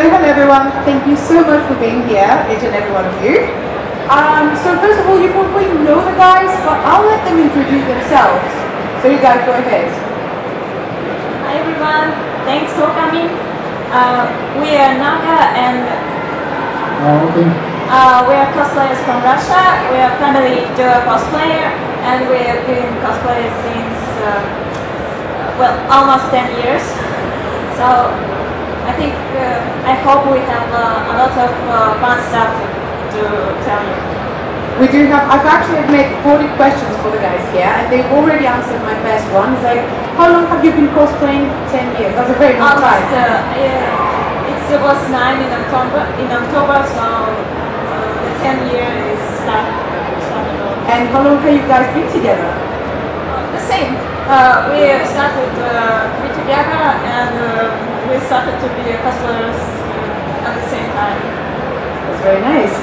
hello everyone, thank you so much for being here, each and every one of you. So first of all, you probably know the guys, but I'll let them introduce themselves. So you guys go ahead. Hi everyone, thanks for coming. We are Narga and Aoki. we are cosplayers from Russia. We are family duo cosplayer and we have been cosplayers since, almost 10 years. So I think, I hope we have a lot of fun stuff to tell you. We do have, I've made 40 questions for the guys here, and they've already answered my first one. It's like, how long have you been cosplaying? 10 years. That's a very long time. It was 9 in October, so the 10 year is started. And how long have you guys been together? The same. We started to be together and we started to be cosplayers at the same time. That's very nice.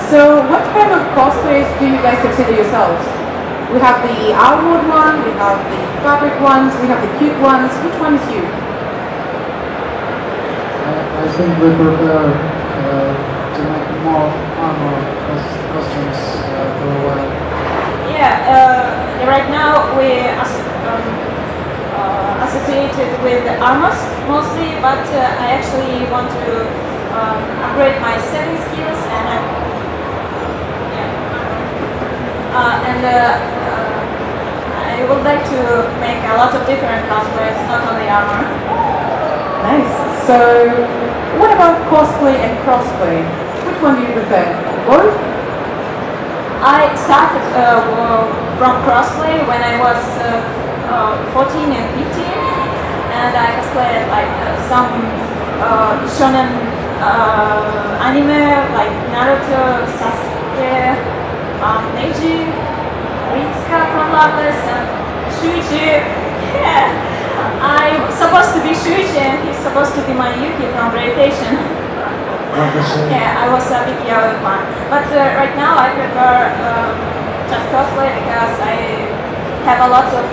So what kind of cosplayers do you guys consider yourselves? We have the outward one, we have the fabric ones, we have the cute ones. Which one is you? I think we prefer to make more armor costumes for a while. Yeah, right now we associated with the armors mostly, but I actually want to upgrade my selling skills and I would like to make a lot of different cosplays, not only armor. Nice. So what about cosplay and crossplay? Which one do you prefer? Both? I started from crossplay when I was 14 and 15, and I cosplayed like some shonen anime like Naruto, Sasuke, Neji, Ritsuka from Loveless, and Shuichi. Yeah, I'm supposed to be Shuichi and he's supposed to be my Yuki from Gravitation. Yeah, I was a big Yaoi fan. But right now I prefer just cosplay because I have a lot of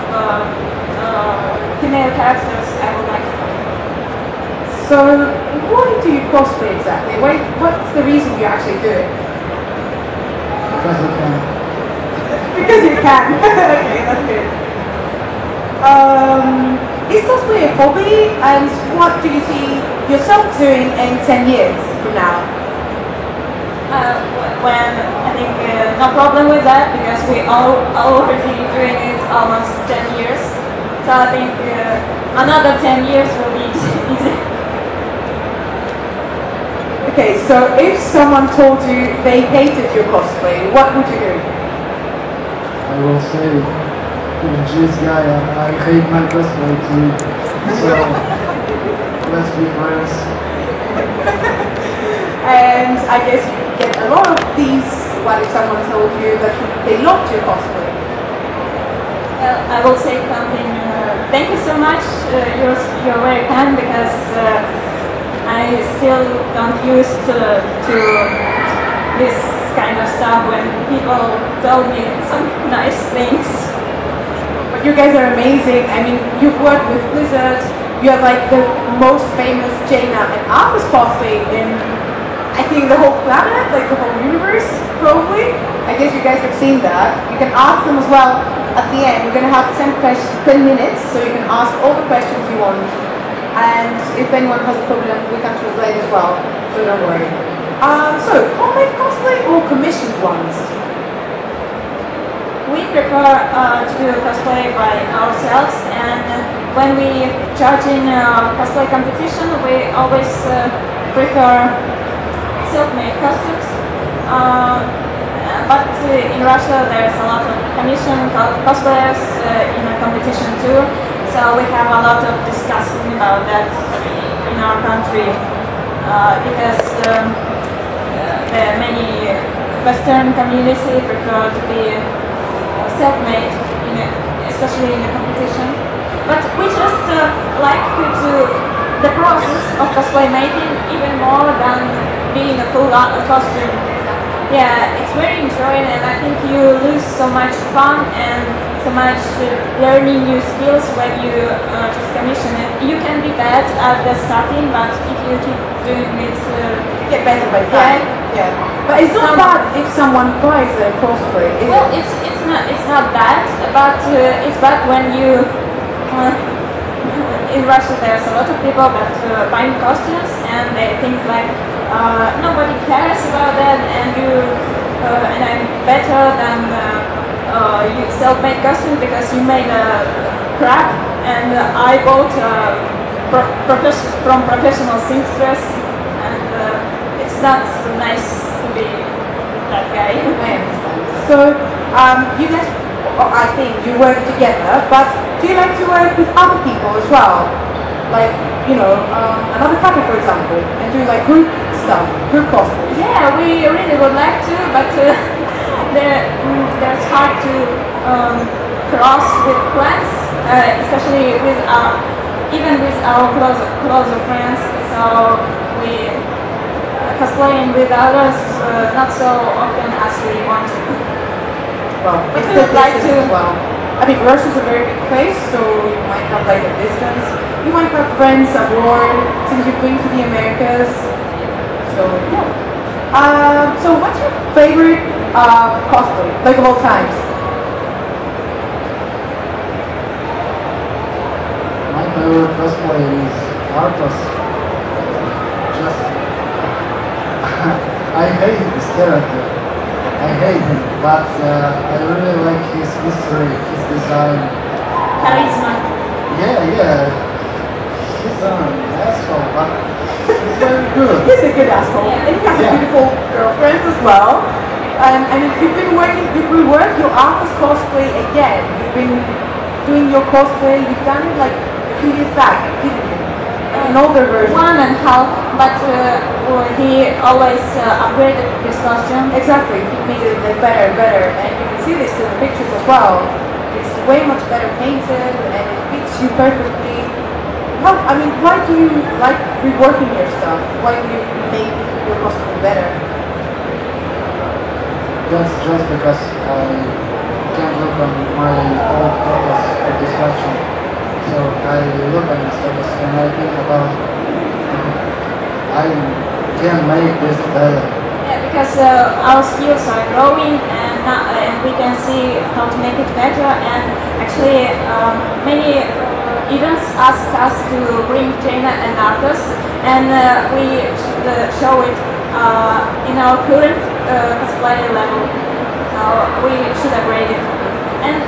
female characters I would like to cosplay. So why do you cosplay exactly? What's the reason you actually do it? Because I can. Because you can. Okay, that's good. Is cosplay a hobby, and what do you see yourself doing in 10 years from now? When I think no problem with that because we already doing it almost 10 years. So I think another 10 years will be easy. Okay, so if someone told you they hated your cosplay, what would you do? I will say, geez guy, I hate my cosplay too. So let's be friends. And I guess you get a lot of these, what if someone told you that they loved your cosplay? I will say something, thank you so much, you're very kind because I still don't used to this kind of stuff when people told me some nice things. But you guys are amazing. I mean, you've worked with Blizzard, you are like the most famous Jaina and Athens cosplay in, I think, the whole planet, like the whole universe, probably. I guess you guys have seen that. You can ask them as well at the end. We're going to have 10 minutes, so you can ask all the questions you want. And if anyone has a problem, we can translate as well, so don't worry. So, homemade cosplay or commissioned ones? We prefer to do cosplay by ourselves, and when we charge in cosplay competition, we always prefer self-made costumes. But in Russia, there's a lot of commissioned cosplayers in a competition too. So we have a lot of discussion about that in our country because the many Western communities prefer to be self-made, especially in a competition. But we just like to the process of cosplay making even more than being a full costume. Yeah, it's very enjoying, and I think you lose so much fun and so much learning new skills when you just commission it. You can be bad at the starting, but if you keep doing it. Get better by time. Yeah. But it's not bad if someone buys a cosplay. Well, it's not bad, but it's bad when you. In Russia, there's a lot of people that buying costumes, and they think like nobody cares about that, and I'm better than you self-made costume because you made a crap, and I bought from professional seamstress, and it's not nice to be that guy. I understand. So you guys, I think you work together, but do you like to work with other people as well? Like, you know, another couple, for example, and do like group stuff, group cosplay? Yeah, we really would like to, but there's hard to cross with plans, especially with even with our closer friends. So we cosplaying with others not so often as we want to. Well, But it's we the would like distance to. as well. I mean, Russia's a very big place, so you might have like a distance. You might have friends abroad since you've been to the Americas. So yeah. So what's your favorite cosplay, like of all times? My favorite cosplay is Arthas. Just I hate this character. I hate him, but I really like his history, his design. Charisma. Yeah. He's an asshole, but he's very good. He's a good asshole. Yeah. And he has a Yeah. beautiful girlfriend as well. And if you've been working, if we work your Athens cosplay again, you've been doing your cosplay, you've done it like a few years back, didn't you? An older version. 1.5, but he always upgraded his costume. Exactly, he made it like better and better, and you can see this in the pictures as well. It's way much better painted, and it fits you perfectly. Why do you like reworking your stuff? Why do you make your costume better? That's just because I can't look on my old photos of this costume. So I look at this photos and I think about I can make this better. Yeah, because our skills are growing, and we can see how to make it better. And actually, many events ask us to bring Jaina and others, and we should show it in our current cosplay level. We should upgrade it. And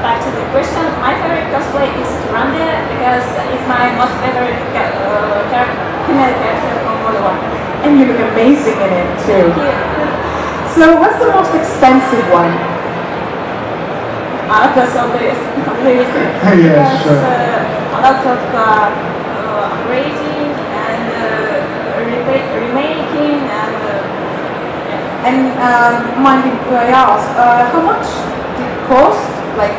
back to the question, my favorite cosplay is Grande because it's my most favorite female character from World War. And you look amazing in it too. So what's the most expensive one? Because of this, Yeah, sure. A lot of upgrading and remaking And mind if I ask, how much did it cost? Like,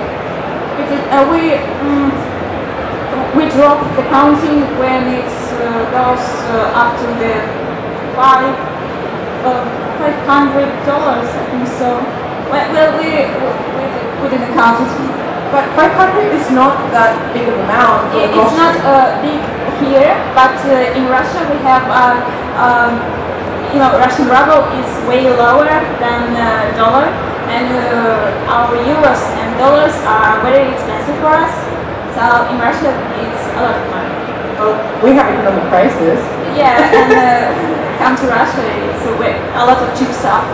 we drop the counting when it goes up to the $500, I think so. Well, we didn't count it. but 500 is not that big of an amount for a It's costume. not big here, but in Russia we have, Russian ruble is way lower than dollar, and our euros and dollars are very expensive for us. So in Russia it's a lot of money. Well, we have economic crisis. Yeah, and come to Russia, it's a lot of cheap stuff.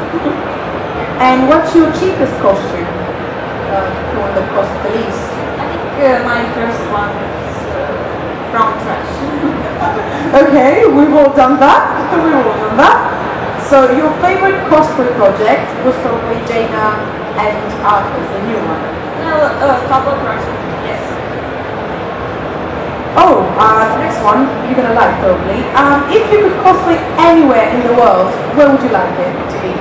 And what's your cheapest costume? The one that costs the least? I think my first one is from trash. Okay, we've all done that. So your favorite cosplay project was probably Jaina and Athens, the new one. Well, a couple of projects, yes. Oh, the next one you're gonna like probably. If you could cosplay anywhere in the world, where would you like it to be?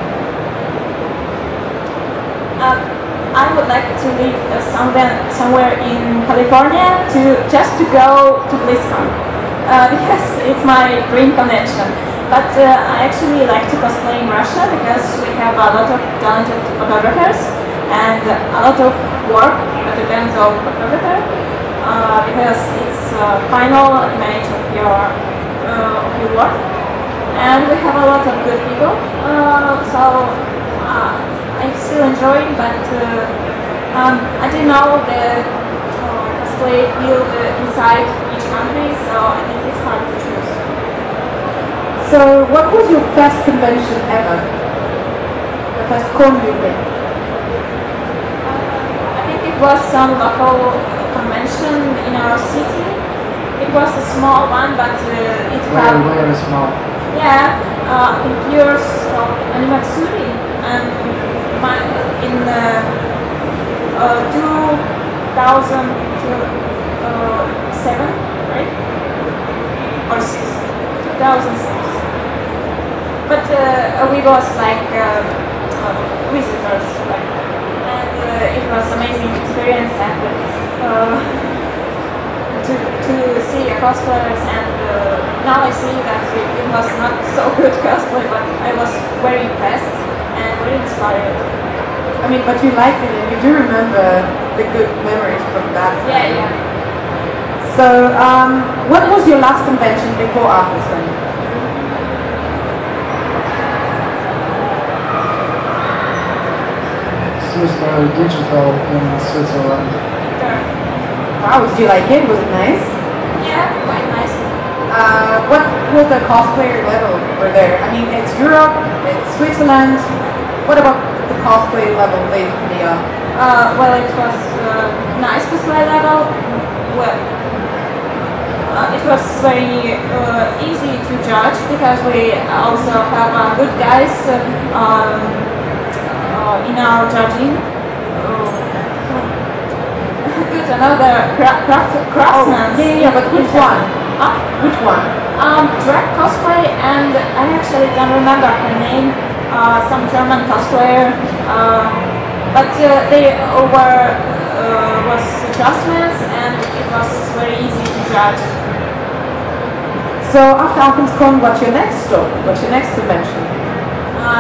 I would like to live somewhere in California just to go to BlizzCon. Because it's my dream connection. But I actually like to cosplay in Russia because we have a lot of talented photographers and a lot of work that depends on photographer. Because it's final image of your work. and we have a lot of good people. So I'm still enjoying, but I didn't know the cosplay field inside each country, so I think it's hard to choose. So what was your best convention ever? The first con you've been? I think it was some local convention in our city. It was a small one, but it had... Very small. Yeah, in years of Animatsuri, and in 2007, right? Or 6? 2006. But we was like visitors, like, and it was amazing experience, and to see cosplayers, and now I see that it was not so good cosplay, but I was very impressed and very inspired. I mean, but you liked it and you do remember the good memories from that time. Yeah. So, what was your last convention before AthensCon? Digital in Switzerland. Wow, did you like it? Was it nice? Yeah, quite nice. What was the cosplayer level over there? I mean, it's Europe, it's Switzerland. What about the cosplay level they are? Well, it was nice cosplay level. Well, it was very easy to judge because we also have good guys in our judging. Good, another craftsman. Yeah, but which one? Which one? Drag cosplay, and I actually don't remember her name. Some German cosplayer, but they was craftsmen, and it was very easy to judge. So after AthensCon, what's your next stop? What's your next convention?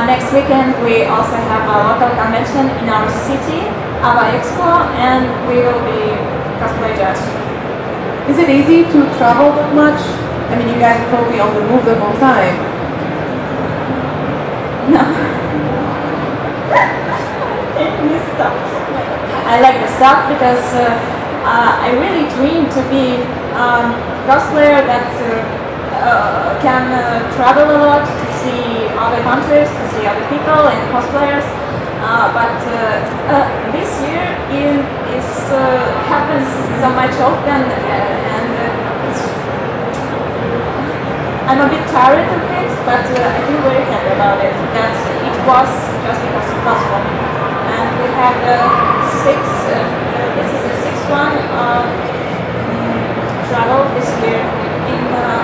Next weekend we also have a local convention in our city, Ava Expo, and we will be cosplay judge. Is it easy to travel that much? I mean, you guys are probably on the move the whole time. No. I like the stuff because I really dream to be cosplayer that can travel a lot to see other countries, to see other people and cosplayers. But this year it happens so much often, and I'm a bit tired of it, but I feel very happy about it. That it was just because it was fun. And we had this is the sixth one travel this year in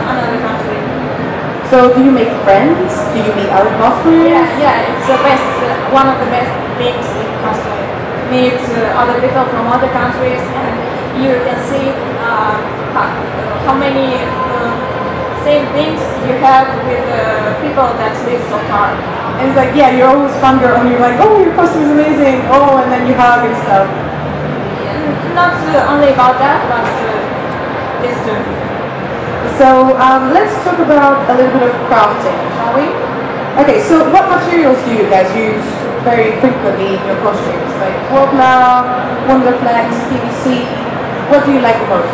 another country. So do you make friends? Do you meet other cosplayers? Yeah, it's the best, one of the best things in cosplay. Meet other people from other countries, and you can see how many same things you have with people that live so far. And it's like, yeah, you're always fangirl and you're like, oh, your costume is amazing, oh, and then you hug and stuff. Not only about that, but this too. So let's talk about a little bit of crafting, shall we? Okay, so what materials do you guys use very frequently in your costumes? Like Wobbler, Wonderflex, PVC? What do you like the most?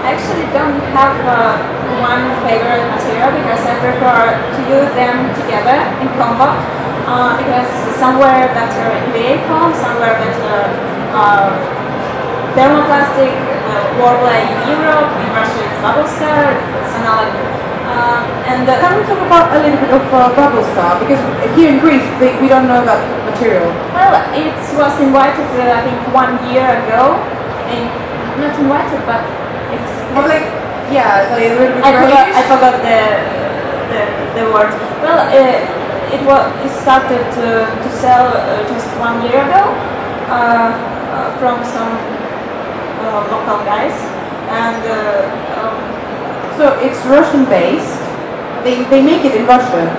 I actually don't have one favorite material because I prefer to use them together in combo. Because somewhere better EVA foam, somewhere better thermoplastic, Wobbler in Europe, in Russia it's Bubble Star, it's another. Can we talk about a little bit of Bubble Star? Because here in Greece we don't know that material. Well, it was invited I think 1 year ago. Not invited, but it's like, yeah, it's like a little bit I forgot the word. Well, it started to sell just 1 year ago from some local guys, and so it's Russian based. They make it in Russia.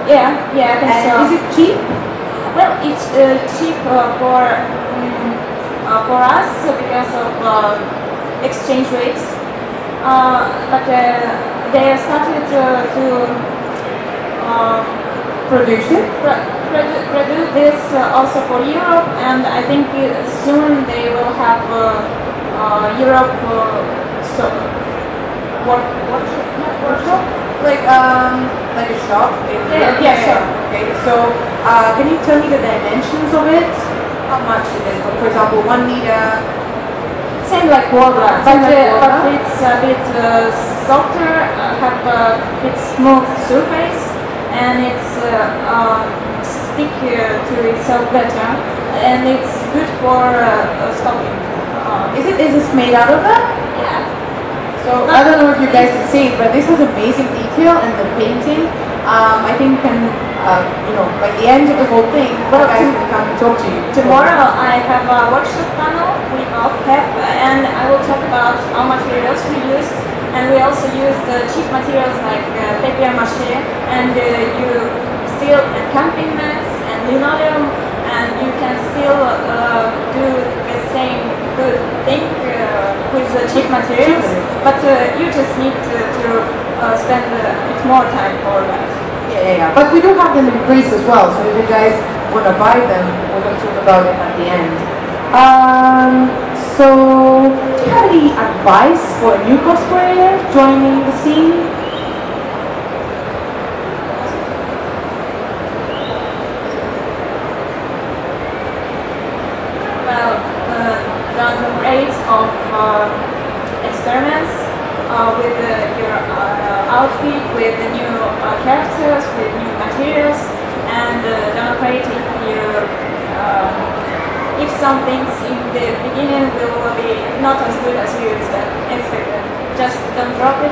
Yeah, I think so. Is it cheap? Well, it's cheap for us because of exchange rates. But they started to Produce it? produce this also for Europe, and I think soon they will have Europe workshop. Like a shop in Europe? Yeah, sure. Okay, so can you tell me the dimensions of it? How much it is? For example, 1 meter. Same like water, Same but, like water. but it's a bit softer, have a bit smooth surface, and it's stick to itself better, and it's good for sculpting. Is this made out of that? Yeah. So I don't know if you guys can see it, but this has amazing detail and the painting. I think can by the end of the whole thing, you guys can come and talk to you. Tomorrow I have a workshop panel we both have, and I will talk about our materials we use, and we also use the cheap materials like papier mâché, and you steel and camping mats and linoleum, and you can still do the same good thing with the cheap materials, but you just need to spend a bit more time for that. Yeah. But we do have them in Greece as well, so if you guys want to buy them, we're going to talk about it at the end. So, do you have any advice for a new cosplayer joining the scene? Well, don't be afraid of experiments with your outfit, with the new characters, with new materials, and don't afraid if some things in the beginning will be not as good as you expected. Just don't drop it,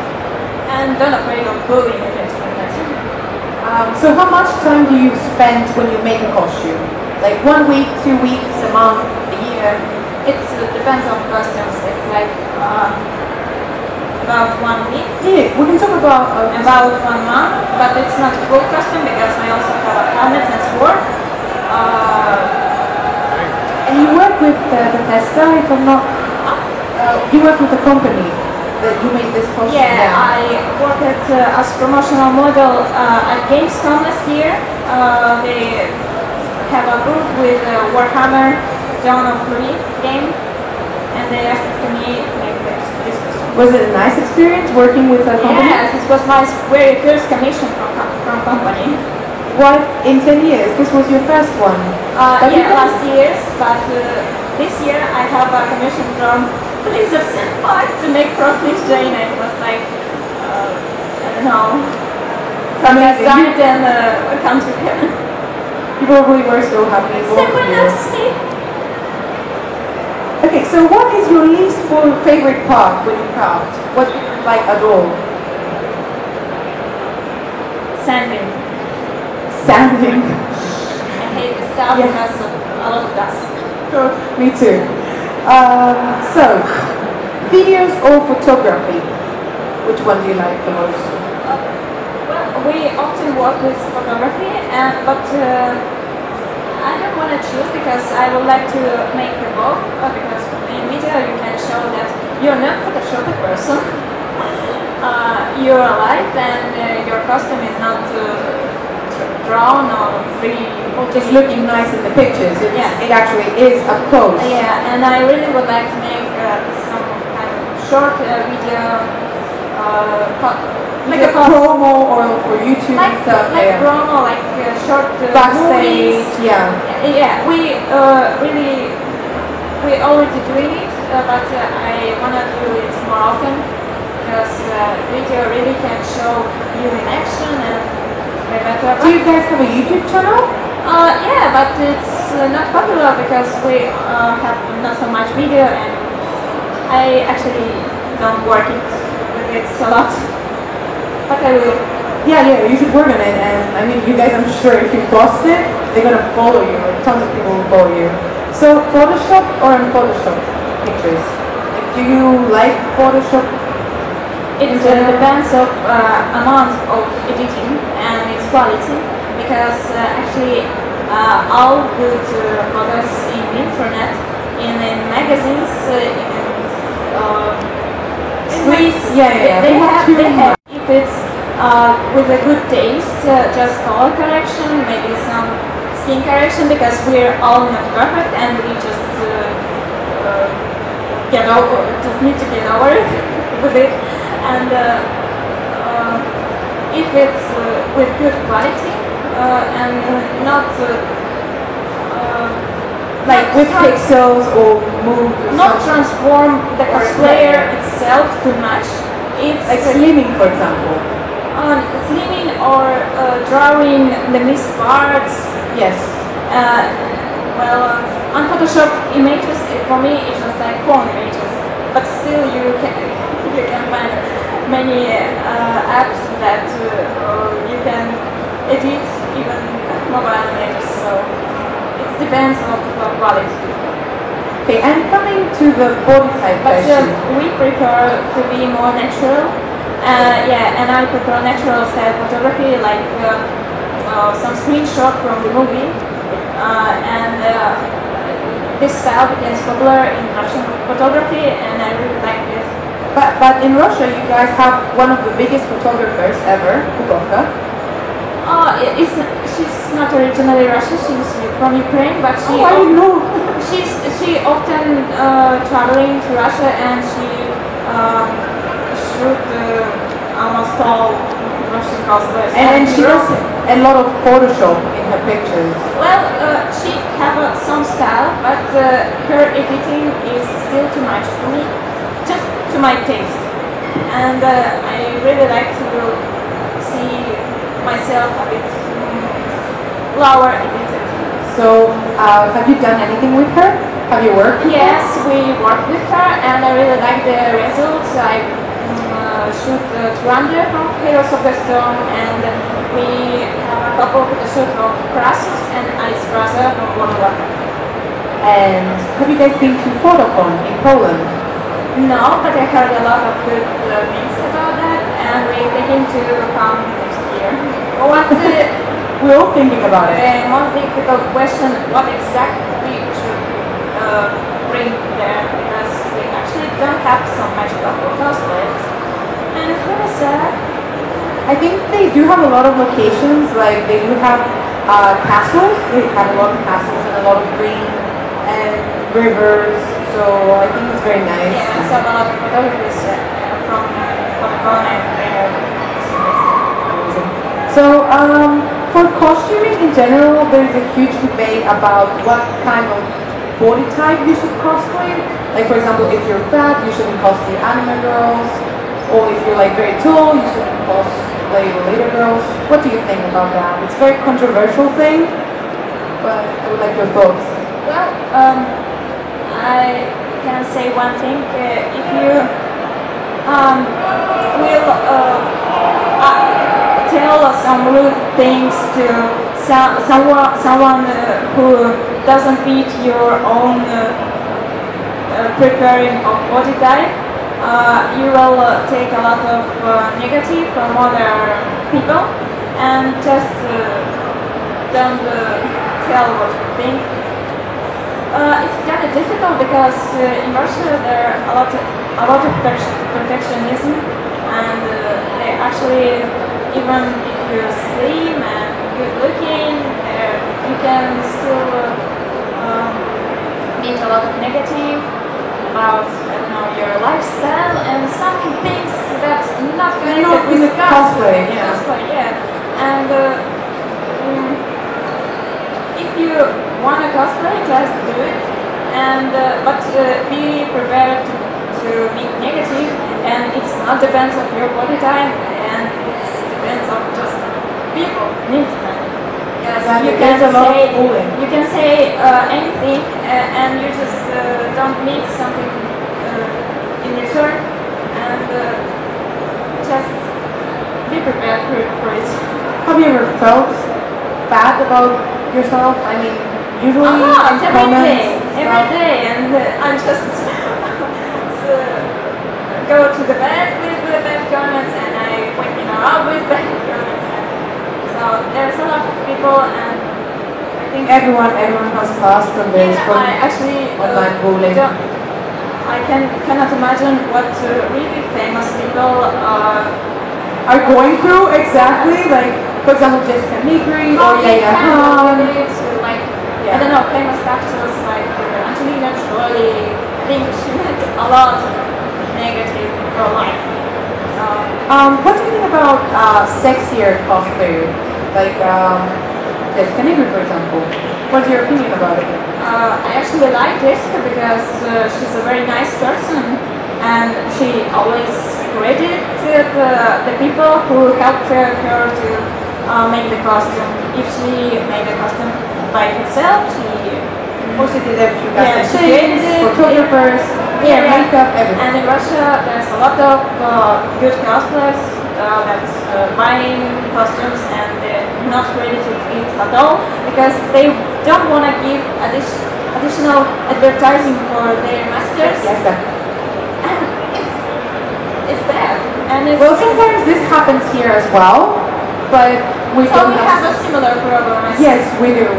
and don't afraid of going into it. So how much time do you spend when you make a costume? Like 1 week, 2 weeks, a month, a year? It depends on costumes. It's like about 1 week. Yeah, we can talk about... About 1 month, but it's not full costume because I also have a helmet and sword. And you work with Bethesda, if I'm not... you work with a company that you made this costume? Yeah, I worked as promotional model at Gamescom last year. They have a booth with Warhammer Dawn of Fury game, and they asked me to make this costume. Was it a nice experience working with a company? Yes, it was my very first commission from company. What, in 10 years? This was your first one? Last year's, but this year I have a commission from Blizzard Senpai to make Frostlich Jane. It was like, I don't know, from a giant and come together. You probably were so happy. Synchronicity! Okay, so what is your least favorite part when you craft? What do you like at all? Sanding. Sanding. I hate the stuff because of a lot of dust. Me too. So, videos or photography? Which one do you like the most? Well, we often work with photography, but I don't want to choose because I would like to make both, because in video you can show that you're not Photoshop person. You're alive and your costume is not drawn or really just looking nice in the pictures. It actually is up close. Yeah, and I really would like to make some kind of short video, like a promo or for YouTube like, stuff. Like promo, like short backstage. movies. Yeah. We already doing it, but I wanna do it more often because video really can show you in action and way better. Do you guys have a YouTube channel? Yeah, but it's not popular because we have not so much video, and I actually don't work with it a lot. But I will. Yeah, you should work on it, and I mean, you guys, I'm sure if you post it, they're gonna follow you, like tons of people will follow you. So, Photoshop or Photoshop pictures? Like, do you like Photoshop? It depends of amount of editing and its quality, because actually all good photos in internet, in magazines, in streets, they have outfits with a good taste, just color correction, maybe some skin correction, because we're all not perfect and we just just need to get over it with it. And if it's with good quality and not like with pixels or move, not transform the cosplayer itself too much. It's like slimming, for example. Slimming or drawing the missed parts. Yes. Well, on Photoshop images, for me, it's just like Kwon images. But still, you can find many apps that you can edit even mobile images. So it depends on the quality. Okay, and coming to the body type But question. we prefer to be more natural. And I prefer natural style photography, like some screenshot from the movie. This style became popular in Russian photography, and I really like it. But in Russia, you guys have one of the biggest photographers ever, Pukovka. She's not originally Russian. She's from Ukraine, but she I didn't know. she often traveling to Russia, and she shoot almost all Russian cosplayers. And she does a lot of Photoshop in her pictures. Well, she have some style, but her editing is still too much for me, just to my taste. And I really like to see myself a bit lower edited. So, have you done anything with her? Have you worked with her? Yes, we worked with her, and I really like the results. I shoot Trandre from Heroes of the Storm, and we have a couple of the shoot of Crassus and Ice Brother from Vlachou. And have you guys been to Photocon in Poland? No, but I heard a lot of good things about that, and we're thinking to come next year. What We're all thinking about it. the most difficult question, what exactly we should bring there, because we actually don't have so much local cosplayers. And it's really sad. I think they do have a lot of locations, like they do have castles. They have a lot of castles and a lot of green and rivers. So I think it's very nice. Yeah, so a lot of photographers from Comic-Con and So for costuming in general, there's a huge debate about what kind of body type you should cosplay. Like for example, if you're fat, you shouldn't cosplay anime girls, or if you're like very tall, you shouldn't cosplay later girls. What do you think about that? It's a very controversial thing, but I would like your thoughts. Well, I can say one thing. If you will tell some rude things to someone who doesn't fit your own preferring of body type, you will take a lot of negative from other people, and just don't tell what you think. It's kind of difficult because in Russia there are a lot of perfectionism, and they actually, even if you're slim and good looking, you can still meet a lot of negative about, I don't know, your lifestyle and some things that's not connected with the cosplay. cosplay, yeah. And if you want to cosplay, just do it. And but be prepared to meet negative, and it's not depends on your body type, and it depends on just people need that. Yes, you can say anything, and you just don't need something in return, and just be prepared for it. Have you ever felt bad about yourself? I mean, usually in comments. Every day, and I'm just go to the bed with the bad comments, and I wake up with bad comments. So there's a lot of people, and I think Everyone has passed on this from I actually online bullying. I cannot imagine what really famous people are going through exactly? Like, for example, Jessica Nigri or Yaya Han. Like, I don't know, famous actors like Angelina Jolie. I think she met a lot of negative in her life. What do you think about sexier cosplay? Like Jessica Nigri, for example. What's your opinion about it? I actually like Jessica because she's a very nice person and she always credited the people who helped her to make the costume. If she made the costume by herself, she also did a few custom she creators, did photographers, makeup, everything. And in Russia, there's a lot of good cosplayers that's buying costumes and they're not credited it at all because they don't want to give additional advertising for their masters. Yes, it's bad. And it's well, sometimes this happens here as well, but we so don't we have a similar problem. Yes, we do.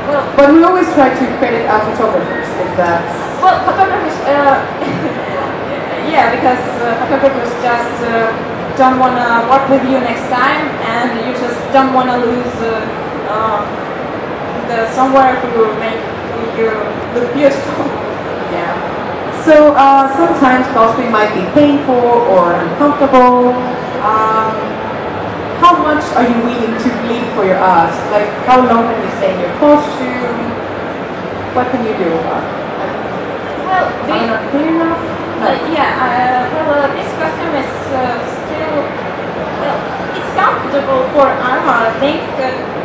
Well, but we always try to credit our photographers, if that's... Well, photographers, yeah, because photographers just don't want to work with you next time, and you just don't want to lose the somewhere who make you look beautiful. Yeah. So sometimes cosplay might be painful or uncomfortable. How much are you willing to bleed for your art? Like, how long can you stay in your costume? What can you do about it? Well, I'm not clear enough? This costume is still, well, it's comfortable for armor. I think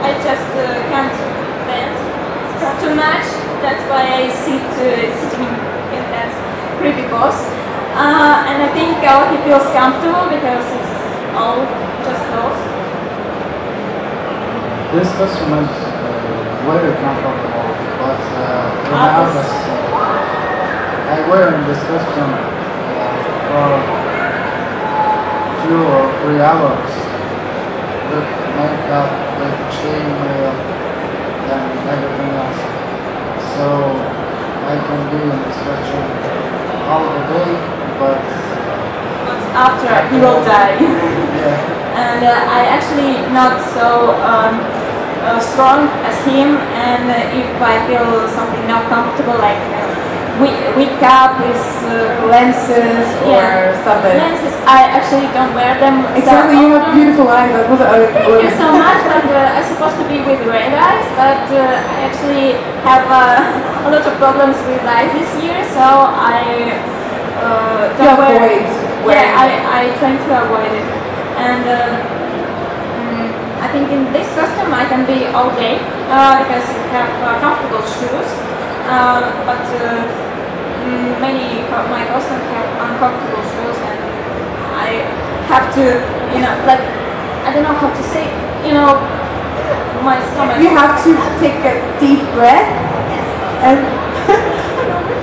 I just can't bend too much. That's why I sitting in that creepy pose. And I think Aoki feels comfortable because it's all just close. This costume is very comfortable, but I wear this costume for 2 or 3 hours with makeup, with chainmail, and everything else. So I can be in this costume all the day, but after he will die. yeah. And I actually not so strong as him, and if I feel something not comfortable, like wig cap with lenses or something. Lenses, I actually don't wear them. Exactly, you have beautiful eyes. Thank you so much, but I'm supposed to be with red eyes, but I actually have a lot of problems with eyes this year, so I don't wear it. Yeah, I try to avoid it. And I think in this costume I can be all day because I have comfortable shoes, but many of my costumes have uncomfortable shoes, and I have to, like, I don't know how to say, my stomach. You have to take a deep breath, and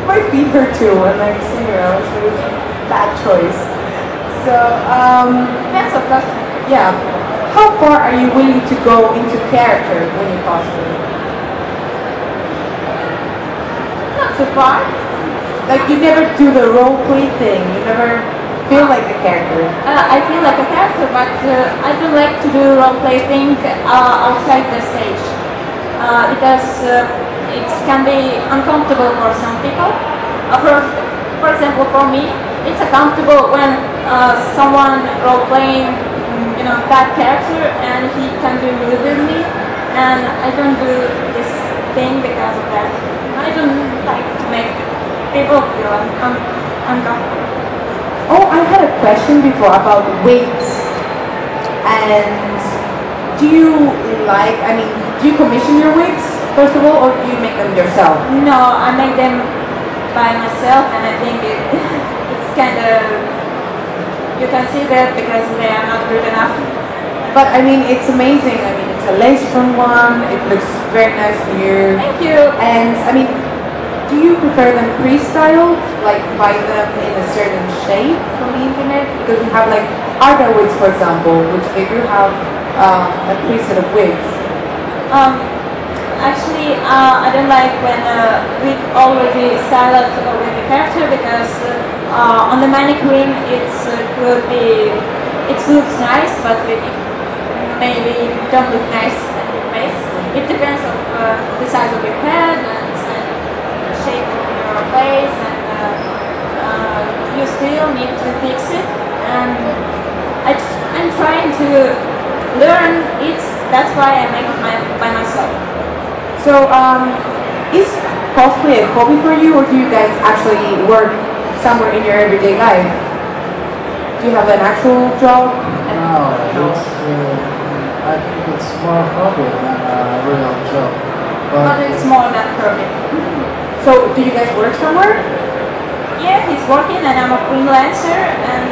my feet hurt too when I'm singing around, so it's a bad choice. So, Depends on costume. Yeah. How far are you willing to go into character when you cosplay? Not so far. Like, you never do the role play thing. You never feel like a character. I feel like a character, but I don't like to do role play thing outside the stage because it can be uncomfortable for some people. For example, for me, it's uncomfortable when someone role playing, that character, and he can be rude with me, and I don't do this thing because of that. I don't like to make people feel uncomfortable. Oh, I had a question before about wigs. And do you commission your wigs, first of all, or do you make them yourself? No, I make them by myself, and I think it's kind of, you can see that because they are not good enough. But I mean, it's amazing. I mean, it's a lace front one. It looks very nice to you. Thank you. And I mean, do you prefer them pre-styled, like buy them in a certain shape from the internet? Because we have like Arga wigs, for example, which they do have a preset of wigs. Actually, I don't like when we already styled with the character because On the mannequin, could be, it looks nice, but it maybe don't look nice at your face. It depends on the size of your head and the shape of your face, and you still need to fix it. And I'm trying to learn it. That's why I make it by myself. So, is cosplay a hobby for you, or do you guys actually work somewhere in your everyday life? Do you have an actual job? No, I think it's more hobby than a real job. But it's more than hobby. So, do you guys work somewhere? Yeah, he's working, and I'm a freelancer, and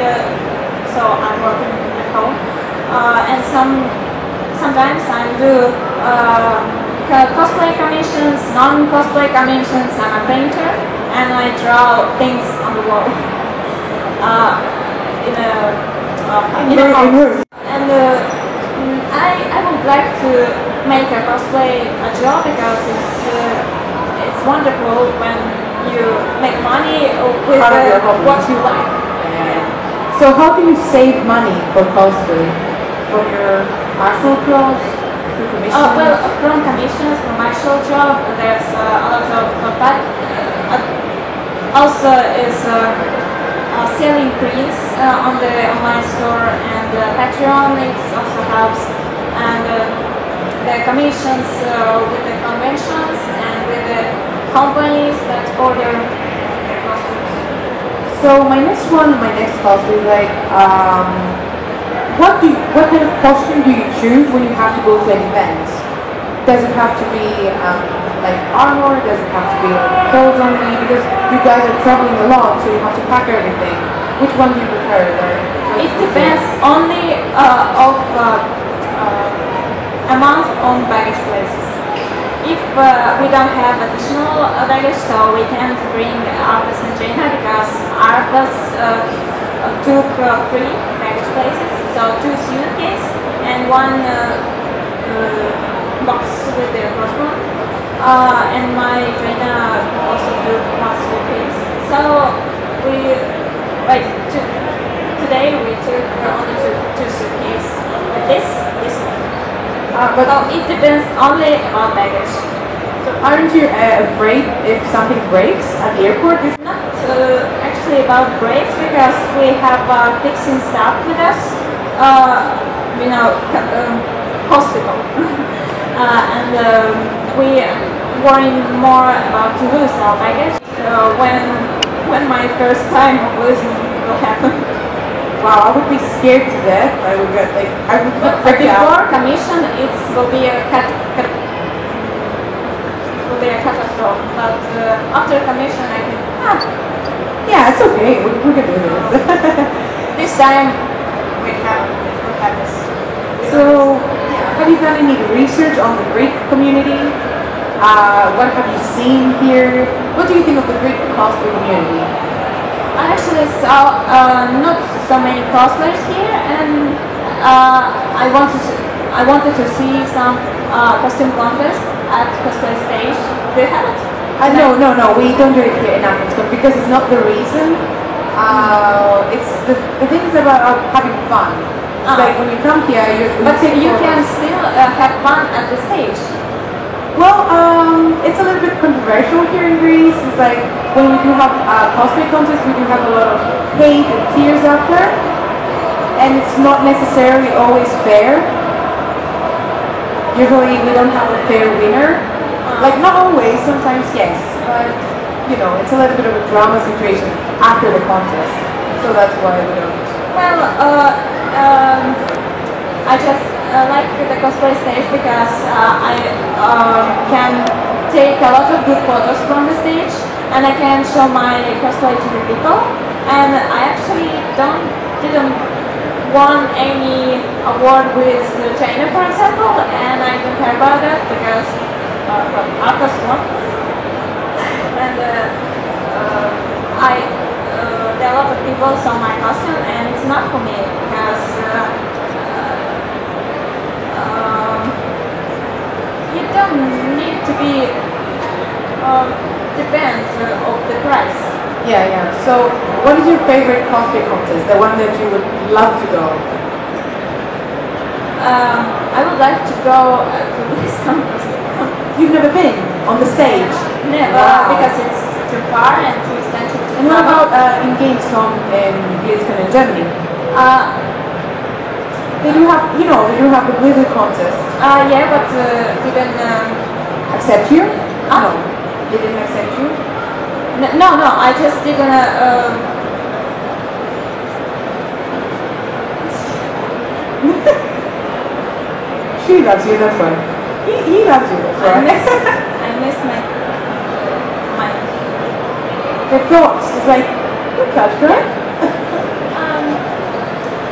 so I'm working at home. And sometimes I do cosplay commissions, non-cosplay commissions. I'm a painter, and I draw things on the wall in a house. And I would like to make a cosplay a job, because it's wonderful when you make money with what you like. Yeah. So how do you save money for cosplay? From your actual jobs? Through commissions? Well, from commissions, from actual job, there's a lot of also is selling prints on the online store, and Patreon it also helps, and the commissions with the conventions and with the companies that order the costumes. So my next cosplay is like, what kind of costume do you choose when you have to go to an event? Does it have to be like armor? Does it have to be clothes on me? Because you guys are traveling a lot, so you have to pack everything. Which one do you prefer? It depends only of amount on baggage places. If we don't have additional baggage, so we can't bring Arthas and Jaina, because Arthas took 3 baggage places, so 2 suitcases and 1 box with the first one. And my Jaina also took 1 suitcase. So today we took only 2 suitcases. This one. But it depends only on baggage. So aren't you afraid if something breaks at the airport? It's not actually about breaks, because we have fixing staff with us, hospital. And we worry more about to lose our baggage when my first time of losing will happen. Wow, I would be scared to death. I would freak out. Before commission, it will be a catastrophe. But after commission, I think, yeah, it's okay. We can do this. This time we have this. So, have you done any research on the Greek community? What have you seen here? What do you think of the Greek cosplay community? I actually saw not so many cosplayers here, and I wanted to see some costume contest at Cosplay stage. Do you have it? No, we don't do it here in Athens because it's not the reason. It's the thing is about having fun. It's like when you come here, you can still have fun at the stage. Well, it's a little bit controversial here in Greece. It's like when we do have cosplay contests, we do have a lot of hate and tears after, and it's not necessarily always fair. Usually we don't have a fair winner. Like not always, sometimes yes, but it's a little bit of a drama situation after the contest. So that's why we don't. Well, I just like the cosplay stage because I can take a lot of good photos from the stage, and I can show my cosplay to the people. And I actually didn't won any award with China, for example, and I don't care about that because Athens won. And there are a lot of people saw my costume, and it's not for me because you don't need to be depends of the price. Yeah, yeah. So, what is your favorite cosplay contest? The one that you would love to go? I would like to go to this contest. You've never been on the stage? Never, Wow. because it's too far and too expensive to And what travel. about in Gamescom in Blizzard in Germany? They do have, they do have the Blizzard contest. Yeah, but didn't Accept you? Ah. No. They didn't accept you? no, I just didn't. She loves you, that's why. He loves you, that's I why. miss my. The thoughts, it's like, you touched her.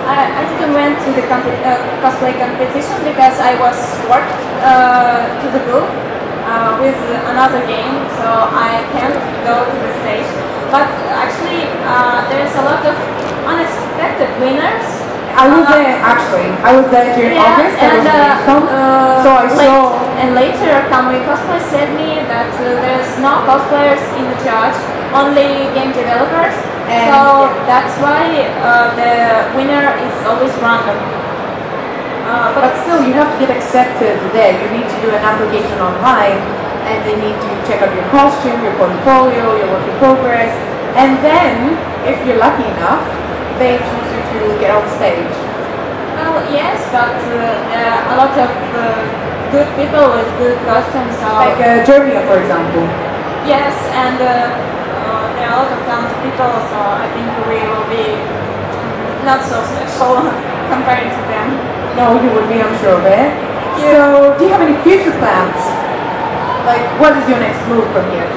I didn't went to the cosplay competition because I was worked to the booth with another game, so I can't go to the stage. But actually, there's a lot of unexpected winners. I was there, actually. I was there during August, I was in Gamescom. So I saw... And later, Kamui Cosplay said me that there's no cosplayers in the judge, only game developers. And so that's why the winner is always random. But still, you have to get accepted there. You need to do an application online, and they need to check out your costume, your portfolio, your work in progress. And then, if you're lucky enough, they choose you to get on stage. Well, yes, but there are a lot of good people with good costumes. So Like Germany, for example. yes, and there are a lot of talented people, so I think we will be not so special compared to them. No, you would be, I'm sure of it. So, do you have any future plans? Like, what is your next move from here?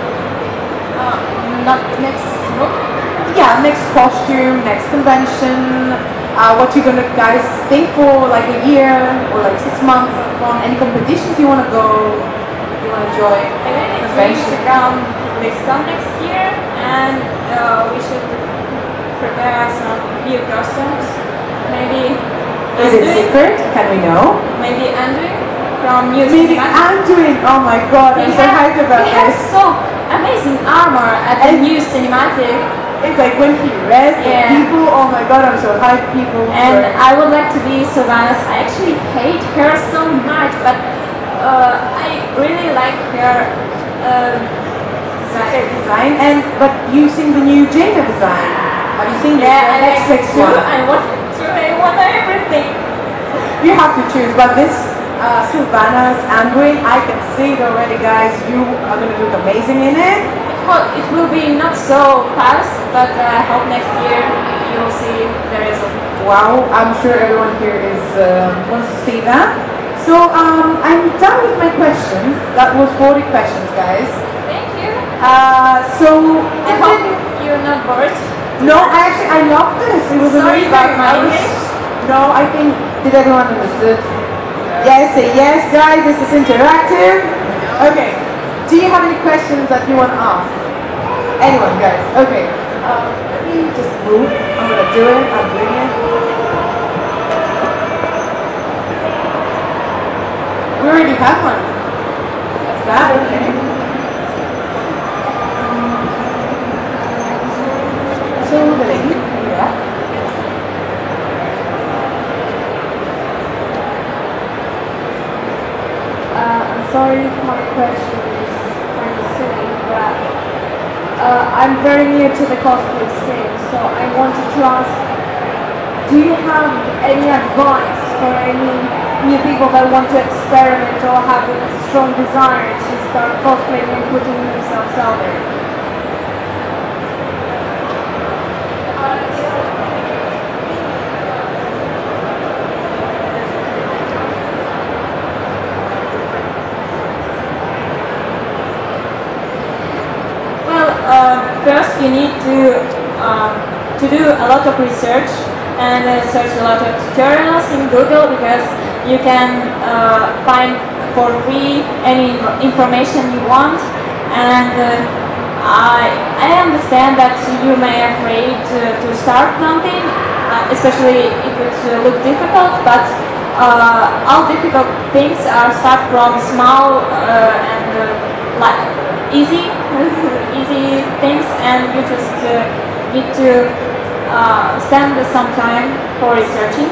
Not next book. Yeah, next costume, next convention. What you gonna guys think for like a year or like 6 months on any competitions you wanna go, you wanna join? I think it's going to come Kleston next year, and we should prepare some new costumes. Maybe Is it secret? Can we know? Maybe Andrew from New Maybe Cinematic. Andrew. Oh my god, I'm so hyped about He has this. so amazing armor at the new cinematic. It's like when he rests Yeah. people, oh my god, I'm so hyped, people. And Sorry. I would like to be Sylvanas. I actually hate her so much, but I really like her Her design, but you seen the new Jaina design? Have you seen Yeah, the I like next her next too. one? I want everything. You have to choose, but this Sylvanas, Andrew, I can see it already, guys. You are gonna look amazing in it. Well, it will be not so fast, but I hope next year you will see the result. Wow, I'm sure everyone here is wants to see that. So I'm done with my questions. That was 40 questions, guys. Thank you. So I hope you're not bored. no, I loved this. It was Sorry amazing. about my I was- English. No, I think did everyone understood? Yes, say yes, guys. This is interactive. Okay. Do you have any questions that you want to ask? Anyone, guys? Okay. Let me just move. I'm gonna do it. I'm doing it. We already have one. That's bad. Okay. So the lady, yeah. I'm sorry if my question is kind of silly, but I'm very new to the cosplay scene, so I wanted to ask, do you have any advice for any new people that want to experiment or have a strong desire to start cosplaying and putting themselves out there? First, you need to do a lot of research and search a lot of tutorials in Google, because you can find for free any information you want. And I understand that you may be afraid to start something, especially if it looks difficult, but all difficult things are start from small and like easy things, and you just need to spend some time for researching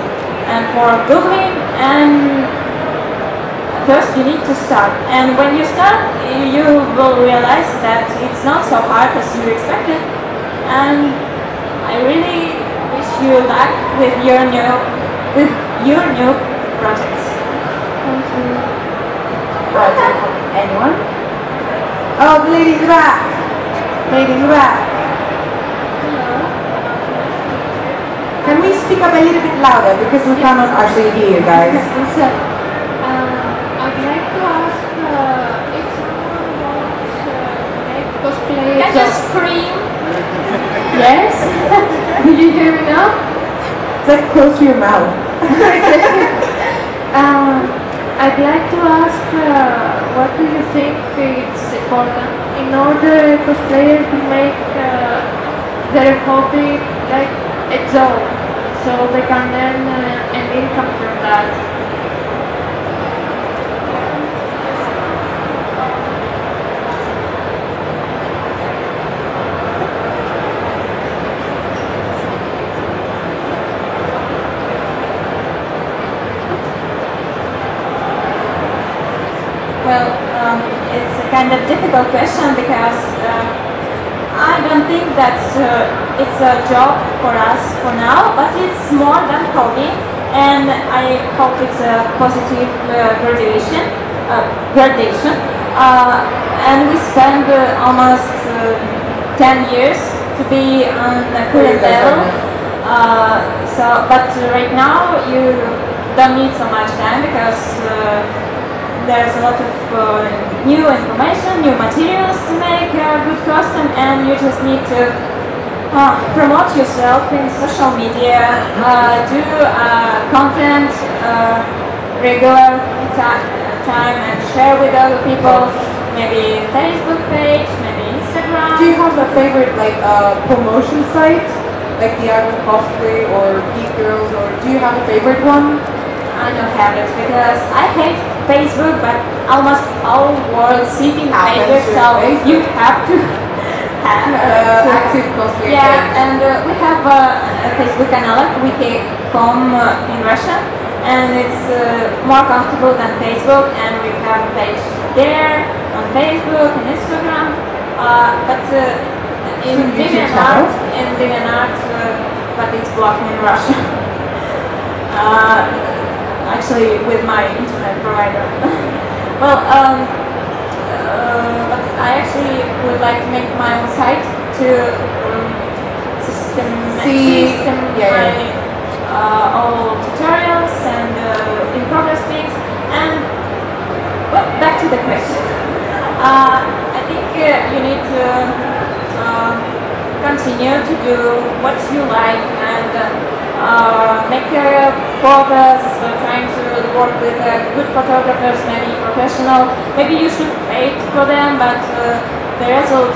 and for googling, and first you need to start. And when you start, you will realize that it's not so hard as you expected. And I really wish you luck with your new projects. Thank you. Anyone? Oh, the lady in the back. Lady in the back. Can we speak up a little bit louder because we cannot actually hear you guys? So, I'd like to ask if someone wants to make cosplay. Can you scream? Yes? Do you hear me now? It's like close to your mouth. I'd like to ask what do you think it's important in order cosplayers to make their hobby like a job, so they can earn an income from that? Well, it's a kind of difficult question because I don't think that it's a job for us for now, but it's more than hobby, and I hope it's a positive gradation. And we spend almost 10 years to be on the current level. But right now you don't need so much time because there's a lot of new information, new materials to make a good costume, and you just need to promote yourself in social media, do content regular time and share with other people, maybe Facebook page, maybe Instagram. Do you have a favorite promotion site, like the Athens Cosplay or Geek Girls, or do you have a favorite one? I don't have it because I hate Facebook, but almost all world seeking Facebook, so you have to have active cosplay yeah, page. and we have a Facebook analog, wiki.com in Russian, and it's more comfortable than Facebook, and we have a page there on Facebook and Instagram, but in DeviantArt, but it's blocked in Russian. Actually, with my internet provider. Well, but I actually would like to make my own site to system all tutorials and in progress things. And well, back to the question. I think you need to continue to do what you like and make photos, trying to work with good photographers, maybe professional. Maybe you should pay for them, but the result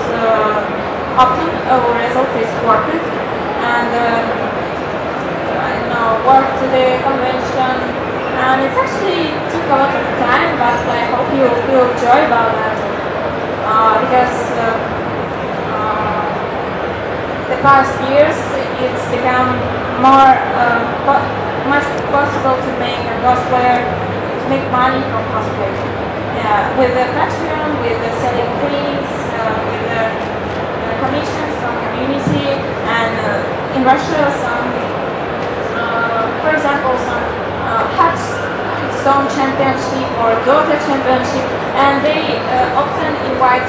often result is worth it. And I don't know, work to the convention, and it actually took a lot of time, but I hope you feel joy about that because the past years it's become more much possible to make a cosplayer to make money from cosplay. With the Patreon, with the selling prints, with the commissions from community, and in Russia some, for example, some Hearthstone championship or Dota championship, and they often invite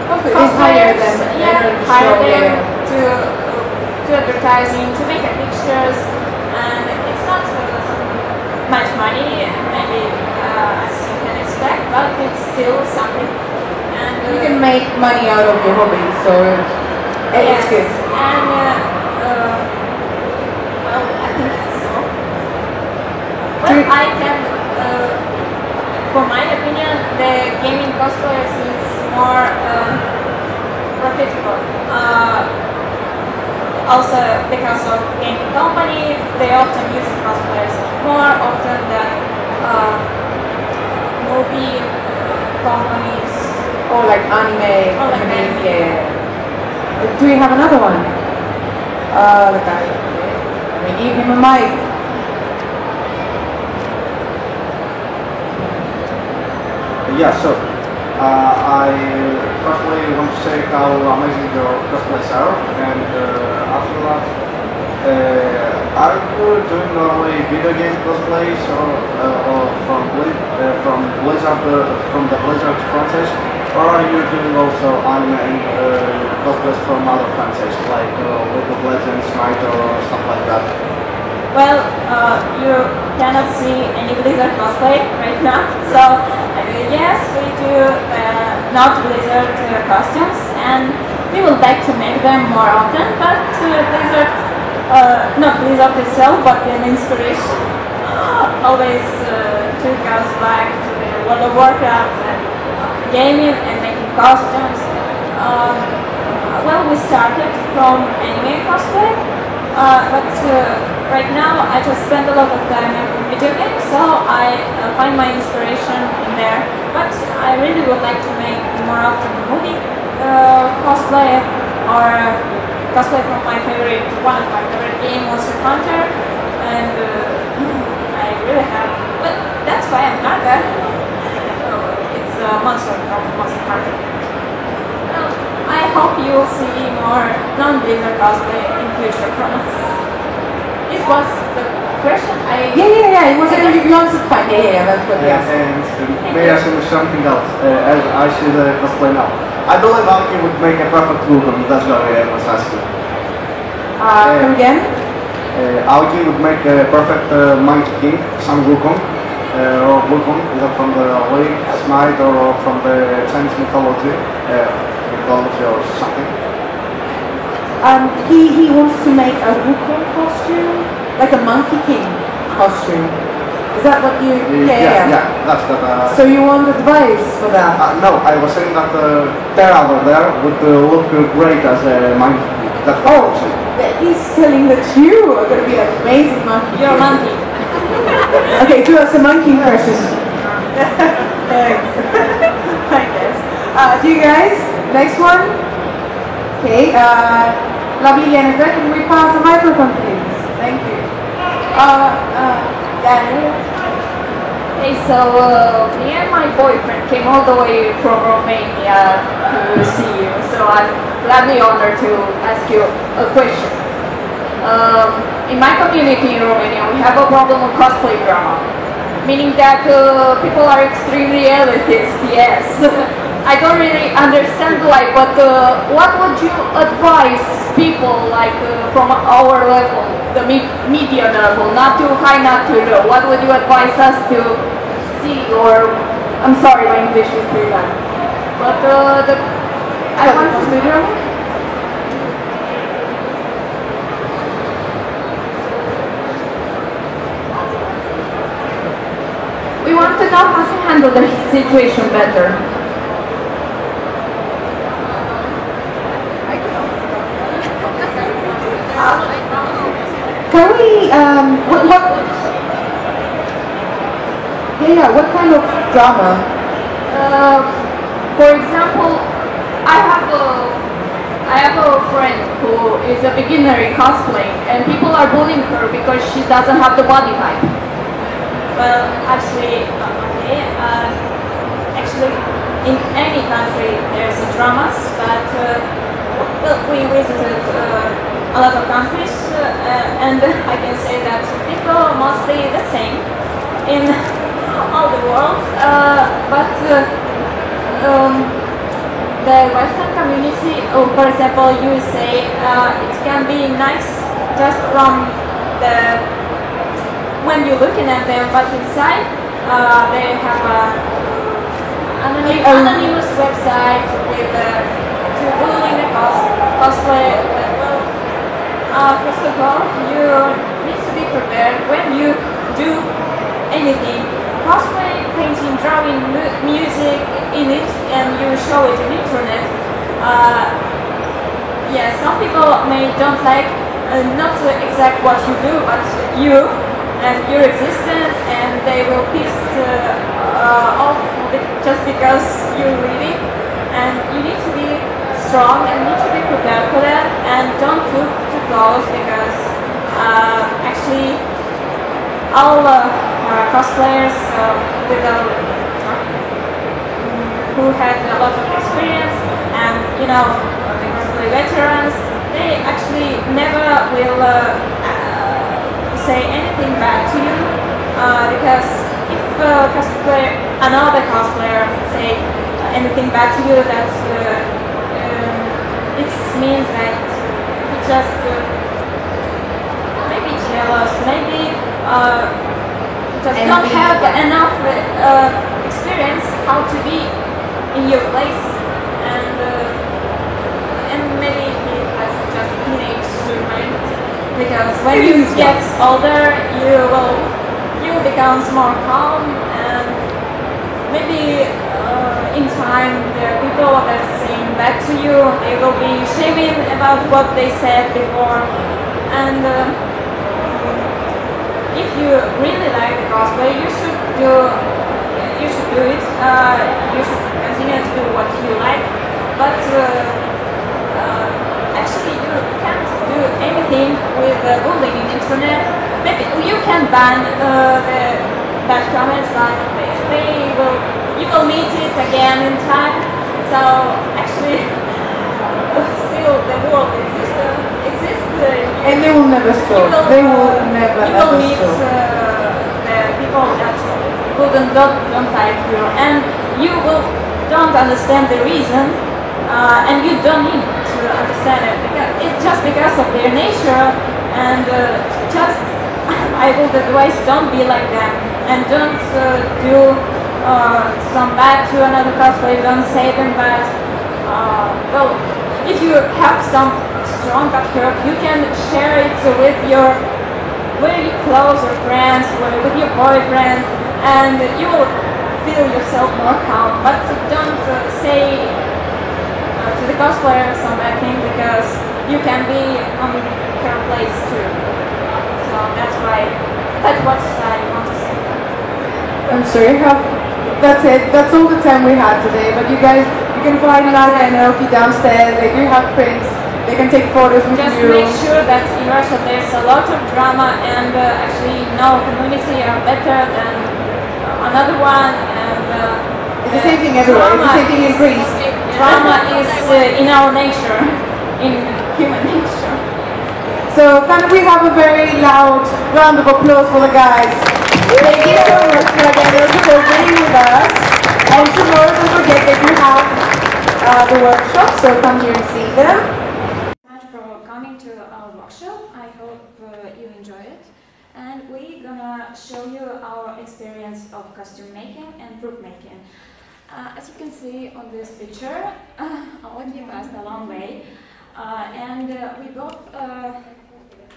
cosplayers, hire them to advertising, to make pictures, and it's not much money, maybe as you can expect, but it's still something. And you can make money out of your hobby, so it's good. And well, I think that's so. Well, I can, for my opinion, the gaming cosplayers is more profitable. Also, because of gaming company, they often use cosplayers more often than movie companies. Or like anime companies, anime. yeah. do we have another one? The guy. We give him a mic. Yeah, so I personally want to say how amazing your cosplays are, and after that, are you doing normally video game cosplays or from Blizzard, from the Blizzard franchise, or are you doing also anime and cosplays from other franchises like League of Legends, Smite, or stuff like that? Well, you cannot see any Blizzard cosplay right now, so yes, we do not Blizzard costumes, and we would like to make them more often, but Blizzard, not Blizzard itself, but an inspiration, always took us back to the World of Warcraft and gaming and making costumes. Well, we started from anime cosplay, but right now I just spend a lot of time in video games, so I find my inspiration in there. But I really would like to make more often movie cosplay or cosplay from one of my favorite games, Monster Hunter, and I really have. But that's why I'm Narga. It's a monster from Monster Hunter. Well, I hope you will see more non-Blizzard cosplay in future from us. This was the question. Yeah. It was you answered fine. Yeah. That's what he asked. And may I ask you something else? As I see the cosplay now, I believe Aoki would make a perfect Wukong. That's what I was asking. Come again? Aoki would make a perfect Monkey King, some Wukong, or Wukong, either from the League, Smite, or from the Chinese mythology or something. He wants to make a Wukong costume, like a Monkey King costume. Is that what you? Yeah. That's that. So you want advice for that? No, I was saying that Terra over there would look great as a monkey. That's what I was saying. He's telling that you are going to be an amazing monkey. You're a monkey. Okay, do us a monkey impression. Thanks. I guess. Do you guys? Next one. Okay. Lovely Jennifer, can we pass the microphone, please? Thank you. Daniel. Hey, so me and my boyfriend came all the way from Romania to see you, so I'm gladly honored to ask you a question. In my community in Romania, we have a problem with cosplay drama, meaning that people are extremely elitist, yes. I don't really understand why, but what would you advise people like from our level, the media level, not too high, not too low? What would you advise us to see, or I'm sorry, my English is pretty bad. But I want to video. We want to know how to handle the situation better. Can we, what kind of drama? For example, I have a friend who is a beginner in cosplay, and people are bullying her because she doesn't have the body type. Well, actually, in any country there's dramas, but we visited a lot of countries, and I can say that people are mostly the same in all the world, but the Western community, for example, USA, it can be nice just from when you're looking at them, but inside they have an anonymous website with to bullying the cosplay. First of all, you need to be prepared when you do anything. Cosplay, painting, drawing, music in it, and you show it on the internet. Some people don't like not exact what you do, but you and your existence, and they will piss off just because you're reading. And you need to be strong and need to be prepared for that. actually all cosplayers who had a lot of experience, and you know, the cosplay veterans, they actually never will say anything bad to you, because if another cosplayer say anything bad to you, that it means that he just maybe jealous, maybe just don't have enough experience how to be in your place, and maybe he has just teenage mind, because when you get older, you become more calm, and maybe in time there are people that are saying back to you, they will be shaming about what they said before, and if you really like the cosplay, you should do it. You should continue to do what you like, but actually you can't do anything with bullying on the internet. Maybe you can ban the bad comments, but you will meet it again in time. So actually, still the world exists, and they will never stop. They will never you will meet the people that don't like you, and you don't understand the reason, and you don't need to understand it, because it's just because of their nature, and just I would advise, don't be like them, and don't do some bad to another cosplayer, don't say them bad. Well, if you have some strong bad hurt, you can share it with your very close friends, with your boyfriend, and you will feel yourself more calm. But don't say to the cosplayer some bad thing, because you can be on her place too. So that's what I want to say. I'm sorry, that's it. That's all the time we had today. But you guys, you can find Narga and Aoki downstairs. They do have prints. They can take photos with Just you. make sure that in Russia there's a lot of drama, and actually no community are better than another one, and it's the same thing everywhere. It's the same thing in Greece. Drama is in our nature, in human nature. So can we have a very loud round of applause for the guys? Thank you so much for being with us. And tomorrow, don't forget that you have the workshop, so come here and see them. Thank you for coming to our workshop. I hope you enjoy it. And we're gonna show you our experience of costume making and group making. As you can see on this picture, Aoki passed a long way, and we both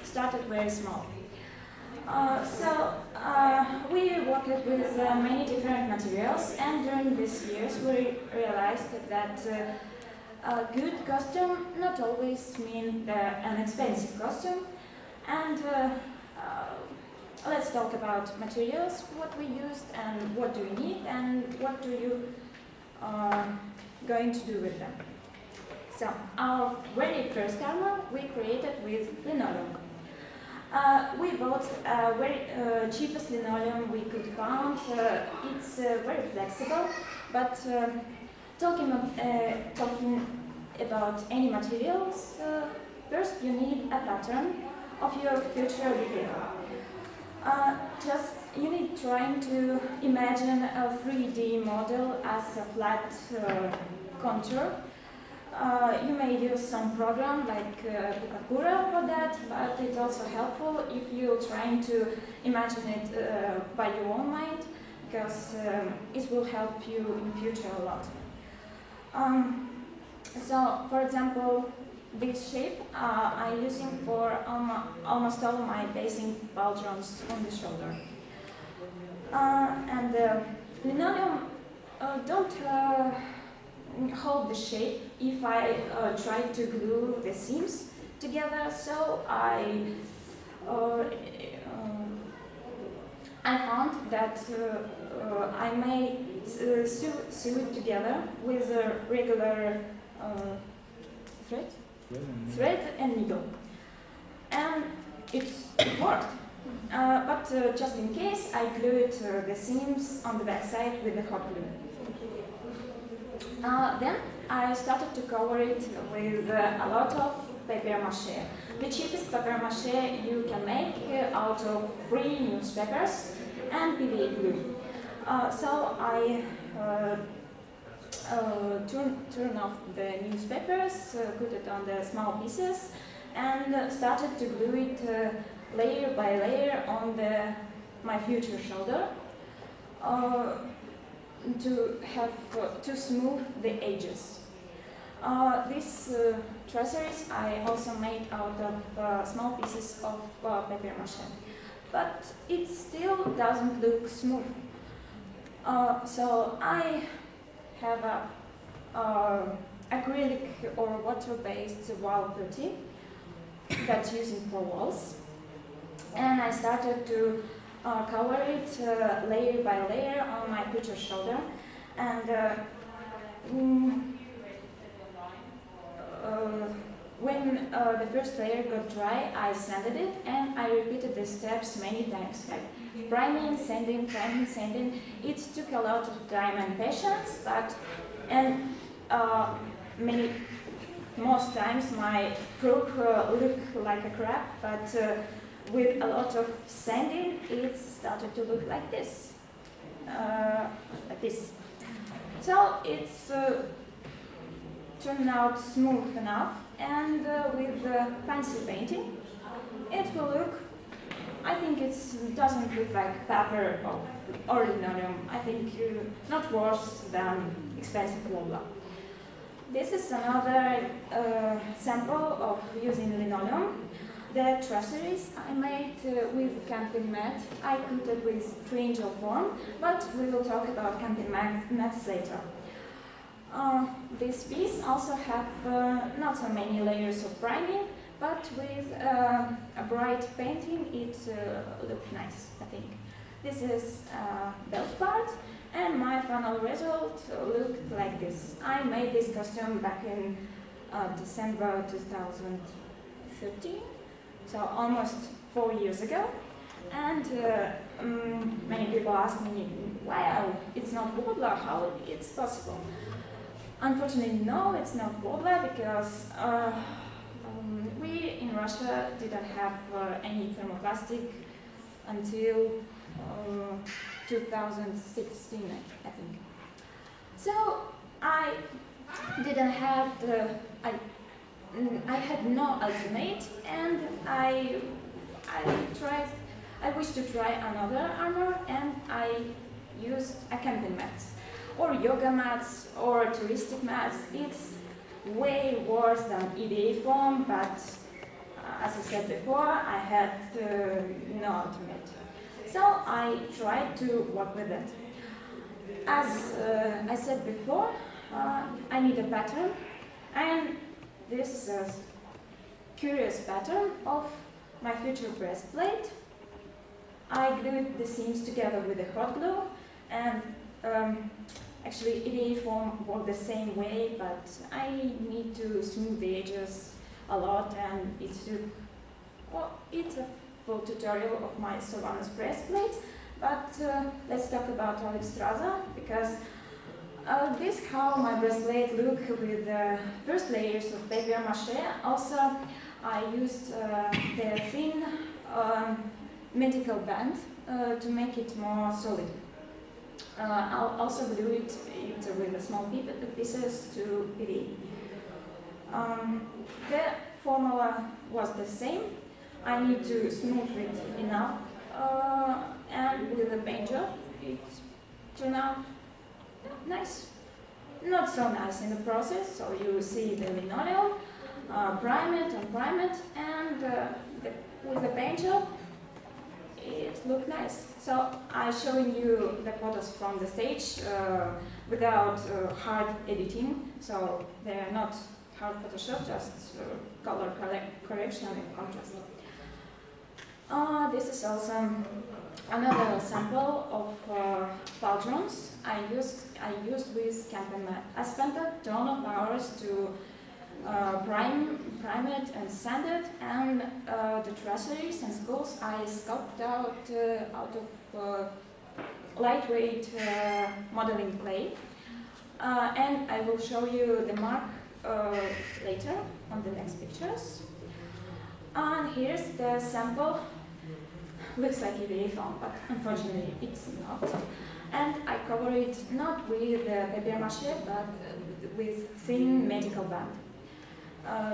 started very small. We worked with many different materials, and during these years we realized that a good costume not always means an expensive costume. And let's talk about materials, what we used and what do we need and what do you going to do with them. So our very first armor we created with linoleum. We bought very cheapest linoleum we could find. It's very flexible, but talking about any materials, first you need a pattern of your future detail. You need trying to imagine a 3D model as a flat contour. You may use some program like Bukakura for that, but it's also helpful if you're trying to imagine it by your own mind, because it will help you in future a lot. So, for example, this shape I'm using for almost all of my basic pauldrons on the shoulder. And the linoleum don't hold the shape if I try to glue the seams together, so I found that I may sew it together with a regular thread and needle, and it worked. But just in case, I glued the seams on the backside with the hot glue. Then I started to cover it with a lot of papier-mâché. The cheapest papier-mâché you can make out of 3 newspapers and PVA glue. So I turn off the newspapers, put it on the small pieces, and started to glue it layer by layer on my future shoulder to smooth the edges. These traceries I also made out of small pieces of papier-mâché, but it still doesn't look smooth. So I have a acrylic or water-based wall putty that's using for walls, and I started to cover it layer by layer on my future shoulder, and when the first layer got dry, I sanded it, and I repeated the steps many times, like priming, sanding, priming, sanding. It took a lot of time and patience, most times my proof looked like a crap, but with a lot of sanding, it started to look like this. So it's turned out smooth enough, and with fancy painting, it will look, I think it doesn't look like paper or linoleum. I think not worse than expensive wool. This is another sample of using linoleum. The traceries I made with camping mat, I coated with 3-inch form, but we will talk about camping mats later. This piece also have not so many layers of priming, but with a bright painting it looked nice, I think. This is belt part, and my final result looked like this. I made this costume back in December 2013. So almost 4 years ago, and many people ask me, wow, it's not wobbler, how it's possible? Unfortunately, no, it's not wobbler, because we in Russia didn't have any thermoplastic until 2016, I think. So I didn't have I had no alternate, and I wished to try another armor, and I used a camping mat, or yoga mats, or touristic mats. It's way worse than EVA foam, but as I said before, I had no alternate. So I tried to work with it. As I said before, I need a pattern, and this is a curious pattern of my future breastplate. I glued the seams together with the hot glue, and actually EVA foam worked the same way, but I need to smooth the edges a lot, and it's a full tutorial of my Sylvanus breastplate. But let's talk about Alexstrasza, because this is how my breastplate look with the first layers of papier-mâché. Also, I used the thin medical band to make it more solid. I'll also glue it with the small pieces to PVA. The formula was the same. I need to smooth it enough, and with the paint job, it turned out nice. Not so nice in the process, so you see the linoleum, prime it, and with the paint job, it looked nice. So I'm showing you the photos from the stage without hard editing, so they're not hard Photoshop, just color correction and contrast. This is also another sample of pauldrons I used with camping mat. I spent a ton of hours to prime it and sand it, and the traceries and skulls I sculpted out of lightweight modeling clay. And I will show you the mark later on the next pictures. And here's the sample. Looks like EVA foam, but unfortunately it's not. And I cover it not with papier-mâché, but with thin medical band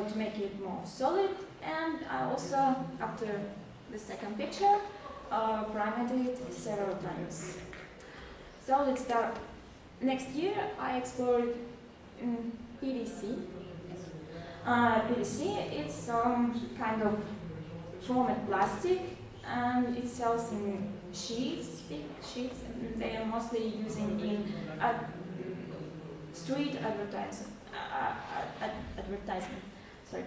to make it more solid. And I also, after the second picture, primed it several times. So let's start. Next year I explored PVC. PVC is some kind of formed plastic, and it sells in sheets, big sheets, and they are mostly using in street advertisement. Sorry.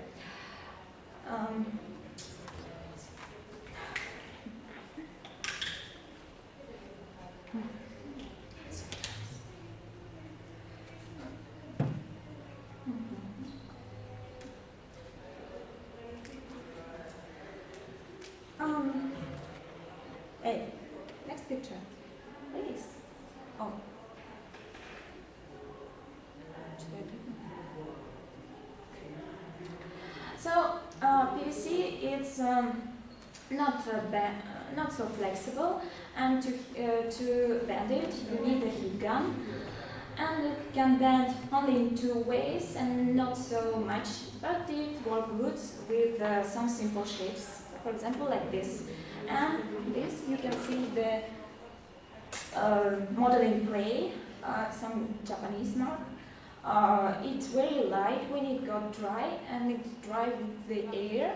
Hey, next picture, please. Oh. So PVC is not so flexible, and to bend it you need a heat gun, and it can bend only in two ways and not so much, but it works good with some simple shapes, for example like this. And this you can see the modeling clay, some Japanese mark. It's very light when it got dry, and it dry with the air.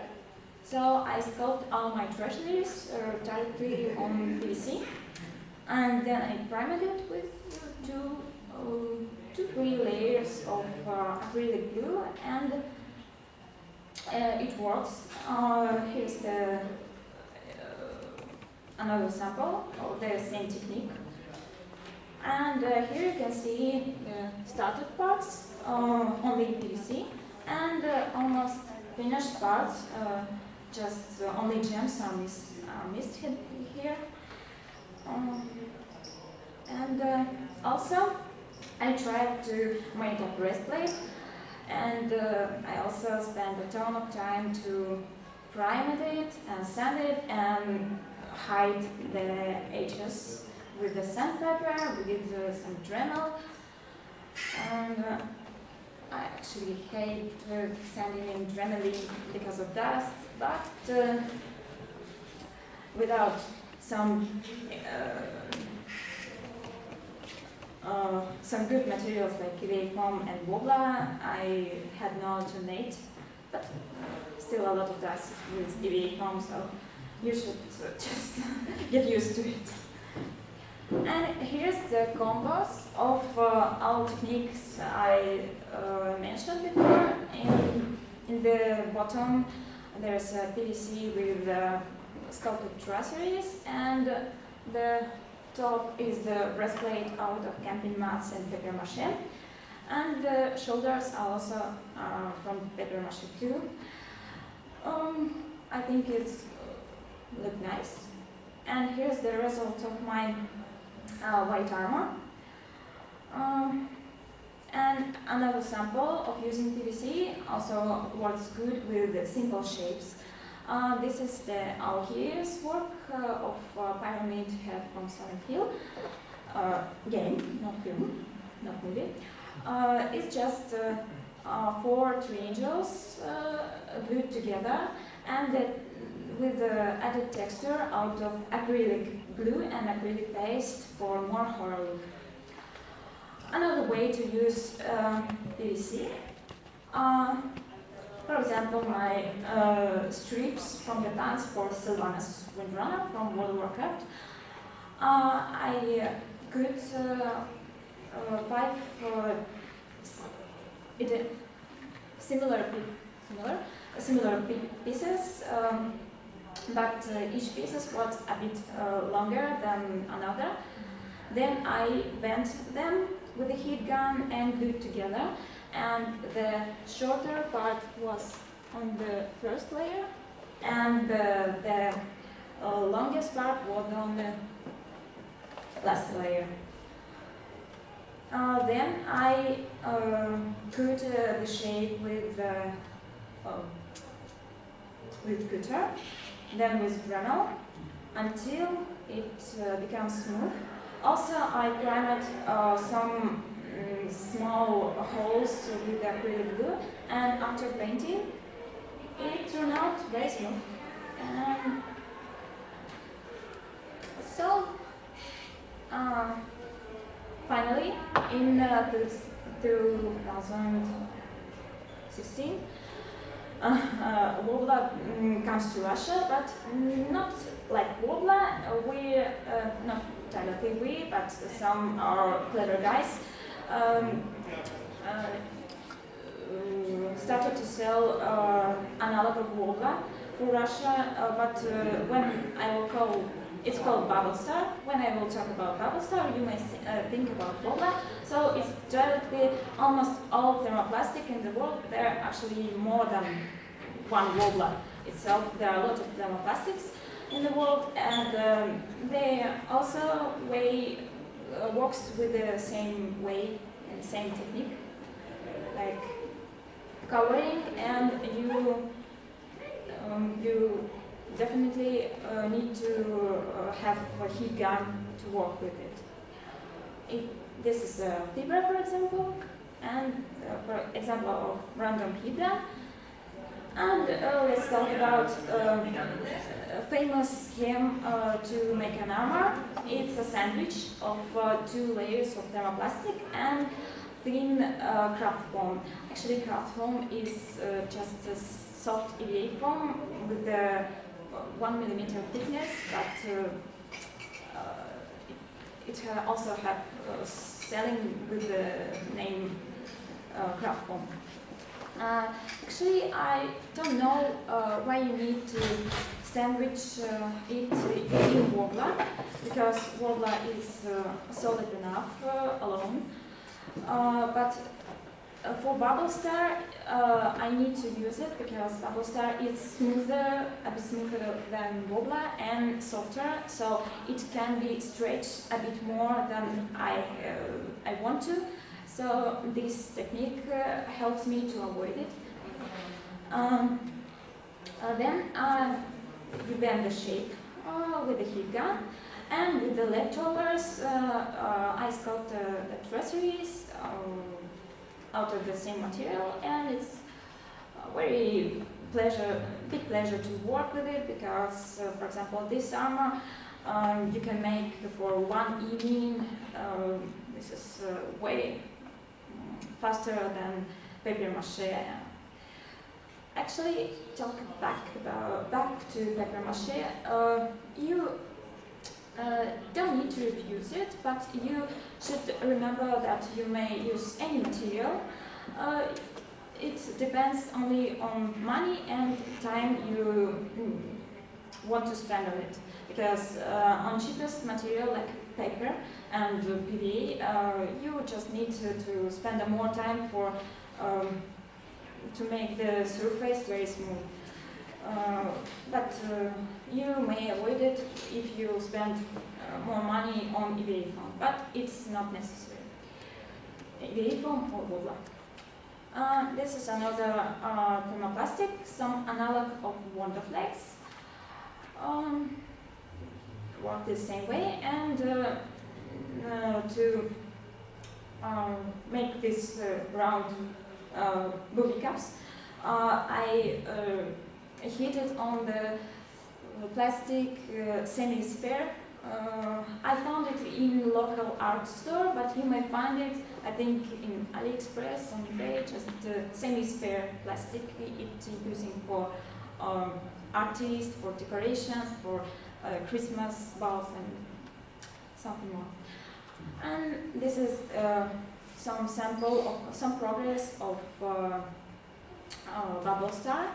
So I sculpted all my treasuries directly on PVC, and then I primed it with three layers of acrylic glue, and it works. Here's the another sample of the same technique. And here you can see the started parts, only PVC, and almost finished parts, just only gems are missed here. And also, I tried to make a breastplate, and I also spent a ton of time to prime it and sand it and hide the edges with the sandpaper, with some Dremel. And I actually hate sanding in Dremel because of dust, but without some good materials like EVA foam and wobbler, I had no alternate, but still a lot of dust with EVA foam, so you should just get used to it. And here's the combos of all techniques I mentioned before. In the bottom there's a PVC with sculpted traceries, and the top is the breastplate out of camping mats and papier-mâché. And the shoulders are also from papier-mâché too. I think it's look nice. And here's the result of my white armor. And another sample of using PVC also works good with simple shapes. This is the Aoki's work of pyramid head from Silent Hill. Game, not film, not movie. It's just 4 triangles glued together, and with the added texture out of acrylic glue and acrylic paste for more horror look. Another way to use PVC, for example, my strips from the pants for Sylvanas Windrunner from World of Warcraft. I could 5 similar pieces, but each piece was a bit longer than another. Then I bent them with a heat gun and glued together, and the shorter part was on the first layer, and the longest part was on the last layer. Then I put the shape with glitter, then with Dremel, until it becomes smooth. Also, I primed some small holes with acrylic glue, and after painting, it turned out very smooth. And so, finally, in 2016, Wobbler comes to Russia, but not like Wobbler. We, not directly we, but some are clever guys, started to sell analog of Wobbler for Russia, but when I will call, it's called Bubble Star. When I will talk about Bubble Star, you may think about Wobbler. So it's directly almost all thermoplastic in the world. There are actually more than one Wobbler itself. There are a lot of thermoplastics in the world, and they also works with the same way and same technique, like coloring, and you definitely need to have a heat gun to work with it. This is a fibra, for example, and for example of random heat gun. And let's talk about a famous scheme to make an armor. It's a sandwich of 2 layers of thermoplastic and thin craft foam. Actually, craft foam is just a soft EVA foam with a 1 millimeter thickness, but it also have selling with the name craft foam. Actually, I don't know why you need to sandwich it in Wobbler, because Wobbler is solid enough alone. But for Bubble Star, I need to use it because Bubble Star is smoother, a bit smoother than Wobbler and softer, so it can be stretched a bit more than I want to. So this technique helps me to avoid it. Then you bend the shape with the heat gun, and with the leftovers I sculpt the traceries out of the same material, and it's a very big pleasure to work with it because, for example, this armor you can make for one evening. This is way faster than papier mache. Actually, talk back to papier mache. You don't need to refuse it, but you should remember that you may use any material. It depends only on money and time you want to spend on it. Because on cheapest material like paper and PVA, you just need to spend more time to make the surface very smooth. But you may avoid it if you spend more money on EVA foam, but it's not necessary. EVA foam or Wobbler. This is another thermoplastic, some analog of Wonderflex. Work the same way, and to make this round booby cups, I heat it on the plastic semi-sphere. I found it in local art store, but you may find it, I think, in AliExpress on eBay, just semi-sphere plastic. It's using for artists, for decorations, for Christmas balls and something more. And this is some sample of some progress of Bubble Star.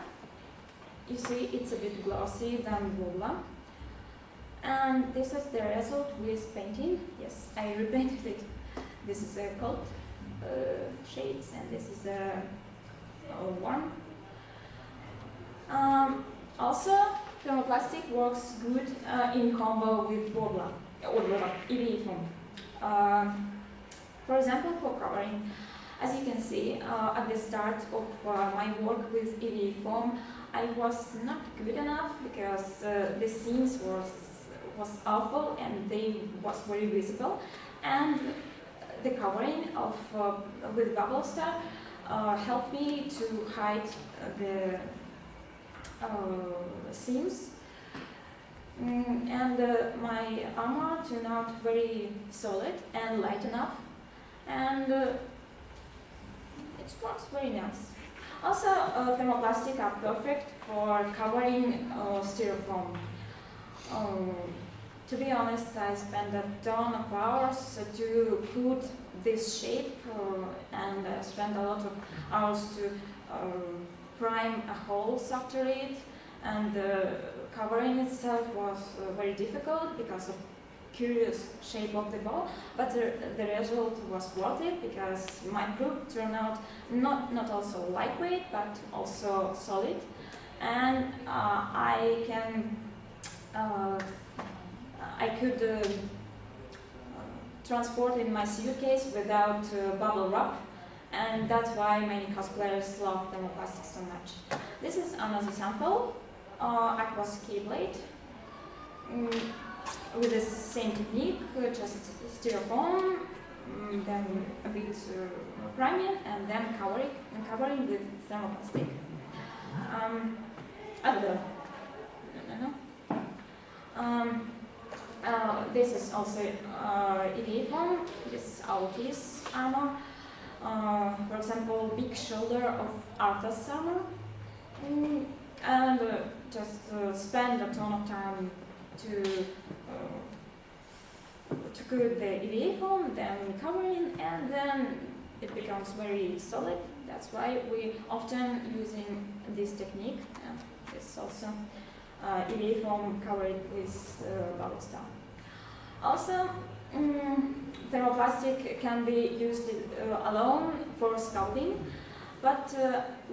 You see, it's a bit glossy than Wobbler. And this is the result with painting. Yes, I repainted it. This is a coat shades, and this is the one. Also, thermoplastic works good in combo with Wobbler or EVA foam. For example, for covering, as you can see at the start of my work with EVA foam, I was not good enough because the seams was awful and they was very visible, and the covering of with Bubble Star helped me to hide the seams, and my armor turned out very solid and light enough, and it works very nice. Also, thermoplastic are perfect for covering styrofoam. To be honest, I spent a ton of hours to put this shape, and I spent a lot of hours to prime a holes after it, and the covering itself was very difficult because of curious shape of the ball, but the result was worth it because my group turned out not also lightweight but also solid, and I could transport in my suitcase without bubble wrap, and that's why many cosplayers love thermoplastic so much. This is another sample, aqueous keyblade, with the same technique, just styrofoam, then a bit priming, and then covering with thermoplastic. This is also EVA foam. This is Aoki's armor. For example, big shoulder of Arthur's armor, and just spend a ton of time to cook the EVA foam, then covering, and then it becomes very solid. That's why we often using this technique. This is also EVA foam covered with bubble star. Also, thermoplastic can be used alone for sculpting, but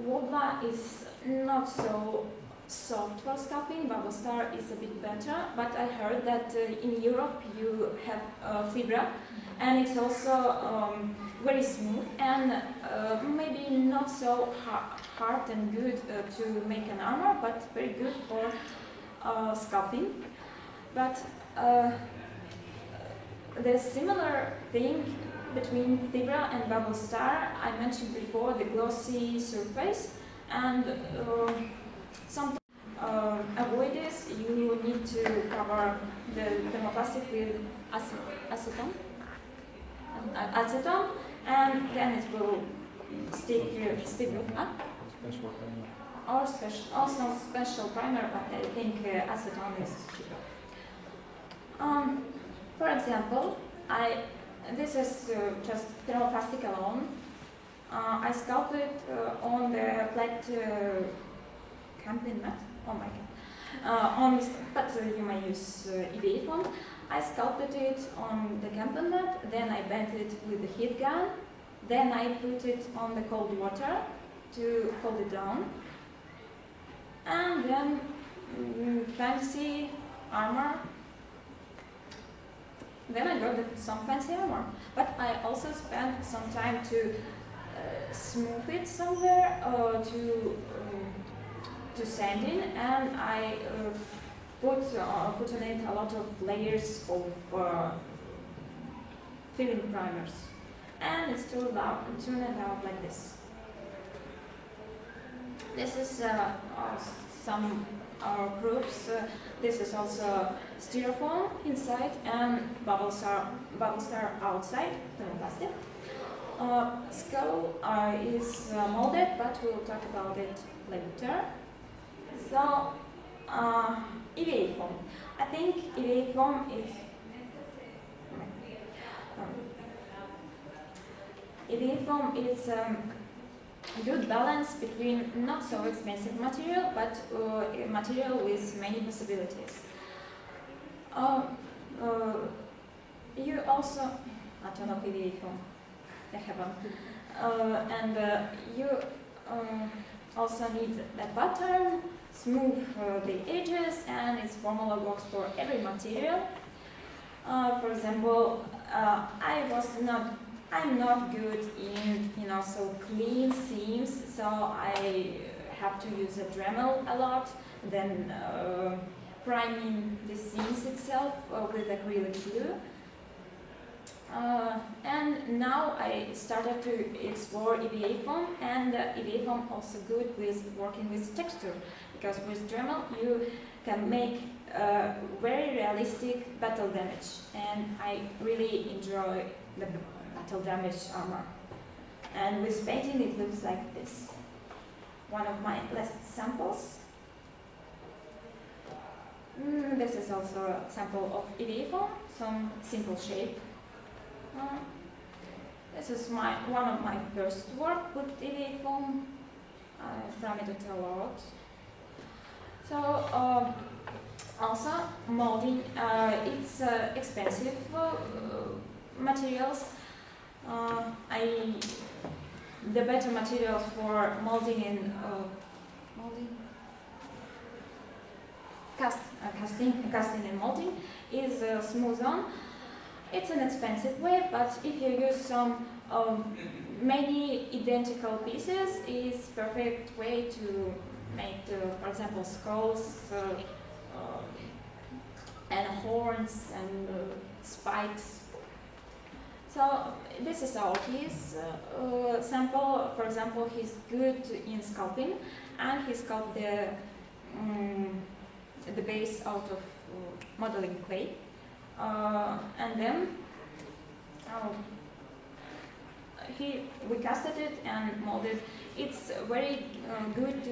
Wobbler is not so soft for sculpting. Bubble Star is a bit better, but I heard that in Europe you have fibra, and it's also very smooth and maybe not so hard and good to make an armor, but very good for sculpting. But the similar thing between fibra and Bubble Star, I mentioned before, the glossy surface, and sometimes avoid this, you need to cover the thermoplastic with acetone, and then it will stick with or also special primer, but I think acetone is cheaper. For example, this is just thermoplastic alone. I sculpted on the flat camping mat. Oh my god! But you may use EVA foam. I sculpted it on the camping mat. Then I bent it with the heat gun. Then I put it on the cold water to hold it down. And then fancy armor. Then I got some fancy armor. But I also spent some time to smooth it somewhere to sand in, and I put on it a lot of layers of filling primers, and it turned out like this. This is some groups. This is also styrofoam inside and bubble star outside, thermoplastic. Skull is molded, but we'll talk about it later. So, EVA foam. I think EVA foam is a good balance between not so expensive material, but a material with many possibilities. You also, I don't know EVA foam. they happen. And you also need a pattern, smooth the edges, and its formula works for every material. For example, I'm not good in also clean seams, so I have to use a Dremel a lot, then priming the seams itself with acrylic glue. And now I started to explore EVA foam, and EVA foam also good with working with texture, because with Dremel you can make very realistic battle damage, and I really enjoy the battle damage armor. And with painting it looks like this. One of my last samples. This is also a sample of EVA foam, some simple shape. This is one of my first work with EVA foam. From it a lot. So also molding, it's expensive materials. The better materials for molding and casting and molding is smooth-on. It's an expensive way, but if you use some many identical pieces, it's perfect way to make, for example, skulls and horns and spikes. So this is Aoki's sample. For example, he's good in sculpting, and he sculpted the base out of modeling clay. And then we casted it and molded. It's very good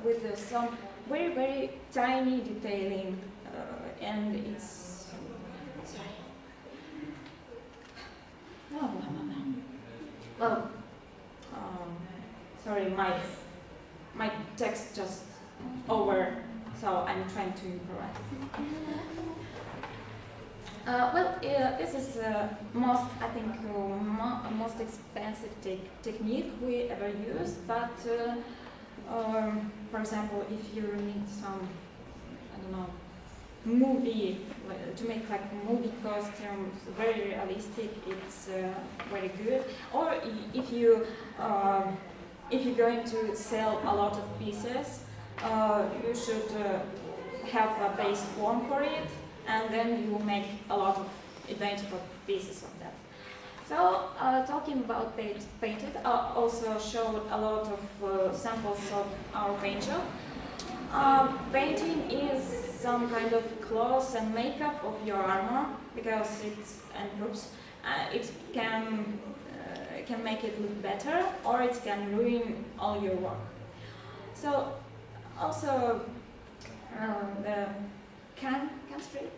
with some very tiny detailing, and it's sorry, my text just over, so I'm trying to improvise. This is most expensive technique we ever used, but for example, if you need some, I don't know, movie, to make like movie costumes very realistic, it's very good. Or if you're going to sell a lot of pieces, you should have a base form for it, and then you make a lot of identical pieces of that. So, talking about painted, I also showed a lot of samples of our paint job. Painting is some kind of clothes and makeup of your armor, because it improves. It can make it look better, or it can ruin all your work. So, also the can spray,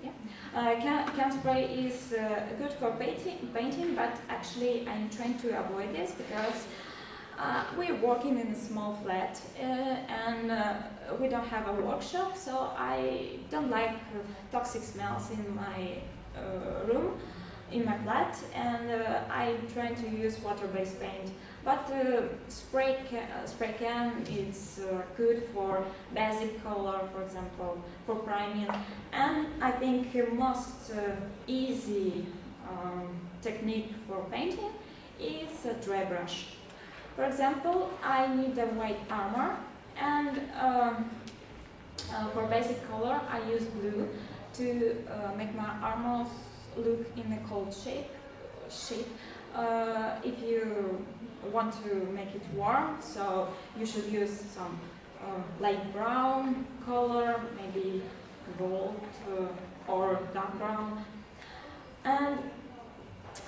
can spray is good for painting, but actually I'm trying to avoid this because we're working in a small flat and we don't have a workshop, so I don't like toxic smells in my room, in my flat, and I'm trying to use water-based paint. But spray can is good for basic color, for example, for priming. And I think the most easy technique for painting is a dry brush. For example, I need a white armor, and for basic color I use blue to make my armor look in a cold shape. If you want to make it warm, so you should use some light brown color, maybe gold or dark brown. And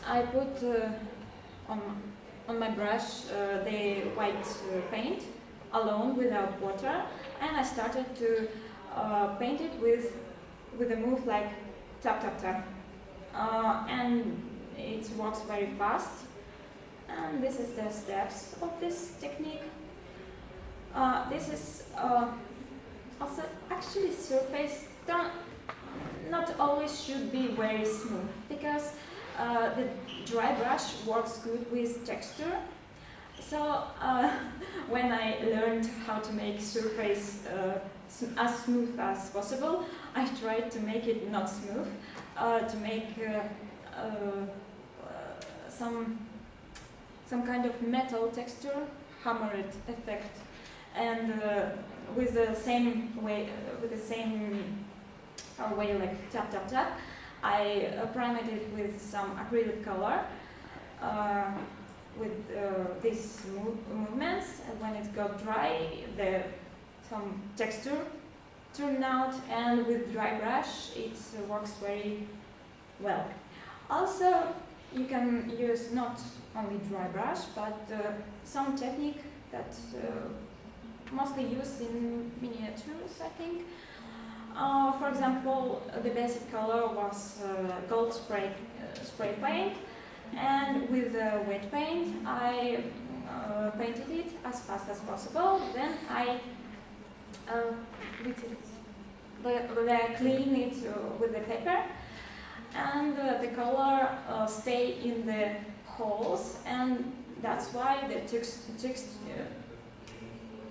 I put on my brush the white paint alone without water, and I started to paint it with a move like tap tap tap, and it works very fast. And this is the steps of this technique. This is also actually surface not always should be very smooth, because the dry brush works good with texture. So when I learned how to make surface as smooth as possible, I tried to make it not smooth, to make some kind of metal texture, hammered effect, and with the same way, like tap tap tap, I primed it with some acrylic color. With these movements, and when it got dry, some texture turned out, and with dry brush it works very well. Also, you can use not only dry brush, but some technique that mostly used in miniatures, I think. For example, the basic color was gold spray paint. And with wet paint, I painted it as fast as possible. Then I clean it with the paper, and the color stay in the holes, and that's why the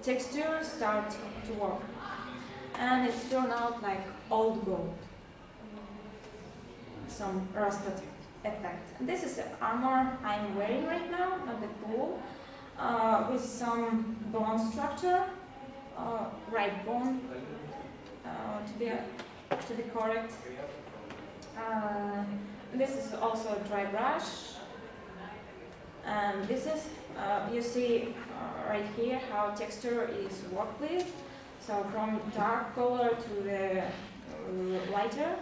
texture start to work, and it turned out like old gold, some rusted effect. And this is the armor I'm wearing right now, not the full, with some bone structure, right bone, to be correct. This is also a dry brush, and this is you see right here how texture is worked with. So from dark color to the lighter.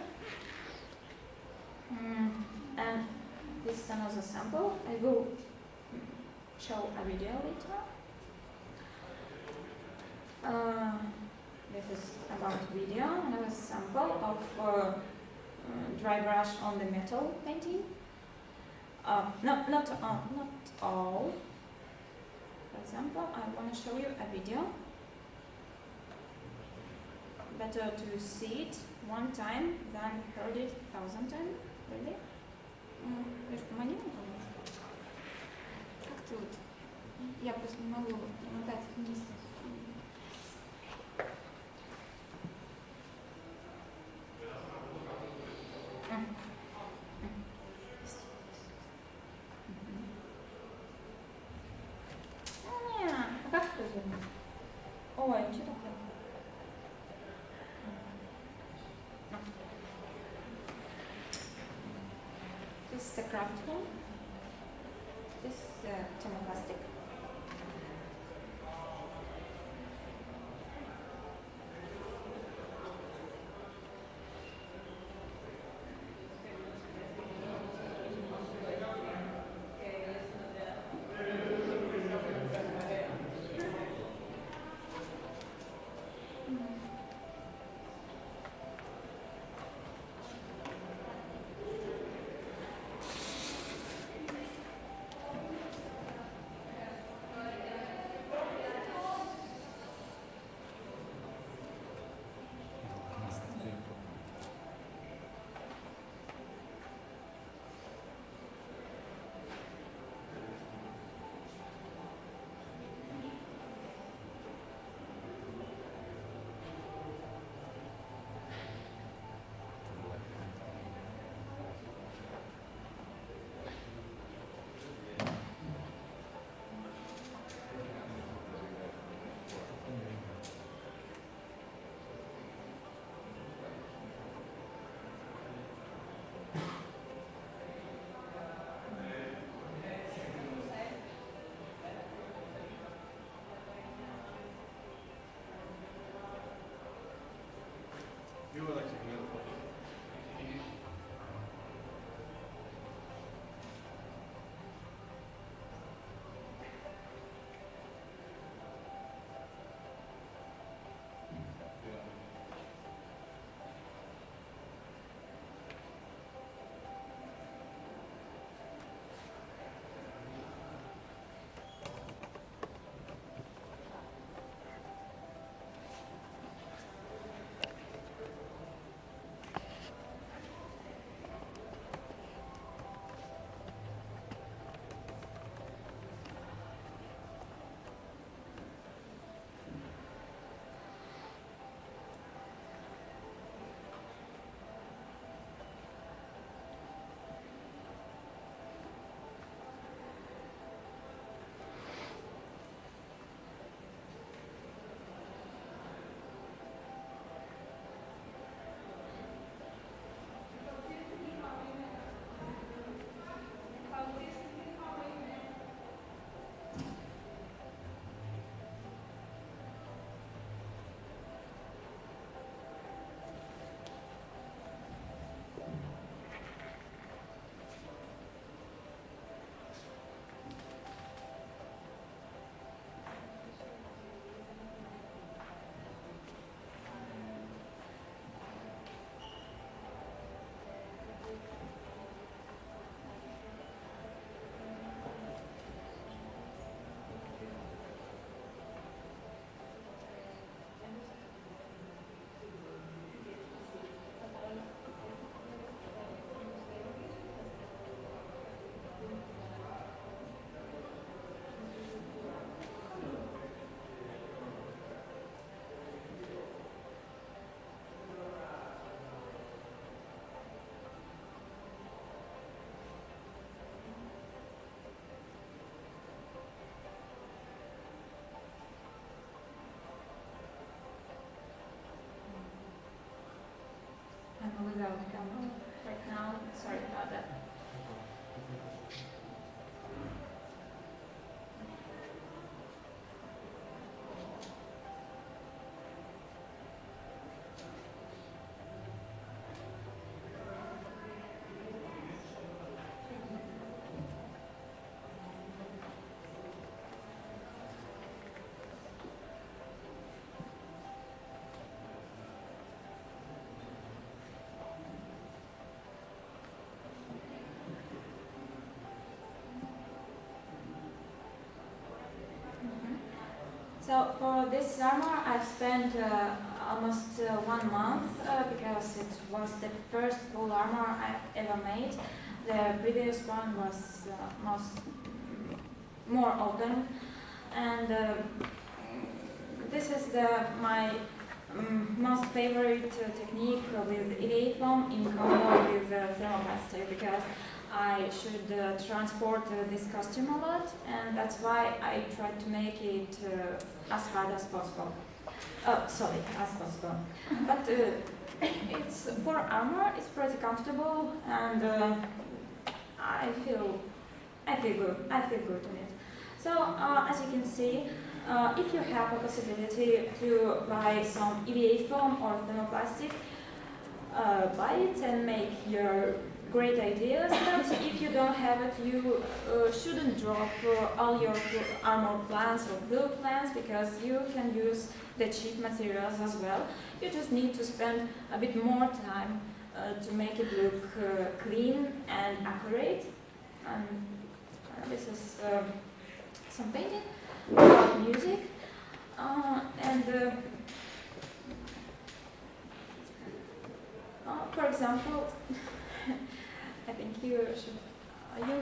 And this is another sample. I will show a video later. This is about video, another sample of dry brush on the metal painting. Not all. For example, I want to show you a video. Better to see it one time than heard it 1,000 times. Really? Как тут? Я просто не могу мотать вниз. Как это зовут? Ой, что такое? This is a craft tool. This is thermoplastic. You would like to hear the question? without camera right now. Sorry about that. So for this armor, I've spent almost 1 month because it was the first full armor I ever made. The previous one was more open, and this is my most favorite technique with EVA foam in combo with thermoplastic, because I should transport this costume a lot, and that's why I tried to make it as hard as possible. Solid as possible. But it's for armor, it's pretty comfortable, and I feel good. I feel good in it. So as you can see, if you have a possibility to buy some EVA foam or thermoplastic, buy it and make your great ideas. But if you don't have it, you shouldn't drop all your armor plans or blue plans, because you can use the cheap materials as well. You just need to spend a bit more time to make it look clean and accurate. And this is some painting about music, for example, I think you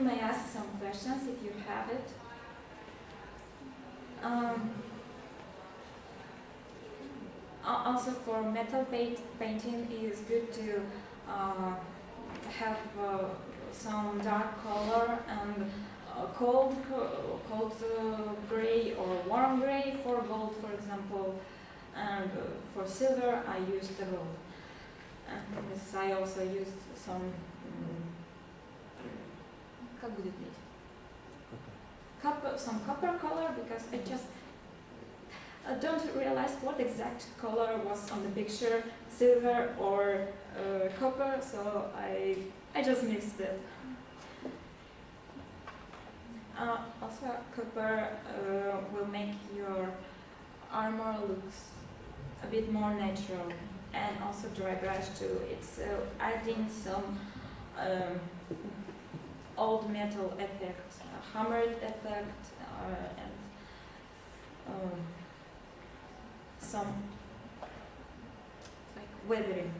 may ask some questions if you have it. Also, for metal painting, it is good to have some dark color and cold gray or warm gray for gold, for example, and for silver I used the gold. And this I also used some some copper color, because I just don't realize what exact color was on the picture, silver or copper, so I just mixed it. Also, copper will make your armor looks a bit more natural, and also dry brush too. It's adding some old metal effect, hammered effect, and some like weathering.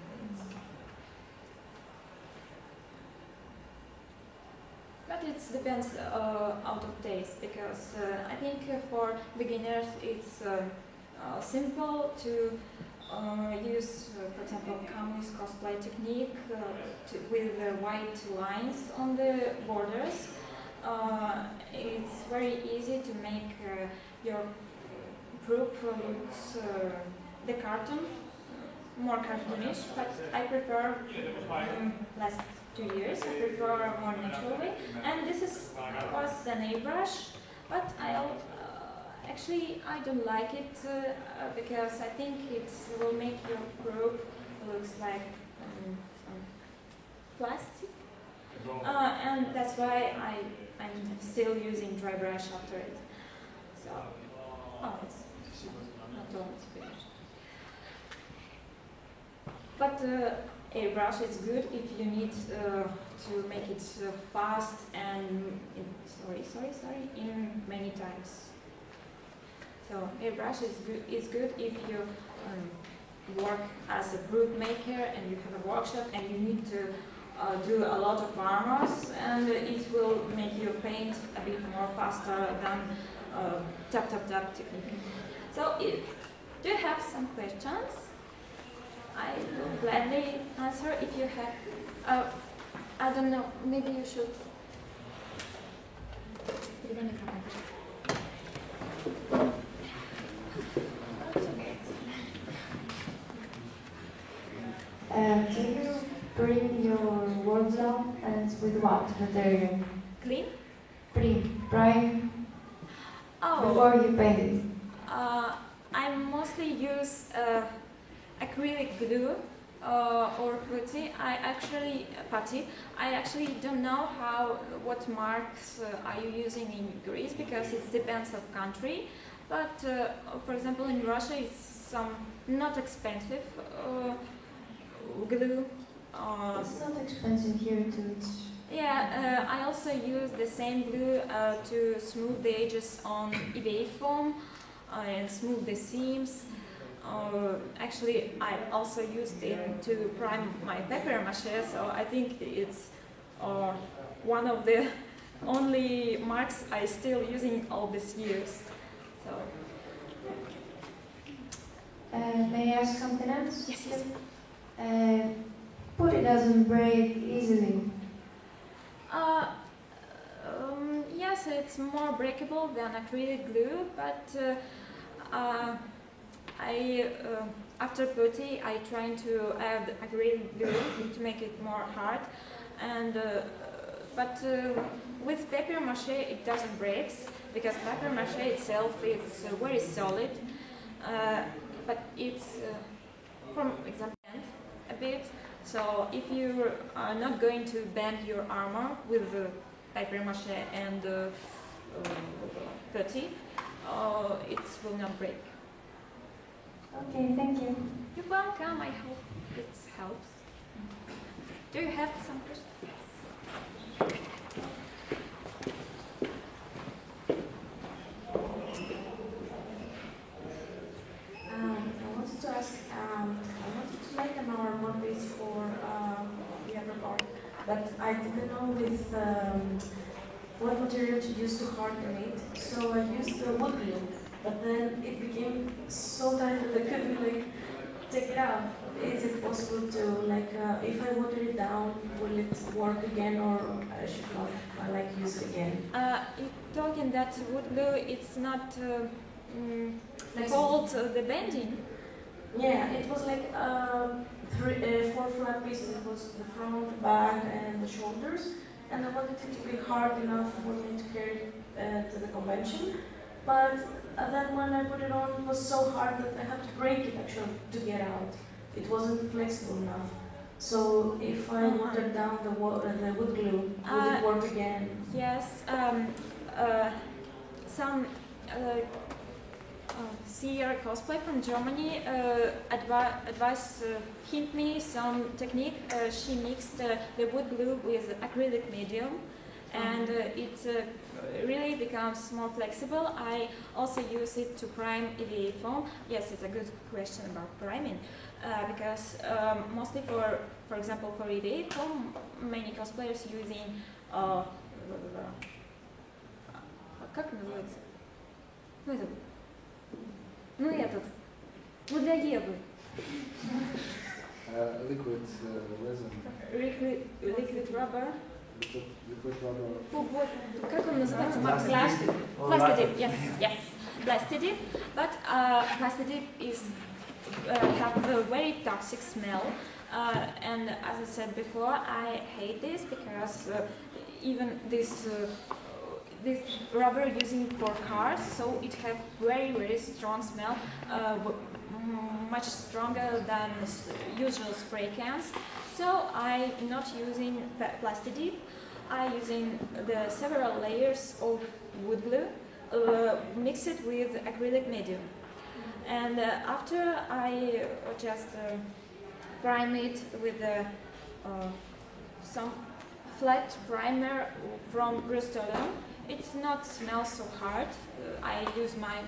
But it depends out of taste, because I think for beginners it's simple to use, for example, Camus cosplay technique with white lines on the borders. It's very easy to make your proof looks the cartoon, more cartoonish, but I prefer last 2 years, I prefer a more natural way. And this was the nail brush, but actually I don't like it because I think it will make your proof looks like some plastic, and that's why I'm still using dry brush after it. So, it's not almost finished. But airbrush is good if you need to make it fast and in many times. So airbrush is good if you work as a proof maker and you have a workshop and you need to do a lot of armors, and it will make you paint a bit more faster than tap technique. So do you have some questions? I will gladly answer if you have. I don't know, maybe you should. Do you prime your wardrobe and with what material? Clean? Prime Oh. before you paint it. I mostly use acrylic glue or putty. I actually don't know what marks are you using in Greece, because it depends of country. But for example, in Russia, it's some not expensive glue. It's not expensive here too. Yeah, I also use the same glue to smooth the edges on EVA foam and smooth the seams. Actually, I also used it to prime my papier-mâché, so I think it's one of the only marks I still using all these years. So. May I ask something else? Yes, yes. Putty doesn't break easily. Yes, it's more breakable than acrylic glue, but after putty, I try to add acrylic glue to make it more hard, and but with papier-mâché it doesn't break, because papier-mâché itself is very solid, but it's from example a bit. So if you are not going to bend your armor with papier-mâché and putty, it will not break. Okay, thank you. You're welcome. I hope it helps. Do you have some questions? I wanted to ask, I wanted to make an armor piece for the other part, but I didn't know with what material to use to harden it, so I used the wood glue, but then it became so tight that I couldn't take it out. Is it possible to if I water it down, will it work again, or I should not use it again? You're talking that wood glue, it's not called the bending. Yeah, it was four flat pieces. It was the front, back, and the shoulders. And I wanted it to be hard enough for me to carry it to the convention. But then when I put it on, it was so hard that I had to break it actually to get out. It wasn't flexible enough. So if I watered down the wood glue, would it work again? Yes. Some senior cosplay from Germany hint me some technique. She mixed the wood glue with acrylic medium, and it really becomes more flexible. I also use it to prime EVA foam. Yes, it's a good question about priming, because mostly for example, for EVA foam, many cosplayers using как называется? Для Евы. Liquid resin. Liquid rubber. Liquid rubber. Как он называется? Plastidip. Yes. Plastidip. But plastidip have a very toxic smell. And as I said before, I hate this because even this rubber using for cars, so it have very strong smell, much stronger than usual spray cans. So I'm not using plastidip. I'm using the several layers of wood glue, mix it with acrylic medium, and after I just prime it with some flat primer from Restylane. It's not smell so hard. I use my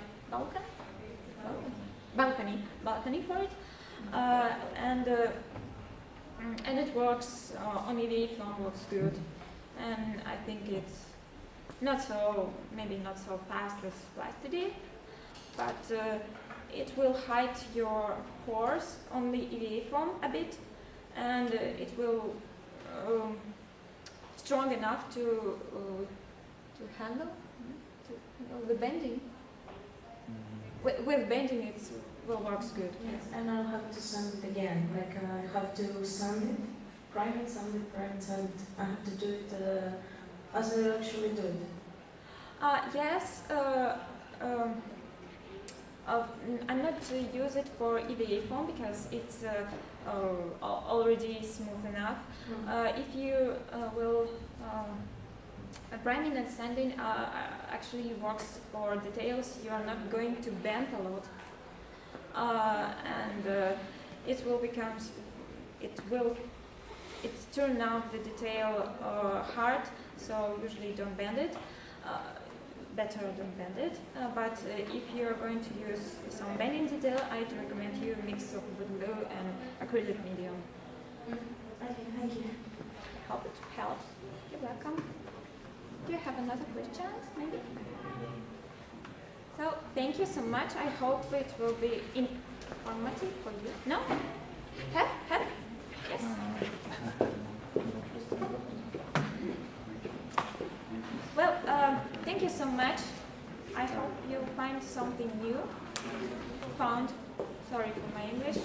balcony for it, and it works on EVA foam, works good, and I think it's maybe not so fast as plastidip, but it will hide your pores on the EVA foam a bit, and it will strong enough to handle the bending. With bending, it works good. Yes, and I'll have to sand it again. I have to sand it primates and with primates, and I have to do it as I actually do it. Yes. I'm not use it for EVA form because it's already smooth enough. If you will priming and sanding actually works for details, you are not going to bend a lot, and it's turn out the detail hard. So usually don't bend it. Better don't bend it. But if you're going to use some bending detail, I'd recommend you a mix of glue and acrylic medium. Okay, thank you. Hope it helps. You're welcome. Do you have another question, maybe? So, thank you so much. I hope it will be informative for you. No? Have? Yes? Well, thank you so much. I hope you find something new. Sorry for my English.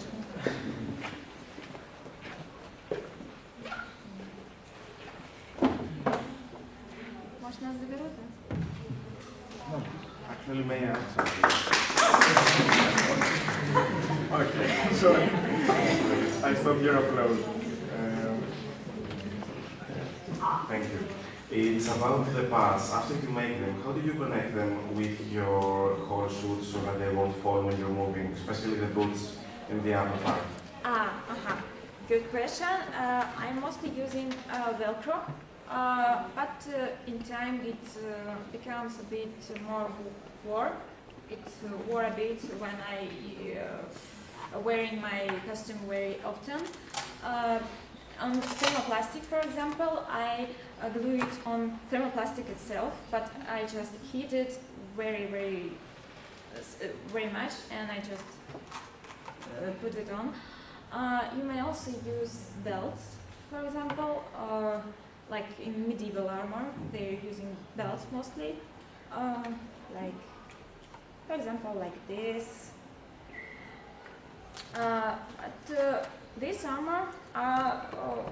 Можно заберут? Actually, may I ask something? Okay, so I stop your upload. Thank you. It's about the parts. After you make them, how do you connect them with your whole suit so that they won't fall when you're moving, especially the boots in the upper part? Good question. I'm mostly using Velcro. But in time it becomes a bit more worn. It wore a bit when I wearing my costume very often. On thermoplastic, for example, I glue it on thermoplastic itself, but I just heat it very much, and I just put it on. You may also use belts, for example. Like in medieval armor, they're using belts mostly. Like, for example, like this. This armor are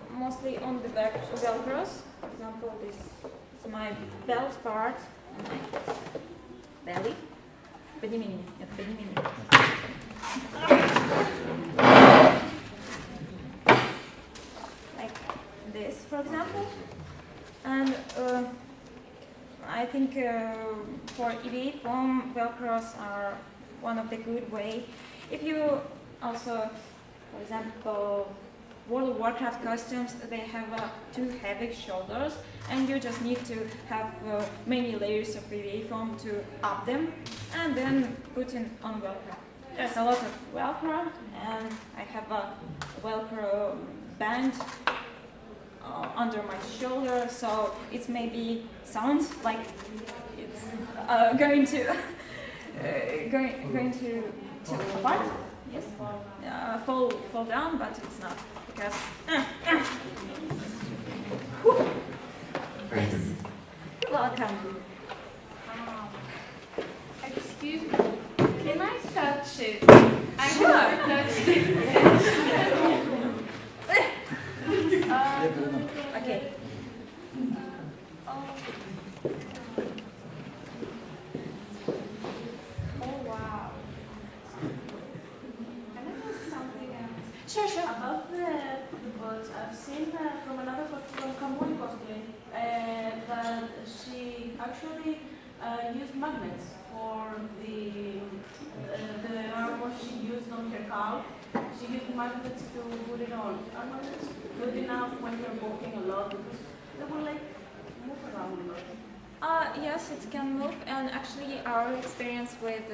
mostly on the back velcros. For example, this is my belt part and my belly. Подними меня. Нет, подними меня. Like this, for example. And I think for EVA foam, velcros are one of the good way. If you also, for example, World of Warcraft costumes, they have too heavy shoulders, and you just need to have many layers of EVA foam to up them, and then put in on Velcro. There's a lot of Velcro, and I have a Velcro band under my shoulder, so it maybe sounds like it's going to apart. Yes, fall down, but it's not because. Thank you. You're welcome. Excuse me, can I touch it? I Sure. haven't touched it. Okay. Oh wow. Can I ask something else? Sure. About the boots, I've seen from another costume, Kwon cosplay, that she actually used magnets for the armor she used on her calf. She used magnets to put it on. Are magnets good enough when you're walking a lot? Because they will like move around a lot. Yes, it can move, and actually our experience with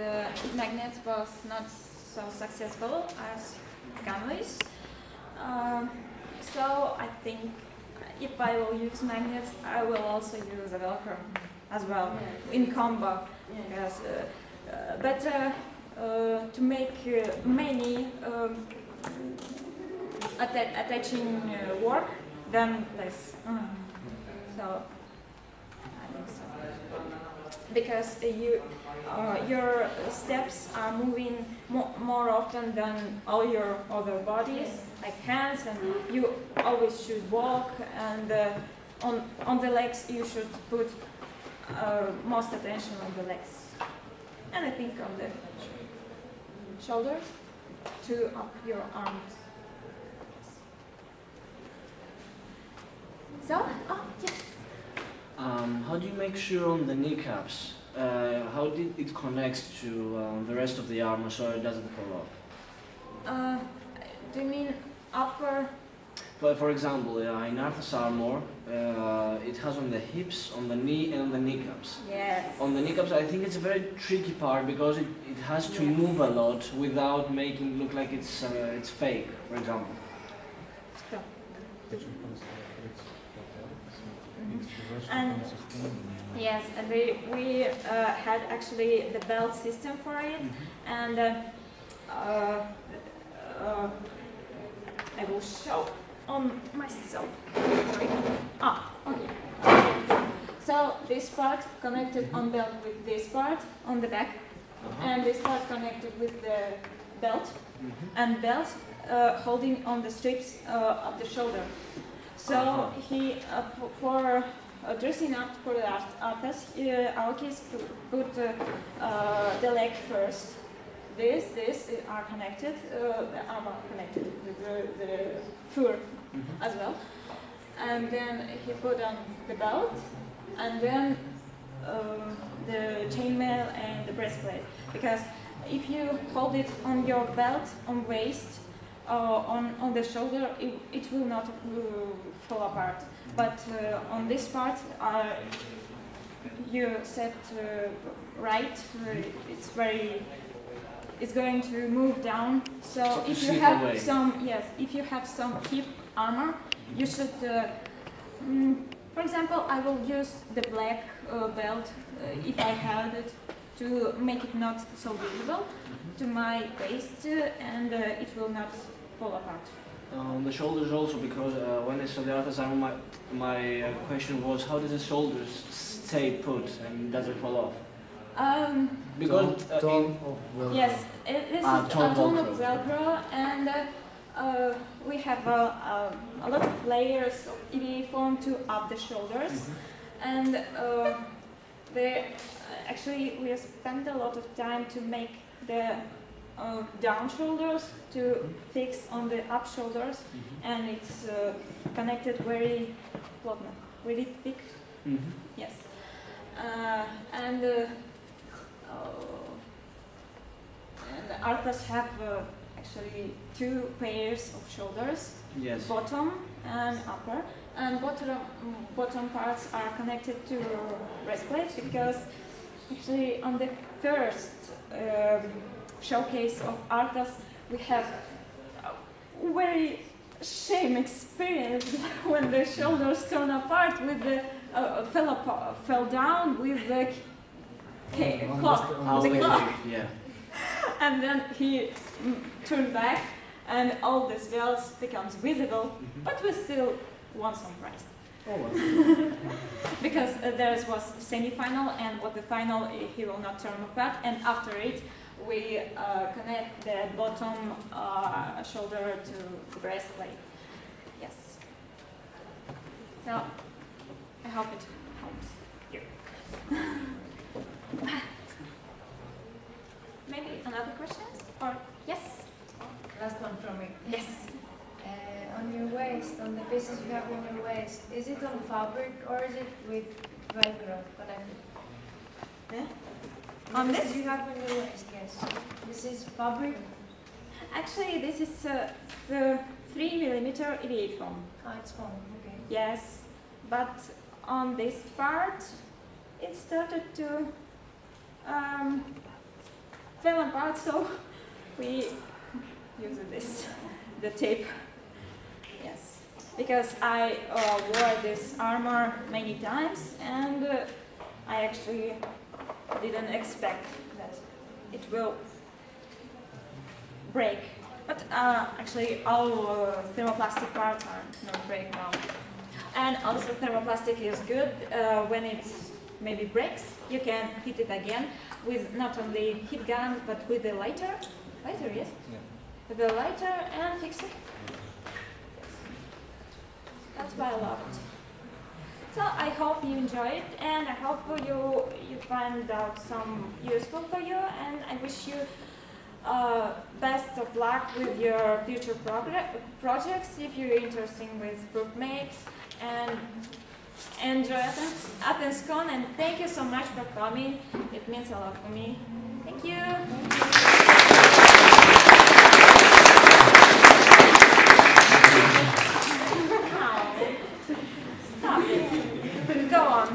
magnets was not so successful as canoes. So I think if I will use magnets, I will also use a Velcro as well, in combo. Because better to make many attaching work than less. So I think so. because your steps are moving more often than all your other bodies, like hands, and you always should walk, and on the legs you should put most attention on the legs, and I think on the shoulders to up your arms. So, yes. How do you make sure on the kneecaps, how did it connect to the rest of the armor so it doesn't fall off? Do you mean upper? But for example, in Athens armor, it has on the hips, on the knee, and on the kneecaps. Yes. On the kneecaps, I think it's a very tricky part because it has to move a lot without making it look like it's fake, for example. Stop. And yes, and we had actually the belt system for it, and I will show on myself. Sorry. Okay. So this part connected on belt with this part on the back, and this part connected with the belt, and belt holding on the strips of the shoulder. So he, for dressing up for the artist, Aoki put the leg first. This are connected, the arm are connected with the fur as well. And then he put on the belt, and then the chainmail and the breastplate. Because if you hold it on your belt, on waist, on the shoulder, it will not fall apart. But on this part, you set right. It's going to move down. So if you have if you have some hip armor, you should. For example, I will use the black belt if I had it to make it not so visible to my waist, and it will not fall apart. On the shoulders also, because when I saw the Athens armor, my question was, how does the shoulders stay put and does it fall off? Because tone of Velcro. Yes, it is a tone of Velcro, and we have a lot of layers of EVA foam to up the shoulders, and actually we spend a lot of time to make the down shoulders to fix on the up shoulders, and it's connected very thick. Yes, and the artists have actually two pairs of shoulders, bottom and upper, and bottom parts are connected to breastplate, because actually on the first showcase of artists we have a very shame experience when the shoulders torn apart with the fell down with the cloth. Yeah. And then he turned back, and all the swells becomes visible, but we still won some prize. Oh, well. Because there was semi-final, and what the final he will not turn apart, and after it we connect the bottom shoulder to the breastplate. Yes. So I hope it helps here. Maybe another question? Or yes? Last one from me. Yes. On your waist, on the pieces you have on your waist, is it on fabric or is it with Velcro connected? Yeah. The On pieces this? you have on your waist, yes. This is fabric? Actually, this is the 3mm EVA foam. Oh, it's foam, okay. Yes, but on this part, it started to fell apart, so we use the tape. Yes, because I wore this armor many times, and I actually didn't expect that it will break. But actually, all thermoplastic parts are not break now. And also, thermoplastic is good when it's maybe breaks, you can hit it again with not only heat gun but with the lighter. Lighter, yes? Yeah. With the lighter and fix it. That's why I love it. So I hope you enjoy it, and I hope you find out some useful for you, and I wish you best of luck with your future projects if you're interested with group makes, and enjoy AthensCon, and thank you so much for coming. It means a lot for me. Thank you. Go on.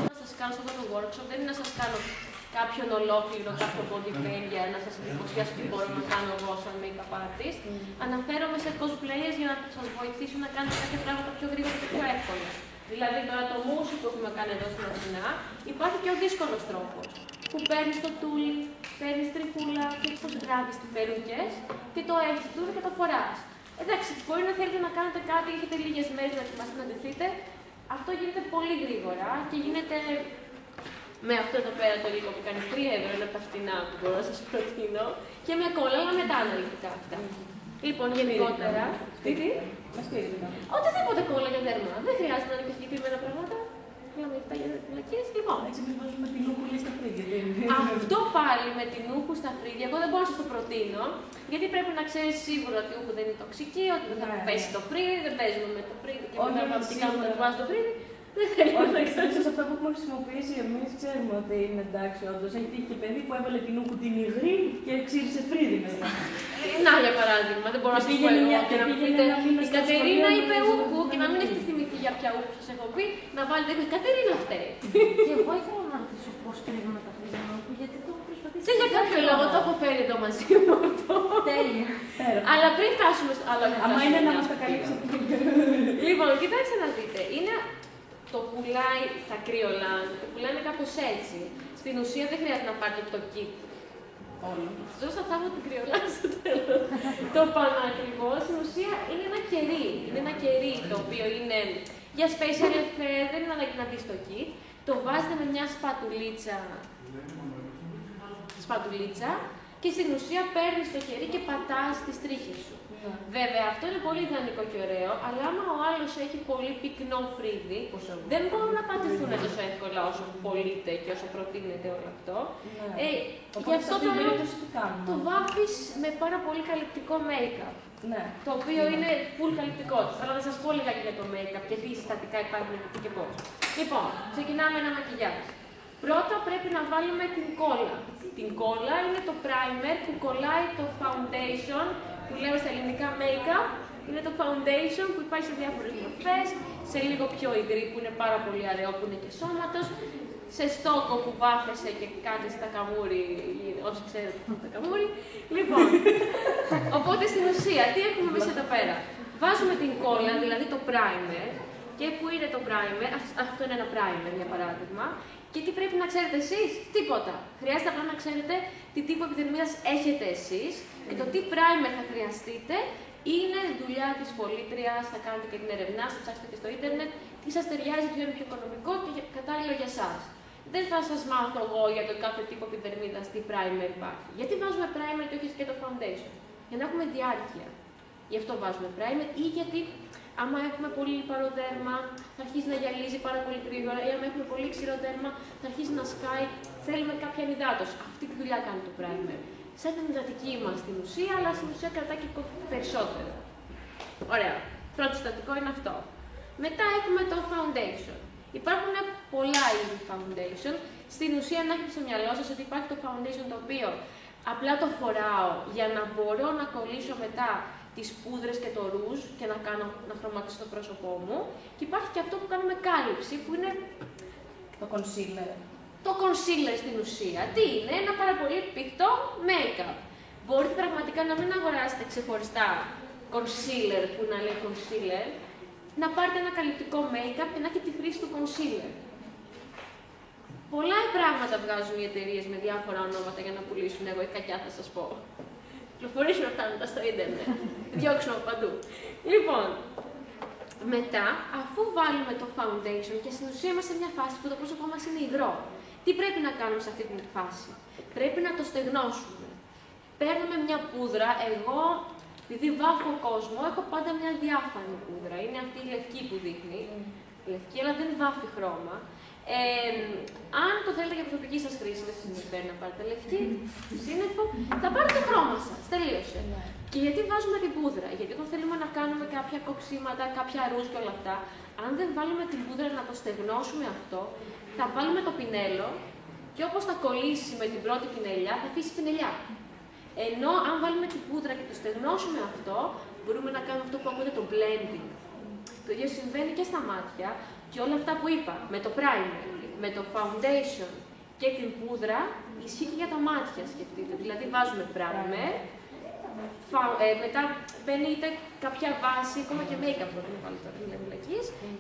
Να σας κάνω σε αυτό το workshop δεν είναι να σας κάνω κάποιον ολόκληρο, κάποιο body paint για να σας εντυπωσιάσω τι μπορώ να κάνω εγώ σαν make-up artist. Αναφέρομαι σε cosplayers για να σας βοηθήσουν να κάνετε κάποια πράγματα πιο γρήγορα και πιο εύκολα. Δηλαδή τώρα το μουσι που έχουμε κάνει εδώ στην Αθηνά υπάρχει και ο δύσκολος τρόπος. Που παίρνεις το τούλι, παίρνεις τριχούλα και πώς γράφεις τις περούκες και το έχεις τούλι και το φοράς. Εντάξει, μπορεί να θέλετε να κάνετε κάτι, έχετε λίγες μέρες να ετοιμαστείτε να ντυθείτε. Αυτό γίνεται πολύ γρήγορα και γίνεται με αυτό εδώ πέρα το υλικό που κάνει 3 ευρώ, είναι από τα φτηνά που μπορώ να σας προτείνω, και μια κόλλα, αλλά μετά αναλυτικά αυτά. Λοιπόν, γενικότερα. Τι? Οτιδήποτε κόλλα για δέρμα. Δεν χρειάζεται να είναι και συγκεκριμένα πράγματα. Θέλαμε αυτά για φυλακίες. Λοιπόν. Έτσι, μην βάζουμε την ούχου στα φρύδια. Αυτό πάλι με την ούχου στα φρύδια, εγώ δεν μπορώ να σας το προτείνω, γιατί πρέπει να ξέρεις σίγουρα ότι η ούχου δεν είναι τοξική, ότι δεν θα πέσει το φρύδι, δεν παίζουμε με το φρύδι και μετά πάμε και κάνουμε να βάζει το φρύδι. Δεν θέλουμε να ξέρεις. Σε αυτά που έχουμε χρησιμοποιήσει εμείς ξέρουμε ότι είναι εντάξει, όντως. Έχει τύχει και παιδί που έβαλε την ούχου την υγρή και ξύρισε φρύδι μετά. Να, για παράδειγμα, δεν μπορώ να σας πω εγώ και να μου πείτε η Κατερίνα είπε ούχου και να μην έχετε θυμηθεί για ποια ούχου σας έχω πει, να βάλετε η Κατερίνα φταίει. Και εγώ ήθελα να ρωτήσω πώς κρύβουμε τα φρύδια μου, γιατί το έχω προσπαθήσει. Δεν για κάποιο λόγο το έχω φέρει εδώ μαζί μου αυτό. Τέλεια. Αλλά πριν φτάσουμε στο άλλο. Άμα είναι να μας τα καλύψει. Λοιπόν, κοιτάξτε να δείτε. Είναι το πουλάει στα κρύολαν, το πουλάει κάπως έτσι. Στην ουσία δεν χρειάζεται να πάρετε το kit. Όλο. Σας θα θάβω την κρυολάν στο τέλος. Το πάνω ακριβώς, στην ουσία είναι ένα κερί. Είναι ένα κερί το οποίο είναι για special effect, δεν είναι ανάγκη να μπει στο kit. Το βάζετε με μια σπατουλίτσα και στην ουσία παίρνεις το χέρι και πατάς τις τρίχες σου. Βέβαια, αυτό είναι πολύ ιδανικό και ωραίο, αλλά άμα ο άλλος έχει πολύ πυκνό φρύδι, δεν μπορούν να πατηθούν τόσο εύκολα όσο πωλείται και όσο προτείνεται όλο αυτό. Γι' αυτό το βάφεις με πάρα πολύ καλυπτικό make-up. Το οποίο είναι full καλυπτικό. Αλλά να σας πω λιγάκι για το make-up και τι συστατικά υπάρχουν και πώς. Λοιπόν, ξεκινάμε ένα μακιγιάζ. Πρώτα πρέπει να βάλουμε την κόλλα. Την κόλλα είναι το primer που κολλάει το foundation, που λέμε στα ελληνικά make-up. Είναι το foundation που υπάρχει σε διάφορες μορφές, σε λίγο πιο υγρή που είναι πάρα πολύ αραιό που είναι και σώματος, σε στόκο που βάφεσαι και κάτι στα καμούρι, όσοι ξέρετε τα καμούρι. Λοιπόν, οπότε στην ουσία, τι έχουμε εμείς εδώ πέρα. Βάζουμε την κόλλα, δηλαδή το primer, και που είναι το primer, αυτό είναι ένα primer για παράδειγμα, και τι πρέπει να ξέρετε εσείς, τίποτα. Χρειάζεται απλά να ξέρετε τι τύπο επιδερμίδας έχετε εσείς και το τι primer θα χρειαστείτε είναι δουλειά της πολίτριας, θα κάνετε και την ερευνά, θα ψάξετε και στο ίντερνετ, τι σας ταιριάζει, ποιο είναι πιο οικονομικό και κατάλληλο για εσάς. Δεν θα σας μάθω εγώ για το κάθε τύπο επιδερμίδας τι primer υπάρχει. Γιατί βάζουμε primer και όχι και το foundation. Για να έχουμε διάρκεια. Γι' αυτό βάζουμε primer ή γιατί άμα έχουμε πολύ λιπαρό δέρμα, θα αρχίσει να γυαλίζει πάρα πολύ γρήγορα, ή άμα έχουμε πολύ ξηρό δέρμα, θα αρχίσει να σκάει. Θέλουμε κάποια ενυδάτωση. Αυτή τη δουλειά κάνει το primer. Σαν την υδατική μας στην ουσία, αλλά στην ουσία κρατάει και περισσότερο. Ωραία. Πρώτο συστατικό είναι αυτό. Μετά έχουμε το foundation. Υπάρχουν πολλά είδη foundation. Στην ουσία να έχετε στο μυαλό σας ότι υπάρχει το foundation το οποίο απλά το φοράω για να μπορώ να κολλήσω μετά τις πούδρες και το ρούζ και να χρωματίσω το πρόσωπό μου. Και υπάρχει και αυτό που κάνουμε κάλυψη, που είναι το concealer. Το concealer στην ουσία. Τι είναι? Ένα πάρα πολύ πηχτό make-up. Μπορείτε πραγματικά να μην αγοράσετε ξεχωριστά concealer που να λέει concealer, να πάρετε ένα καλυπτικό make-up και να έχει τη χρήση του concealer. Πολλά πράγματα βγάζουν οι εταιρείες με διάφορα ονόματα για να πουλήσουν, εγώ η κακιά θα σας πω. Κυκλοφορήσουν αυτά μετά στο ίντερνετ. Διώξουμε παντού. Λοιπόν, μετά, αφού βάλουμε το foundation και στην ουσία είμαστε σε μια φάση που το πρόσωπό μας είναι υγρό, τι πρέπει να κάνουμε σε αυτή τη φάση? Πρέπει να το στεγνώσουμε. Παίρνουμε μια πούδρα, εγώ, επειδή βάφω κόσμο, έχω πάντα μια διάφανη πούδρα. Είναι αυτή η λευκή που δείχνει. Λευκή, αλλά δεν βάφει χρώμα. Αν το θέλετε για προσωπική σας χρήση, δεν σας ενδιαφέρει να πάρετε λευκή, σύννεφο, θα πάρετε το χρώμα σας. Τελείωσε. Και γιατί βάζουμε την πούδρα? Γιατί όταν θέλουμε να κάνουμε κάποια κοξίματα, κάποια ρούζ και όλα αυτά, αν δεν βάλουμε την πούδρα να το στεγνώσουμε αυτό, θα βάλουμε το πινέλο και όπως θα κολλήσει με την πρώτη πινελιά, θα αφήσει πινελιά. Ενώ αν βάλουμε την πούδρα και το στεγνώσουμε αυτό, μπορούμε να κάνουμε αυτό που ακούτε το blending. Το ίδιο συμβαίνει και στα μάτια και όλα αυτά που είπα, με το primer, με το foundation και την πούδρα, ισχύει και για τα μάτια, σκεφτείτε. Δηλαδή βάζουμε primer, μετά μπαίνει είτε κάποια βάση, ακόμα και make-up που είναι πάλι τώρα,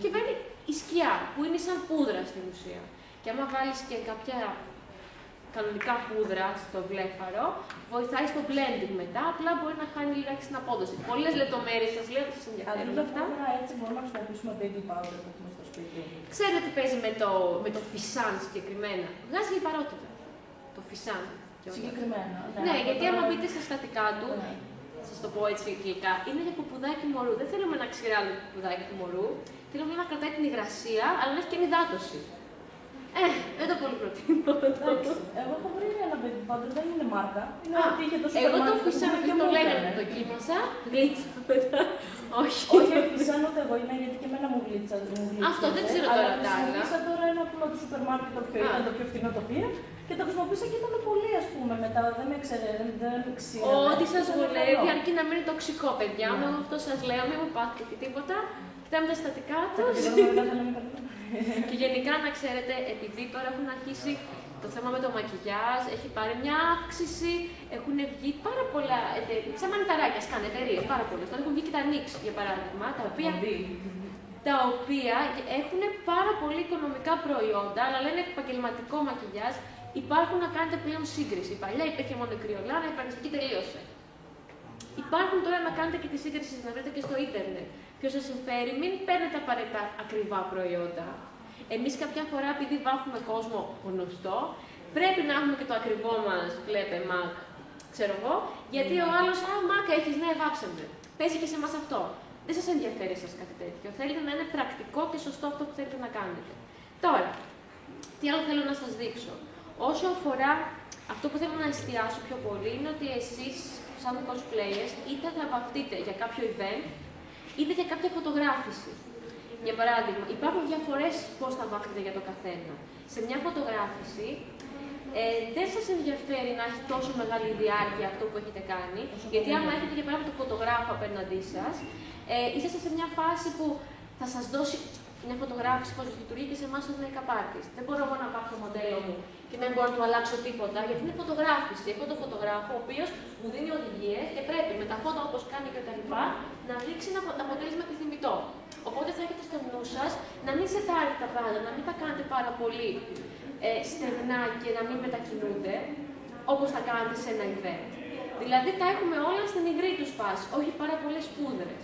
και μπαίνει η σκιά, που είναι σαν πούδρα στην ουσία. Και άμα βάλεις και κάποια κανονικά πούδρα στο βλέφαρο, βοηθάει στο blending μετά, απλά μπορεί να χάνει λιγάκι στην απόδοση. Πολλές λεπτομέρειες σας λέω, σας ενδιαφέρουν αυτά. Έτσι μπορούμε να χρησιμοποιήσουμε baby powder που έχουμε στο σπίτι. Ξέρετε τι παίζει με το φυσάν συγκεκριμένα? Βγάζει λιπαρότητα. Το φυσάν. Συγκεκριμένα. Ναι, γιατί άμα μπείτε στα συστατικά του, σας το πω έτσι γλυκά, είναι για ποπουδάκι μωρού. Δεν θέλουμε να ξηράνουμε το ποπουδάκι του μωρού, θέλουμε να κρατάει την υγρασία, αλλά να έχει και ενυδάτωση. Δεν το πολύ προτείνω. Εγώ έχω βρει ένα baby powder, δεν είναι μάρκα. Είναι ότι είχε τόσο εγώ το φυσάνω και το λέγανε, το δοκίμασα, γλίτσα μετά. Όχι. Όχι, φυσάνω ούτε εγώ, είναι γιατί και εμένα μου γλίτσα. Αυτό δεν ξέρω τώρα τα άλλα. Χρησιμοποίησα τώρα ένα από το σούπερ μάρκετ, το πιο φθηνό το πήρα και το χρησιμοποίησα και ήταν πολύ, ας πούμε, μετά. Δεν με ξέρετε, δεν ξέρω. Ό,τι σας βολεύει, αρκεί να μην είναι τοξικό, παιδιά μου. Αυτό σας λέω, μην μου πάθετε και τίποτα. Κοιτάμε τα συστατικά τους. Και γενικά να ξέρετε, επειδή τώρα έχουν αρχίσει το θέμα με το μακιγιάζ, έχει πάρει μια αύξηση, έχουν βγει πάρα πολλά εταιρείες, σαν μανιταράκια σκάνε εταιρείες, πάρα πολλές. Τώρα έχουν βγει και τα NYX, για παράδειγμα, τα οποία έχουν πάρα πολύ οικονομικά προϊόντα, αλλά λένε επαγγελματικό μακιγιάζ. Υπάρχουν να κάνετε πλέον σύγκριση. Παλιά υπήρχε μόνο η κρυολάνα, η πανιστική τελείωσε. Υπάρχουν τώρα να κάνετε και τη σύγκριση, να βρείτε και στο ίντερνετ. Ποιο σας συμφέρει, μην παίρνετε απαραίτητα ακριβά προϊόντα. Εμείς κάποια φορά, επειδή βάφουμε κόσμο γνωστό, πρέπει να έχουμε και το ακριβό μας, βλέπε Mac, ξέρω εγώ, γιατί ο άλλος, Mac έχεις, ναι, βάψε με. Παίζει και σε εμάς αυτό. Δεν σας ενδιαφέρει σας κάτι τέτοιο. Θέλετε να είναι πρακτικό και σωστό αυτό που θέλετε να κάνετε. Τώρα, τι άλλο θέλω να σας δείξω. Όσο αφορά αυτό που θέλω να εστιάσω πιο πολύ, είναι ότι εσείς, σαν cosplayers, είτε θα βαφτείτε για κάποιο event, είτε για κάποια φωτογράφηση. Για παράδειγμα, υπάρχουν διαφορές πώς θα βάφτετε για το καθένα. Σε μια φωτογράφηση, δεν σας ενδιαφέρει να έχει τόσο μεγάλη διάρκεια αυτό που έχετε κάνει, γιατί άμα έχετε για παράδειγμα το φωτογράφο απέναντί σας, είσαστε σε μια φάση που θα σας δώσει μια φωτογράφηση πώς λειτουργεί και σε εμάς ως make-up artist. Δεν μπορώ εγώ να πάω το μοντέλο μου και δεν μπορώ να του αλλάξω τίποτα, γιατί είναι φωτογράφηση. Έχω τον φωτογράφο, ο οποίος μου δίνει οδηγίες και πρέπει με τα φώτα όπως κάνει και τα λοιπά να δείξει ένα αποτέλεσμα επιθυμητό. Οπότε θα έχετε στο νου σας να μην σετάρετε τα πράγματα, να μην τα κάνετε πάρα πολύ στεγνά και να μην μετακινούνται όπως θα κάνετε σε ένα event. Δηλαδή τα έχουμε όλα στην υγρή τους φάση, όχι πάρα πολλές πούδρες.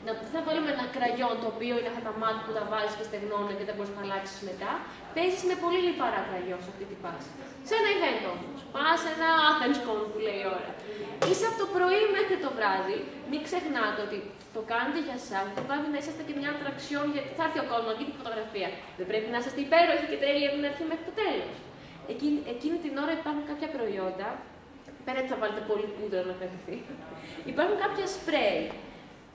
Να θα βάλουμε ένα κραγιόν το οποίο είναι αυτά τα μάτια που τα βάζεις και στεγνώνουν και δεν μπορείς να αλλάξεις μετά. Παίζεις με πολύ λιπαρά κραγιόν σε αυτή τη φάση. Σε ένα event όμως. Πας σε ένα AthensCon που λέει η ώρα. Είσαι από το πρωί μέχρι το βράδυ. Μην ξεχνάτε ότι το κάνετε για εσάς. Δεν πάει να είσαστε και μια ατραξιόν γιατί θα έρθει ο κόσμος να δει τη φωτογραφία. Δεν πρέπει να είσαστε υπέροχοι και τέλειοι από την αρχή μέχρι το τέλος. Εκείνη την ώρα υπάρχουν κάποια προϊόντα. Πέρα ότι θα βάλετε πολύ πούδρα να κρατηθεί. Υπάρχουν κάποια σπρέι.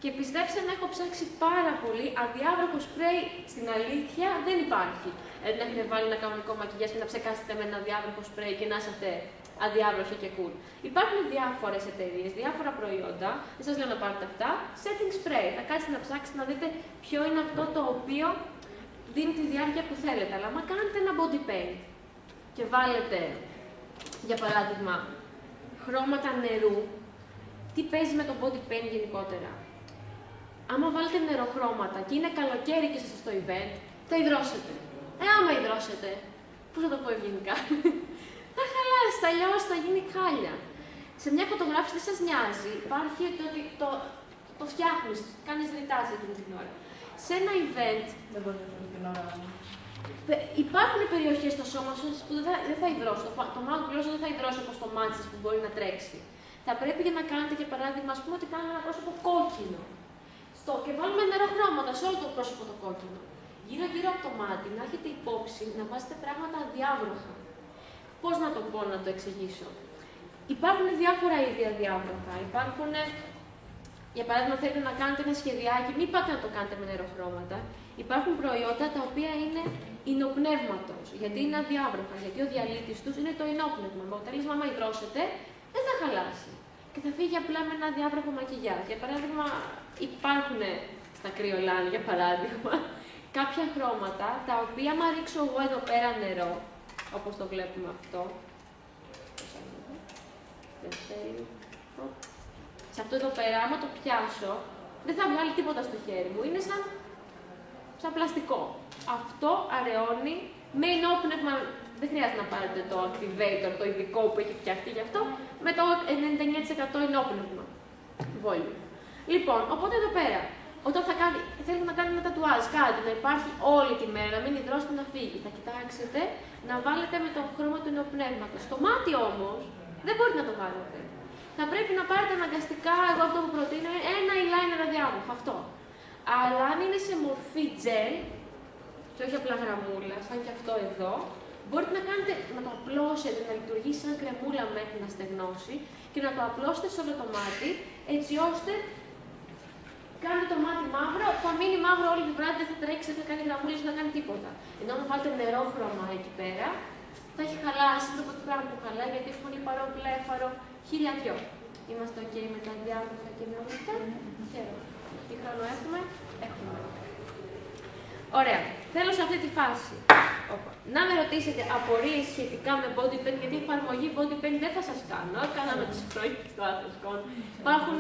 Και πιστέψτε να έχω ψάξει πάρα πολύ, αδιάβροχο σπρέι στην αλήθεια δεν υπάρχει. Δεν έχετε βάλει ένα κανονικό μακιγιάζ και να ψεκάσετε με ένα αδιάβροχο σπρέι και να είσαστε αδιάβροχοι και cool. Υπάρχουν διάφορες εταιρείες, διάφορα προϊόντα, δεν σας λέω να πάρετε αυτά. Setting spray, θα κάτσετε να ψάξετε να δείτε ποιο είναι αυτό το οποίο δίνει τη διάρκεια που θέλετε. Αλλά άμα κάνετε ένα body paint και βάλετε, για παράδειγμα, χρώματα νερού, τι παίζει με το body paint γενικότερα. Άμα βάλετε νεροχρώματα και είναι καλοκαίρι και είστε στο event, θα υδρώσετε. Άμα υδρώσετε, πώς θα το πω ευγενικά, θα χαλάσει, θα λιώσει, θα γίνει χάλια. Σε μια φωτογράφηση δεν σας νοιάζει. Υπάρχει ότι το φτιάχνεις, κάνεις ρητάζ εκείνη την ώρα. Σε ένα event. Δεν μπορεί να γίνει την ώρα. Υπάρχουν περιοχές στο σώμα σας που δεν θα υδρώσει. Το μάτι γλώσσα δεν θα υδρώσει όπως το μάτι σας που μπορεί να τρέξει. Θα πρέπει για να κάνετε, για παράδειγμα, ας πούμε ότι κάνουμε ένα πρόσωπο κόκκινο. Και βάλουμε νεροχρώματα σε όλο το πρόσωπο το κόκκινο. Γύρω-γύρω από το μάτι, να έχετε υπόψη να βάζετε πράγματα αδιάβροχα. Πώς να το πω, να το εξηγήσω. Υπάρχουν διάφορα είδη αδιάβροχα. Υπάρχουν, για παράδειγμα, θέλετε να κάνετε ένα σχεδιάκι, μην πάτε να το κάνετε με νεροχρώματα. Υπάρχουν προϊόντα τα οποία είναι υνοπνεύματος, γιατί είναι αδιάβροχα, γιατί ο διαλύτης τους είναι το υνόπνευμα. Με αποτέλεσμα, άμα υδρώσετε, δεν θα χαλάσει. Και θα φύγει απλά με ένα αδιάβροχο μακιγιάζ. Για παράδειγμα, υπάρχουν στα κρυολάνη, για παράδειγμα, κάποια χρώματα, τα οποία, άμα ρίξω εγώ εδώ πέρα νερό, όπως το βλέπουμε αυτό, σε αυτό εδώ πέρα, άμα το πιάσω, δεν θα βγάλει τίποτα στο χέρι μου. Είναι σαν πλαστικό. Αυτό αραιώνει με ενόπνευμα. Δεν χρειάζεται να πάρετε το activator, το ειδικό που έχει φτιαχτεί γι' αυτό, με το 99% ενόπνευμα. Volume. Λοιπόν, οπότε εδώ πέρα, όταν θέλετε να κάνετε ένα τατουάζ, κάτι να υπάρχει όλη τη μέρα, μην υδρώσετε να φύγει. Θα κοιτάξετε να βάλετε με το χρώμα του ενοπνεύματος. Το μάτι όμως δεν μπορείτε να το βάλετε. Θα πρέπει να πάρετε αναγκαστικά, εγώ αυτό που προτείνω, ένα eyeliner αδιάβροχο, αυτό. Αλλά αν είναι σε μορφή gel, και όχι απλά γραμμούλα, σαν και αυτό εδώ, μπορείτε να το απλώσετε, να λειτουργήσει σαν κρεμούλα μέχρι να στεγνώσει και να το απλώσετε σε όλο το μάτι, έτσι ώστε κάνετε το μάτι μαύρο, θα μείνει μαύρο όλη την βράδυ, δεν θα τρέξει, δεν θα κάνει γραμμούλες, δεν θα κάνει τίποτα. Ενώ αν βάλετε νερόχρωμα εκεί πέρα, θα έχει χαλάσει, το πρώτο πράγμα που χαλάει, γιατί έχει φωνήπαρο, βλέφαρο, χίλια δυο. Είμαστε ok με τα διάβροχα και με όλα αυτά. Χαίρομαι. Τι χρόνο έχουμε? Έχουμε. Ωραία. Θέλω σε αυτή τη φάση να με ρωτήσετε απορίες σχετικά με body paint, γιατί η εφαρμογή body paint δεν θα σας κάνω. Κάναμε τις πρωί στο AthensCon. Υπάρχουν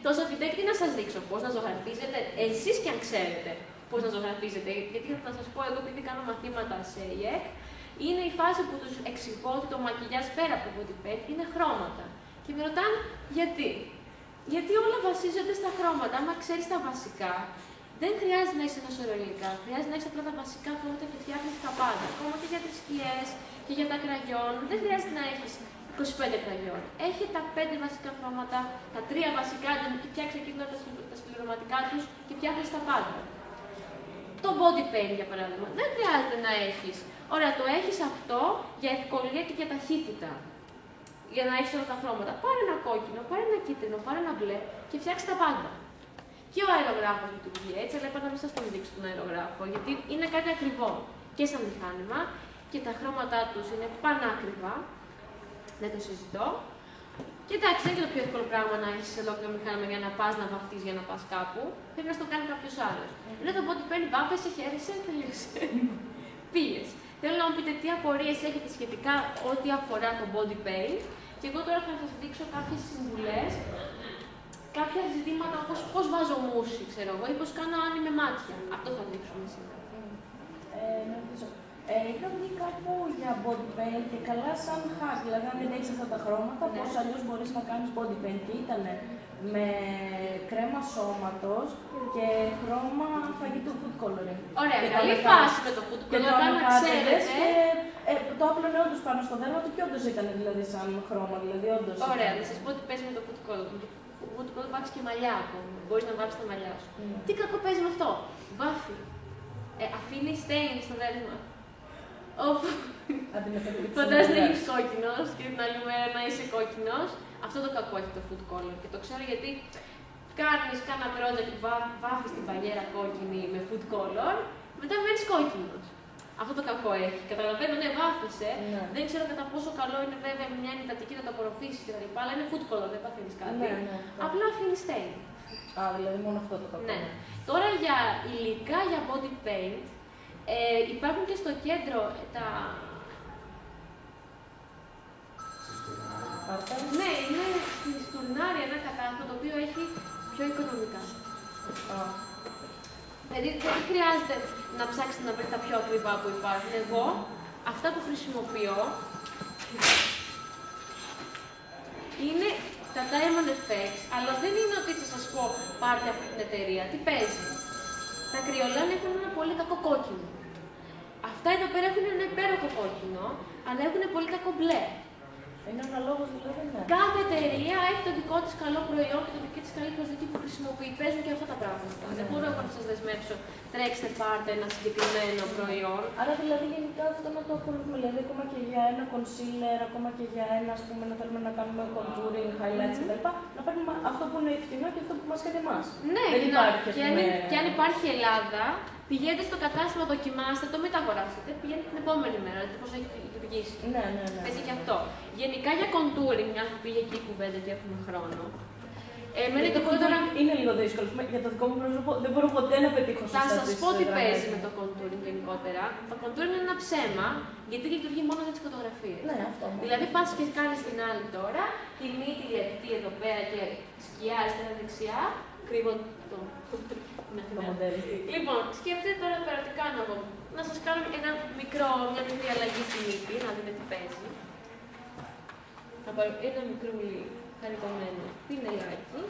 τόσα βιντεό, τι να σας δείξω, πώς να ζωγραφίζετε, εσείς και αν ξέρετε πώς να ζωγραφίζετε. Γιατί θα σας πω εγώ, επειδή κάνω μαθήματα σε ΙΕΚ, είναι η φάση που τους εξηγώ ότι το μακιγιάζ πέρα από το body paint είναι χρώματα. Και με ρωτάνε γιατί. Γιατί όλα βασίζονται στα χρώματα. Άμα ξέρεις τα βασικά, δεν χρειάζεται να είσαι ένα σωρό υλικά. Χρειάζεται να έχεις απλά τα βασικά χρώματα και φτιάχνεις τα πάντα. Ακόμα και για τις σκιές και για τα κραγιόν. Δεν χρειάζεται να έχεις 25 κραγιόν. Έχει τα 5 βασικά χρώματα, τα 3 βασικά, και φτιάξεις εκείνα τα συμπληρωματικά τους και φτιάχνεις τα πάντα. Το body paint, για παράδειγμα, δεν χρειάζεται να έχεις. Ωραία, το έχεις αυτό για ευκολία και για ταχύτητα. Για να έχεις όλα τα χρώματα. Πάρε ένα κόκκινο, πάρε ένα κίτρινο, πάρε ένα μπλε και φτιάξεις τα πάντα. Και ο αερογράφος λειτουργεί έτσι, αλλά είπα να μην σας τον δείξω τον αερογράφο, γιατί είναι κάτι ακριβό και σαν μηχάνημα και τα χρώματά τους είναι πανάκριβα. Δεν το συζητώ. Και εντάξει, δεν είναι το πιο εύκολο πράγμα να έχεις ολόκληρο μηχάνημα για να πας να βαφτείς για να πας κάπου. Πρέπει να το κάνει κάποιος άλλος. Ενώ το body paint βάφεσαι, χαίρεσαι, τελείωσε. Πήγες. Θέλω να μου πείτε τι απορίες έχετε σχετικά ό,τι αφορά το body paint. Και εγώ τώρα θα σας δείξω κάποιες συμβουλές, κάποια ζητήματα όπως πώς βάζω μουσι, ξέρω εγώ, ή πώς κάνω άνι με μάτια. Αυτό θα δείξουμε σήμερα. Είχα δει κάπου για body paint και καλά σαν hack, δηλαδή αν δεν έχεις αυτά τα χρώματα, πώς αλλιώς μπορείς να κάνεις body paint. Και ήταν με κρέμα σώματος και χρώμα φαγητού, food coloring. Ωραία, καλή φάση με το food coloring, να ξέρετε. Και το άπλωνε όντως πάνω στο δέρμα του και όντως ήταν δηλαδή σαν χρώμα, δηλαδή όντως. Ωραία, να σας πω τι παίζει με το food coloring. Το food coloring βάφεις και μαλλιά ακόμα, μπορείς να βάφεις τα μαλλιά σου. Τι κακό παίζει με αυτό? Βάφει. Αφήνει stain στο δέρμα. Φαντάζεσαι να γίνεις κόκκινος και την άλλη μέρα να είσαι κόκκινος. Αυτό το κακό έχει το food color και το ξέρω γιατί κάνεις κάνα project που βάφεις την παλιέρα κόκκινη με food color, μετά μένεις κόκκινος. Αυτό το κακό έχει. Καταλαβαίνω, ναι, βάφεσαι. Δεν ξέρω κατά πόσο καλό είναι βέβαια μια ενυτατική να το απορροφήσεις κτλ. Αλλά είναι food color, δεν παθαίνεις κάτι. Απλά αφήνεις stain. Δηλαδή μόνο αυτό το κακό. Ναι. Τώρα για υλικά για body paint. Υπάρχουν και στο κέντρο τα... Ναι, είναι στη Στουρνάρια ένα κατάστημα το οποίο έχει πιο οικονομικά. Δηλαδή δεν χρειάζεται να ψάξετε να βρείτε τα πιο ακριβά που υπάρχουν. Εγώ, αυτά που χρησιμοποιώ είναι effects, αλλά δεν είναι ότι θα σας πω πάρτε αυτή την εταιρεία. Τι παίζει. Τα κρυολάν έχουν ένα πολύ κακό κόκκινο. Αυτά εδώ πέρα έχουν ένα υπέροχο κόκκινο, αλλά έχουν πολύ κακό μπλε. Είναι αναλόγως δηλαδή, ναι. Κάθε εταιρεία έχει το δικό της καλό προϊόν και το δική της καλή προσδοκή που χρησιμοποιεί. Παίζουν και αυτά τα πράγματα. Δεν μπορώ εγώ να σας δεσμεύσω, τρέξτε, πάρτε ένα συγκεκριμένο προϊόν. Άρα δηλαδή γενικά αυτό να το ακολουθούμε. Δηλαδή ακόμα και για ένα concealer, ακόμα και για ένα, ας πούμε, να θέλουμε να κάνουμε contouring, highlights κτλ. Να παίρνουμε αυτό που είναι φθηνό και αυτό που μας κάνει εμάς. Ναι, και αν υπάρχει Ελλάδα, πηγαίνετε στο κατάστημα, δοκιμάστε το, μην τα αγοράσετε. Πηγαίνετε την επόμενη μέρα, δηλαδή πώς έχει λειτουργήσει. Ναι. Παίζει και αυτό. Γενικά για contouring, μια που πήγε εκεί η κουβέντα και έχουμε χρόνο. Είναι λίγο δύσκολο. Για το δικό μου πρόσωπο δεν μπορώ ποτέ να πετύχω σωστά. Θα σας πω τι παίζει με το contouring γενικότερα. Το contouring είναι ένα ψέμα, γιατί λειτουργεί μόνο για τις φωτογραφίες. Ναι, αυτό. Δηλαδή πας και κάνεις την άλλη τώρα, τη μύτη λεπτή εδώ πέρα και σκιά αριστερά-δεξιά, κρύβω το μοντέλο. Λοιπόν, σκέφτείτε τώρα πέρα τι κάνω εγώ. Να σας κάνω μια μικρή αλλαγή στη μύτη, να δείτε τι παίζει. Θα πάρω ένα μικρούλι χαριτωμένο πινελάκι.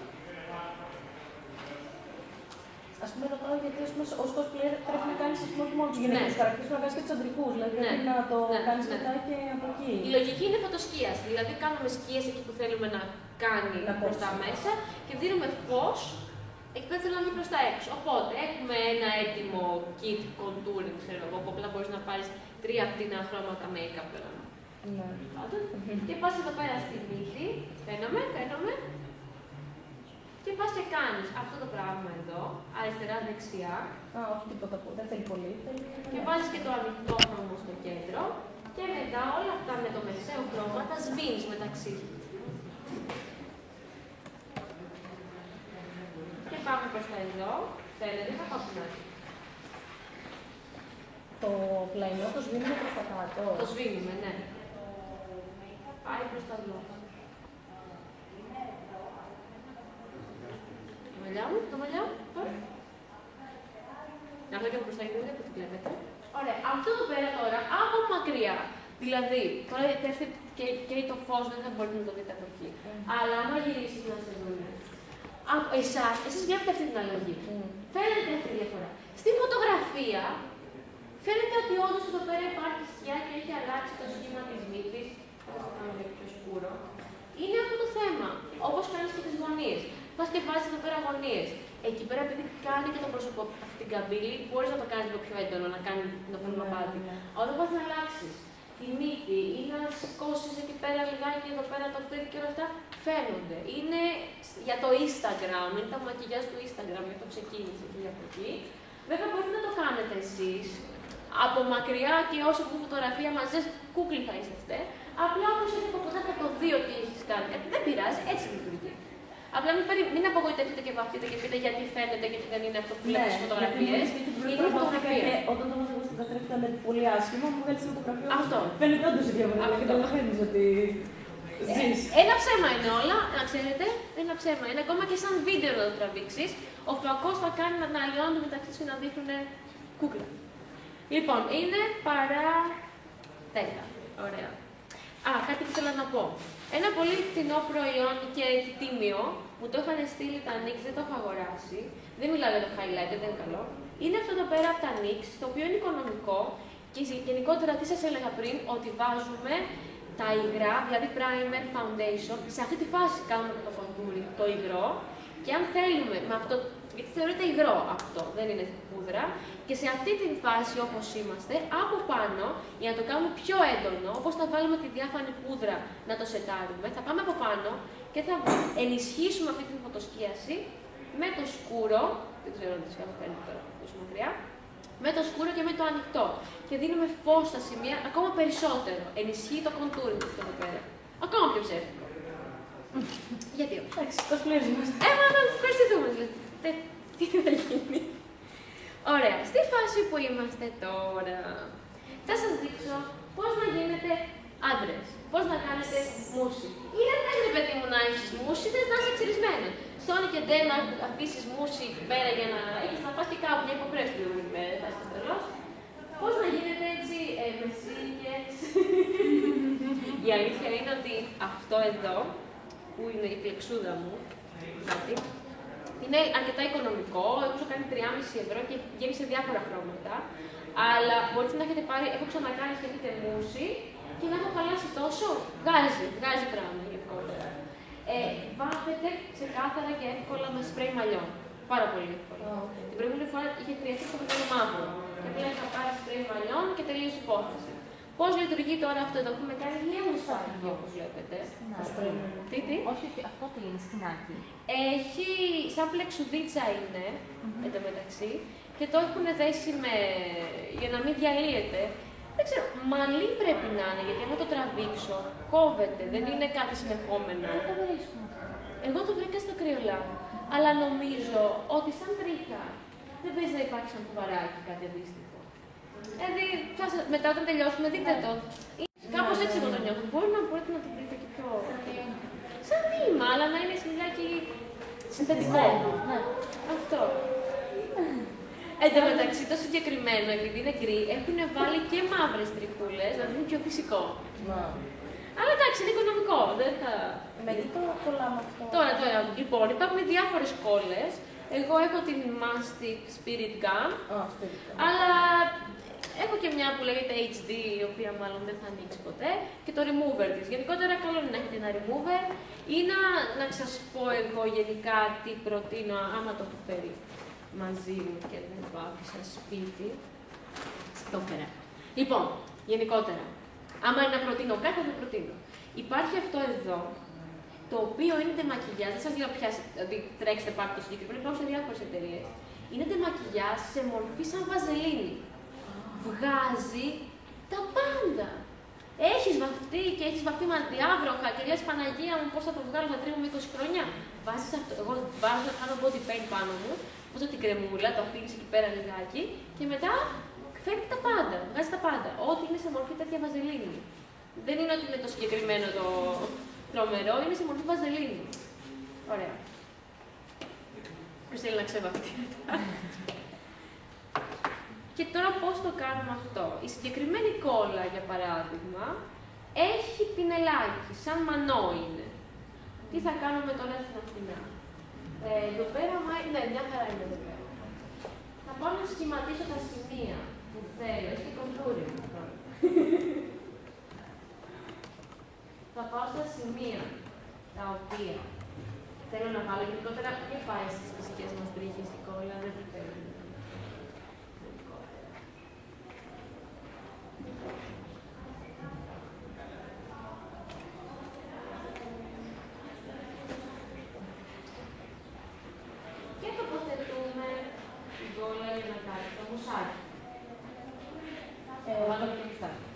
Ας πούμε, ρωτάω γιατί ως cosplayer πρέπει να κάνεις όχι μόνο τους γυναικούς χαρακτήρες, να κάνεις και τους αντρικούς. Δηλαδή πρέπει να το κάνεις μετά και από εκεί. Η λογική είναι φωτοσκίαση. Δηλαδή κάνουμε σκίες εκεί που θέλουμε να κάνει προς τα μέσα και δίνουμε φως εκεί πέρα θέλουμε να βγει προς τα έξω. Οπότε έχουμε ένα έτοιμο kit contouring, ξέρω εγώ, που απλά μπορείς να πάρεις 3 φτηνά χρώματα make-up. Ναι. Και πας εδώ πέρα στη μύτη, φαίνομαι, και πας και κάνεις αυτό το πράγμα εδώ, αριστερά-δεξιά. Όχι τίποτα που δεν θέλει πολύ. Και βάζεις και το ανοιχτό χρώμα στο κέντρο και μετά όλα αυτά με το μεσαίο χρώμα τα σβήνεις μεταξύ. Και πάμε προς τα εδώ, φαίνεται, θα πάω στην αρχή. Το πλαϊνό το σβήνουμε προς τα κάτω. Το σβήνουμε, ναι. Πάει προς τα εδώ. Το μαλλιά μου, τώρα. Να έρθω και από προς τα εκεί, δεν βλέπετε. Ωραία, αυτό εδώ πέρα τώρα, από μακριά. Δηλαδή, τώρα έρθει και το φως, δεν θα μπορείτε να το δείτε από εκεί. Αλλά άμα γυρίσεις να σε δούμε. Εσείς βλέπετε αυτή την αλλαγή. Φαίνεται αυτή η διαφορά. Στη φωτογραφία, φαίνεται ότι όντως εδώ πέρα υπάρχει σκιά και έχει αλλάξει το σχήμα της μύτης. Θα το κάνω λίγο πιο σκούρο. Είναι αυτό το θέμα. Όπως κάνεις και τις γωνίες. Πας και βάζεις εδώ πέρα γωνίες. Εκεί πέρα, επειδή κάνει και το πρόσωπο αυτή την καμπύλη, μπορείς να το κάνεις λίγο πιο έντονο, να κάνει το φωνοπάτι. Όταν πας να αλλάξεις τη μύτη ή να σηκώσεις εκεί πέρα λιγάκι, εδώ πέρα το φρύδι και όλα αυτά, φαίνονται. Είναι για το Instagram, είναι τα μακιγιάζ του Instagram, για το ξεκίνησε και από εκεί. Βέβαια, μπορείτε να το κάνετε εσείς. Από μακριά και όσο που φωτογραφία μαζί, κούκλοι θα είσαστε. Απλά όπως είναι από κοντά θα το δει ότι έχεις κάνει κάτι. Δεν πειράζει, έτσι λειτουργεί. Απλά μην απογοητευτείτε και βαφτείτε και πείτε γιατί φαίνεται και δεν είναι αυτό που βλέπετε στις φωτογραφίες. Είναι φωτογραφία. Όταν το έβαζα στην καθρέφτη ήταν πολύ άσχημο, μου βγάλει τη φωτογραφία. Αυτό. Φαίνεται όντως η διαφορά και καταλαβαίνεις ότι ζεις. Ένα ψέμα είναι όλα, να ξέρετε. Ένα ψέμα είναι. Ακόμα και σαν βίντεο να το τραβήξεις, ο φακός θα κάνει να αλλοιώνουν μεταξύ τους και να δείχνουν κούκλα. Λοιπόν, είναι τέλεια. Ωραία. Κάτι που θέλω να πω. Ένα πολύ φθηνό προϊόν και τίμιο, που το είχαν στείλει τα NYX, δεν το έχω αγοράσει. Δεν μιλάω για το highlighter, δεν είναι καλό. Είναι αυτό εδώ πέρα από τα NYX, το οποίο είναι οικονομικό και γενικότερα τι σας έλεγα πριν, ότι βάζουμε τα υγρά, δηλαδή primer, foundation, σε αυτή τη φάση κάνουμε το contouring, το υγρό, και αν θέλουμε με αυτό, γιατί θεωρείται υγρό αυτό, δεν είναι πούδρα, και σε αυτή τη φάση όπως είμαστε, από πάνω, για να το κάνουμε πιο έντονο, όπως θα βάλουμε τη διάφανη πούδρα να το σετάρουμε, θα πάμε από πάνω και θα ενισχύσουμε αυτή την φωτοσκίαση με το σκούρο, δεν ξέρω αν το φαίνεται τώρα τόσο μακριά, με το σκούρο και με το ανοιχτό. Και δίνουμε φως στα σημεία ακόμα περισσότερο. Ενισχύει το contouring αυτό εδώ πέρα. Ακόμα πιο ψεύτικο. Γιατί όχι. Εντάξει, Cosplayers είμαστε. Να ευχαριστηθούμε. Τι θα γίνει. Ωραία. Στη φάση που είμαστε τώρα, θα σας δείξω πώς να γίνετε άντρες. Πώς να κάνετε μουσι. Ή δεν θέλει, παιδί μου, να έχεις μουσι, θες να είσαι εξυρισμένο. Σόνι και ντε να αφήσεις μουσι εκεί πέρα για να έχεις να πας και κάπου μια υποχρέωση την προηγούμενη μέρα, θα είσαι τρελός. Πώς να γίνεται έτσι μεσήλικες. Η αλήθεια είναι ότι αυτό εδώ που είναι η πλεξούδα μου, κάτι. Είναι αρκετά οικονομικό, έχω κάνει 3,5 ευρώ και γέμισε διάφορα χρώματα. Αλλά μπορείτε να έχετε πάρει, έχω ξανακάνει και έχετε μουσι και να έχω χαλάσει τόσο, βγάζει πράγμα γενικότερα. Βάφεται ξεκάθαρα και εύκολα με σπρέι μαλλιών. Πάρα πολύ εύκολα. Την προηγούμενη φορά είχε χρειαστεί το φωτεινό μαύρο. Και απλά είχα πάρει σπρέι μαλλιών και τελείωσε η υπόθεση. Πώς λειτουργεί τώρα αυτό εδώ, έχουμε κάνει μια μουσάκι όπως βλέπετε. Τι? Όχι, αυτό τι είναι, σκηνάκι. Έχει, σαν πλεξουδίτσα είναι, εντωμεταξύ, και το έχουν δέσει για να μην διαλύεται. Δεν ξέρω, μαλλί πρέπει να είναι, γιατί άμα το τραβήξω, κόβεται, δεν είναι κάτι συνεχόμενο. Εγώ το βρήκα στα κρυολά, αλλά νομίζω ότι σαν τρίχα δεν παίζει να υπάρχει σαν κουβαράκι κάτι αντίστοιχο. Δηλαδή, μετά όταν τελειώσουμε, δείτε το. Κάπως έτσι εγώ το νιώθω. Μπορείτε να το βρείτε και πιο... σαν νήμα, αλλά να είναι λιγάκι συνθετικό. Αυτό. Εν τω μεταξύ, το συγκεκριμένο, επειδή είναι γκρι, έχουν βάλει και μαύρες τριχούλες, να είναι πιο φυσικό. Αλλά εντάξει, είναι οικονομικό. Δεν θα... Με τι το κολλάμε αυτό. Τώρα, λοιπόν, υπάρχουν διάφορες κόλλες. Εγώ έχω την Mastic Spirit Gun, αλλά έχω και μια που λέγεται HD, η οποία μάλλον δεν θα ανοίξει ποτέ, και το remover της. Γενικότερα, καλό είναι να έχετε ένα remover ή να σας πω εγώ γενικά τι προτείνω, άμα το έχω φέρει μαζί μου και δεν το άφησα σπίτι. Το έφερα. Λοιπόν, γενικότερα, άμα είναι να προτείνω κάτι, θα το προτείνω. Υπάρχει αυτό εδώ, το οποίο είναι ντεμακιγιάζ, δεν σας λέω πια, δηλαδή τρέξτε πάρτε το συγκεκριμένο, υπάρχουν σε διάφορες εταιρείες. Είναι ντεμακιγιάζ σε μορφή σαν βαζελίνη. Βγάζει τα πάντα. Έχεις βαφτεί και έχεις βαφτεί με διάβροχα και λες Παναγία μου πώς θα το βγάλω, θα τρίβω με 20 χρόνια. Βάζεις αυτό, εγώ βάζω να κάνω body paint πάνω μου, βάζω την κρεμούλα, το αφήνεις εκεί πέρα λιγάκι και μετά φέρνει τα πάντα, βγάζει τα πάντα. Ό,τι είναι σε μορφή τέτοια βαζελίνη. Δεν είναι ότι είναι το συγκεκριμένο το τρομερό, είναι σε μορφή βαζελίνη. Ωραία. Ποιος θέλει να ξεβαφτεί μετά. Και τώρα πώς το κάνουμε αυτό. Η συγκεκριμένη κόλλα, για παράδειγμα, έχει πινελάκι, σαν μανό είναι. Τι θα κάνουμε τώρα στην Αθηνά. Εδώ πέρα, ναι, μια χαρά είναι εδώ πέρα. Θα πάω να σχηματίσω τα σημεία που θέλω. Έχει και κοντούρι μου τώρα. Θα πάω στα σημεία τα οποία θέλω να βάλω. Γενικότερα και πάει στις φυσικές μας τρίχες η κόλλα, δεν τη θέλω. Και τοποθετούμε την κόλλα για να κάνει το μουσάκι.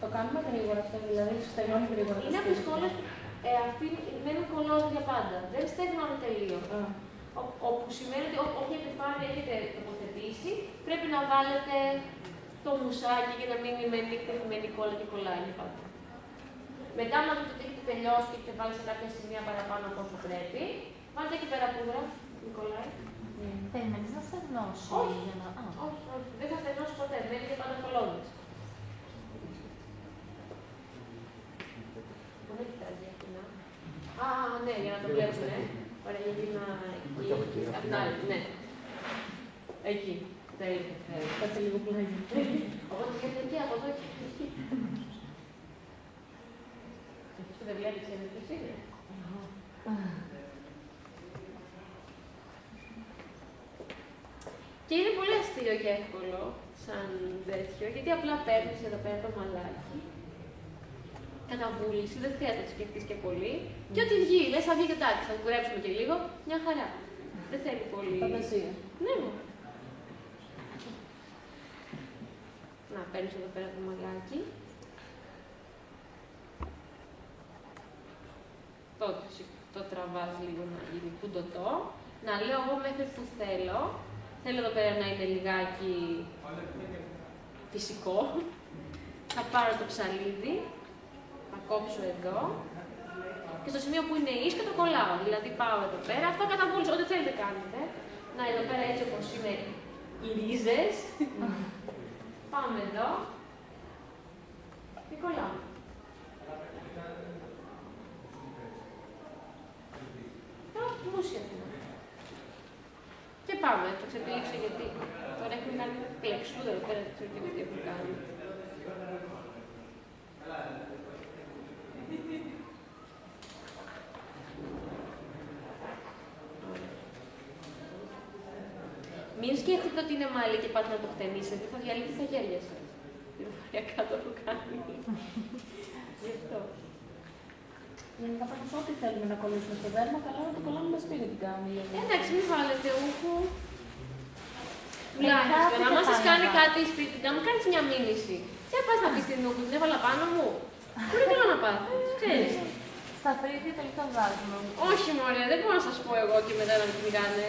Το κάνουμε γρήγορα αυτό, δηλαδή στεγνώνει γρήγορα. Είναι από τις κόλλες που μένουν κολλώδες για πάντα. Δεν στεγνώνει τελείως. Όπου σημαίνει ότι όποια επιφάνεια έχετε τοποθετήσει, πρέπει να βάλετε το μουσάκι για να μην μένει εκτεθειμένη κόλλα και κολλάει πάντα. Μετά, άμα δείτε ότι έχετε τελειώσει και έχετε βάλει σε κάποια σημεία παραπάνω από όσο πρέπει, βάλτε εκεί πέρα πούδρα, Νικολάη. Περιμένεις να στεγνώσει. Όχι, δεν θα στεγνώσει ποτέ, μένει και πάντα κολλώδες. Δεν κοιτάζει Αθηνά. Α, ναι, για να το βλέπουμε. Ωραία, γιατί να... ναι. Εκεί. Τέλεια. Κάτσε λίγο πλάγι. Οπότε βγαίνετε εκεί, από εδώ και εκεί. Αυτός που δεν βλέπει, ξέρετε ποιος είναι. Και είναι πολύ αστείο και εύκολο, σαν τέτοιο, γιατί απλά παίρνεις εδώ πέρα το μαλάκι. Καταβούληση, δεν χρειάζεται να το σκεφτείς και πολύ. Και ό,τι βγει, λες θα βγει και εντάξει, θα κουρέψουμε και λίγο, μια χαρά. Δεν θέλει πολύ. Φαντασία. Ναι, μου. Να παίρνεις εδώ πέρα το μαλάκι. Το τραβάς λίγο να γίνει κουντωτό. Να λέω εγώ μέχρι που θέλω. Θέλω εδώ πέρα να είναι λιγάκι φυσικό. Θα πάρω το ψαλίδι. Θα κόψω εδώ και στο σημείο που είναι ίσιο το κολλάω. Δηλαδή πάω εδώ πέρα, αυτό καταβούλησα, ό,τι θέλετε κάνετε. Να εδώ πέρα έτσι όπως είναι οι ρίζες. Πάμε εδώ και κολλάω. λυπάμαι, το ξεπήλυψα γιατί τώρα έχουν κάνει κλεξούδα εδώ πέρα, δεν ξέρω και τι έχουν κάνει. Μην σκέφτεται ότι είναι μαλλί και πάτε να το χτενίσετε, θα διαλύσει τα χέρια σας. Πληροφοριακά το έχω κάνει. Γι' αυτό. Γενικά πάντως ό,τι θέλουμε να κολλήσουμε στο δέρμα, καλά να το κολλάμε με σπίτι την κάνουμε. Εντάξει, μην βάλετε ούχου. Τουλάχιστον, άμα σας κάνει κάτι σπίτι, να μου κάνεις μια μήνυση. Τι πας να πεις στην ούχου, την έβαλα πάνω μου. Πού είναι καλό να πάθεις, ξέρεις. Στα φρύδια τελικά βγάζουμε. Όχι μωρέ, δεν μπορώ να σας πω εγώ και μετά να με κυνηγάνε.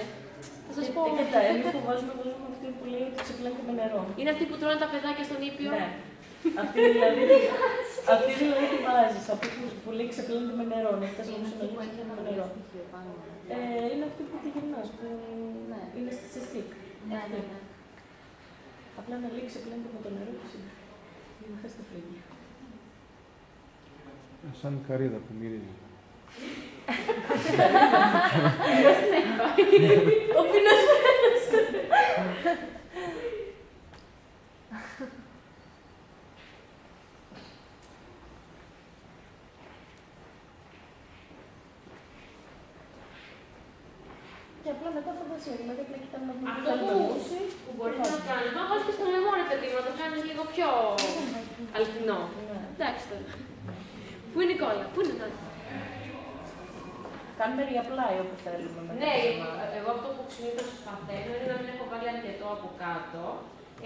Θα σας πω. Κοίτα, εμείς που βάζουμε αυτή που λέει ότι ξεπλένεται με νερό. Είναι αυτή που τρώνε τα παιδάκια στον ήπιο. Ναι. Αυτή δηλαδή τη βάζεις, αυτή που λέει ξεπλένεται με νερό, να φτάσει να ξεπλένεται με νερό. Είναι αυτή που τη γυρνάς, που είναι σε στικ. Απλά να λέει ξεπλένεται με το νερό και να χάσει τα φρύδια. Σαν καρύδα που μυρίζει. Ο πεινασμένος. Και απλά μετά φαντασία, δηλαδή απλά κοιτάμε να πούμε αυτό που μπορείς να κάνεις, να βάλεις και στο λαιμό ρε παιδί μου, να το κάνεις λίγο πιο αληθινό. Εντάξει τώρα. Πού είναι η κόλλα, πού είναι τώρα. Κάνουμε ριαπλάι όπως θέλουμε. Ναι, εγώ αυτό που συνήθως παθαίνω είναι να μην έχω βάλει αρκετό από κάτω,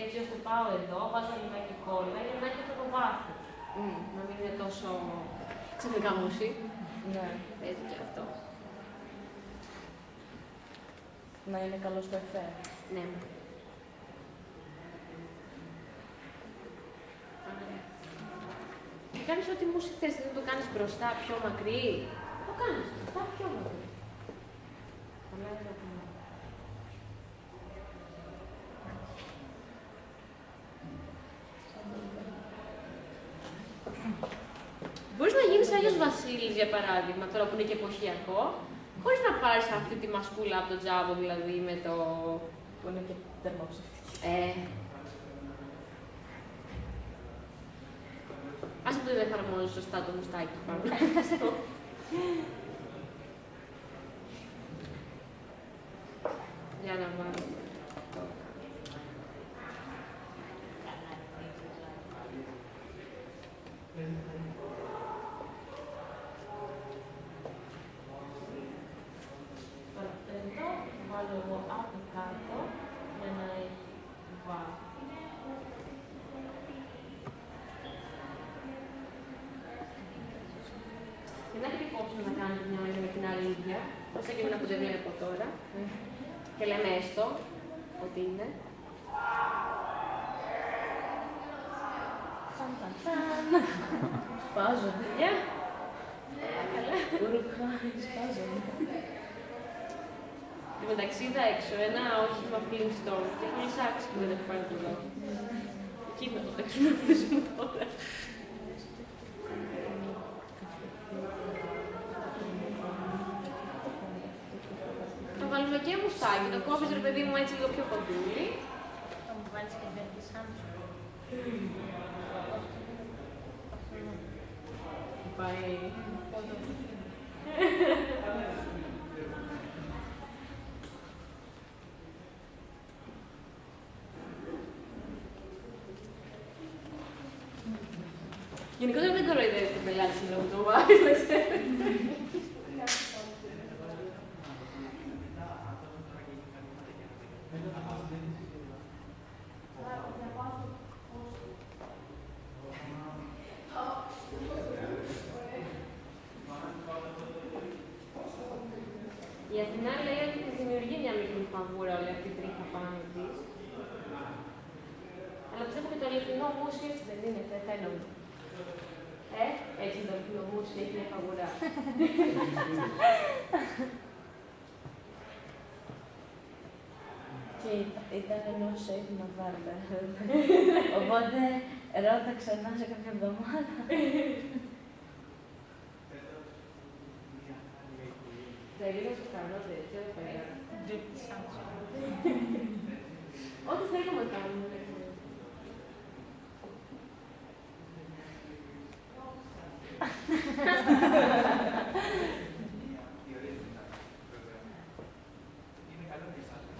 έτσι ώστε πάω εδώ, βάζω λιμάκι κόλλα για να έχει αυτό το βάθος. Να μην είναι τόσο ξαφνικά μουσί. Ναι. Παίζει και αυτό. Να είναι καλό στο εφέ. Ναι. Και κάνεις ό,τι μουσι θες, δεν το κάνεις μπροστά πιο μακρύ. Το κάνεις μπροστά πιο μακρύ. Μπορείς να γίνεις Άγιος Βασίλης, για παράδειγμα, τώρα που είναι και εποχιακό, χωρίς να πάρεις αυτή τη μασκούλα από τον τζάμπο, δηλαδή, με το... που είναι και θερμοψηφική. Ας που δεν εφαρμόζει σωστά το μουστάκι πάνω. Για να βάλουμε. Εδώ βάλω εγώ από κάτω για να έχει βάθος. Και να έχετε υπόψη να κάνετε μια μέρα με την άλλη ίδια, όσο και εμένα που δεν βλέπω τώρα. Και λέμε έστω ότι είναι. Σπάζονται. Καλά. Σπάζονται. Εν τω μεταξύ είδα έξω ένα όχημα Flintstone και έχει λυσάξει που δεν έχει πάρει το λόγο. Εκεί θα το ταξινομίζουμε τώρα. Θα βάλουμε και μουστάκι, το κόβεις ρε παιδί μου έτσι λίγο πιο κοντούλι. Θα μου βάλεις και βέρτη σαν σου. Πάει. Γενικότερα δεν κοροϊδεύεις την πελάτη σήμερα που το βάζεις, να ξέρεις. Η Αθηνά λέει ότι της δημιουργεί μια μικρή φαγούρα όλη αυτή η τρίχα πάνω της. Αλλά πιστεύω και το αληθινό μουσι έτσι δεν είναι, φαίνομαι. Έτσι είναι το αληθινό μουσι, έχει μια φαγούρα. Και ήταν ενός shape να βάλετε. Οπότε ρώτα ξανά σε κάποια εβδομάδα. Θέλει να σου κάνω τέτοιο εδώ πέρα. Ό,τι θέλουμε να κάνουμε.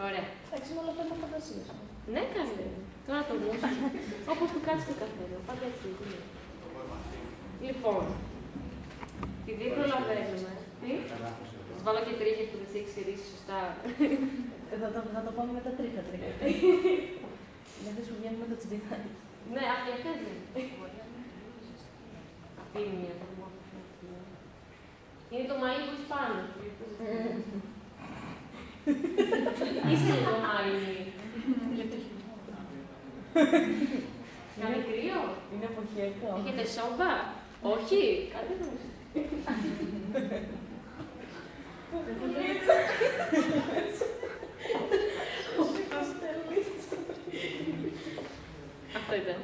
Ωραία. Εντάξει, είναι όλα θέμα φαντασίας. Ναι, καλέ. Τώρα το μουσικό. Όπως του κάτσει το καθένα. Πάντα έτσι. Λοιπόν, επειδή προλαβαίνουμε. Τι? Θα βάλω και τρίχες που δεν τις έχει ξηρίσει σωστά. Θα το πάμε με τα τρίχα. Γιατί σου βγαίνει με το τσιμπιδάκι. Ναι, αυτές είναι. Αφήνει μια προμόρφωση. Είναι το μαλλί που είσαι πάνω. Είσαι λίγο μαλλί. Κάνει κρύο. Είναι εποχιακό. Έχετε σόμπα. Όχι. Κάτι δεν αυτό ήταν.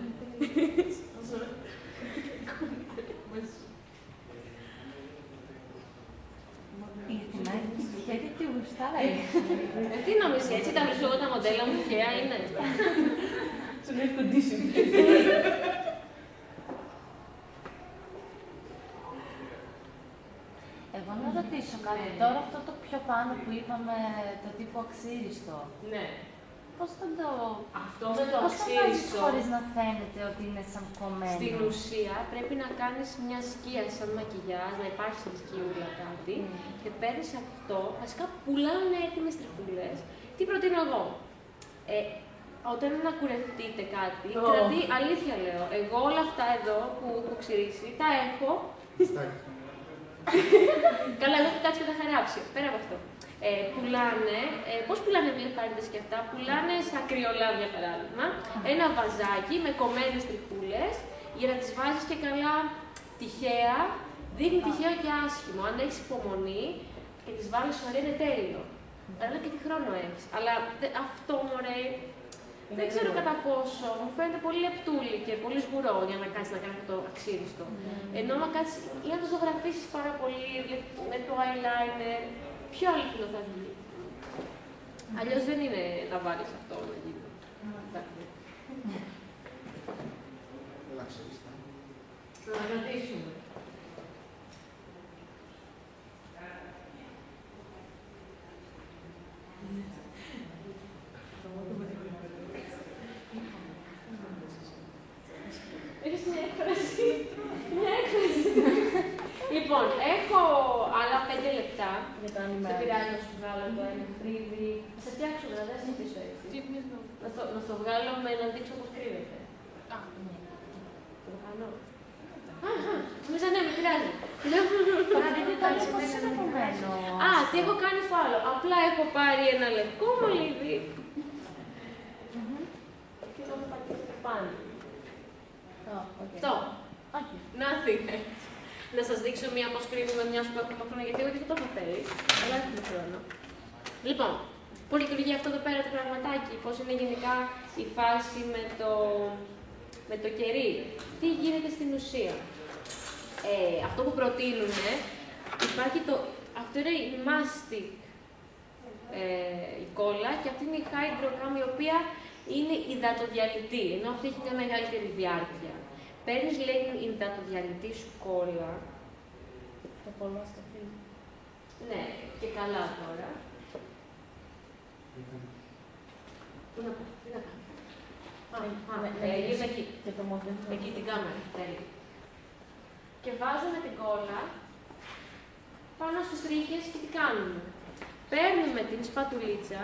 Γιατί τι γουστάει. Τι νομίζεις, έτσι τα μισό τα μοντέλα μου τυχαία είναι. Στον air conditioning. Εγώ να ρωτήσω κάτι. Τώρα αυτό το πιο πάνω που είπαμε, το τύπο αξίριστο. Ναι. Πώς θα το... Αυτό με το αξίριστο. Χωρίς να φαίνεται ότι είναι σαν κομμένο. Στην ουσία πρέπει να κάνεις μια σκία σαν μακιγιάζ, να υπάρχει σαν σκιούλα κάτι και παίρνεις αυτό. Βασικά πουλάνε έτοιμες τριχούλες. Τι προτείνω εγώ. Όταν είναι να κουρευτείτε κάτι, κρατεί, αλήθεια λέω, εγώ όλα αυτά εδώ που έχω ξηρίσει, τα έχω. Καλά, εγώ έχω κάτσει και τα χαράψει. Πέρα από αυτό. Πουλάνε, πώς πουλάνε βλεφάριδες και αυτά, πουλάνε στα κρυολάδια παράδειγμα, ένα βαζάκι με κομμένες τριχούλες για να τις βάζεις και καλά τυχαία, δείχνει τυχαίο και άσχημο. Αν έχεις υπομονή και τις βάλεις ωραία είναι τέλειο. Αλλά και τι χρόνο έχεις. Αλλά αυτό μωρέ, δεν ξέρω κατά πόσο, μου φαίνεται πολύ λεπτούλη και πολύ σγουρό για να κάτσεις να κάνεις το αξίριστο. Ενώ να κάτσεις ή να το ζωγραφίσεις πάρα πολύ με το eyeliner, πιο αληθινό θα βγει. Αλλιώς δεν είναι να βάλεις αυτό να γίνει. Να κρατήσουμε. Έχεις μια έκφραση. Μια έκφραση. Λοιπόν, έχω άλλα 5 λεπτά. Σε πειράζει να σου βγάλω το ένα φρύδι. Θα σε φτιάξω, δηλαδή, δεν σε πίσω έτσι. Να στο βγάλω με να δείξω πώς κρύβεται. Το κάνω. Νομίζω ναι, με πειράζει. Α, τι έχω κάνει στο άλλο. Απλά έχω πάρει ένα λευκό μολύβι. Και να μου πατήσει πάνω. Αυτό. Nothing. Να σας δείξω μία πώς κρύβουμε μια που έχουμε χρόνο, γιατί εγώ δεν το έχω φέρει, αλλά έχουμε χρόνο. Λοιπόν, πώς λειτουργεί αυτό εδώ πέρα το πραγματάκι, πώς είναι γενικά η φάση με το κερί. Τι γίνεται στην ουσία. Αυτό που προτείνουν, υπάρχει αυτό είναι η mastic η κόλλα και αυτή είναι η hydrocam η οποία είναι υδατοδιαλυτή, ενώ αυτή έχει μια μεγαλύτερη διάρκεια. Παίρνεις, λέει, η υδατοδιαλυτή σου κόλλα. Το κόλλα στο φίλο. Ναι, και καλά τώρα. Τι να κάνω. Γύρω εκεί. Εκεί την κάμερα. Τέλεια. Και βάζουμε την κόλλα πάνω στις τρίχες και τι κάνουμε. Παίρνουμε την σπατουλίτσα,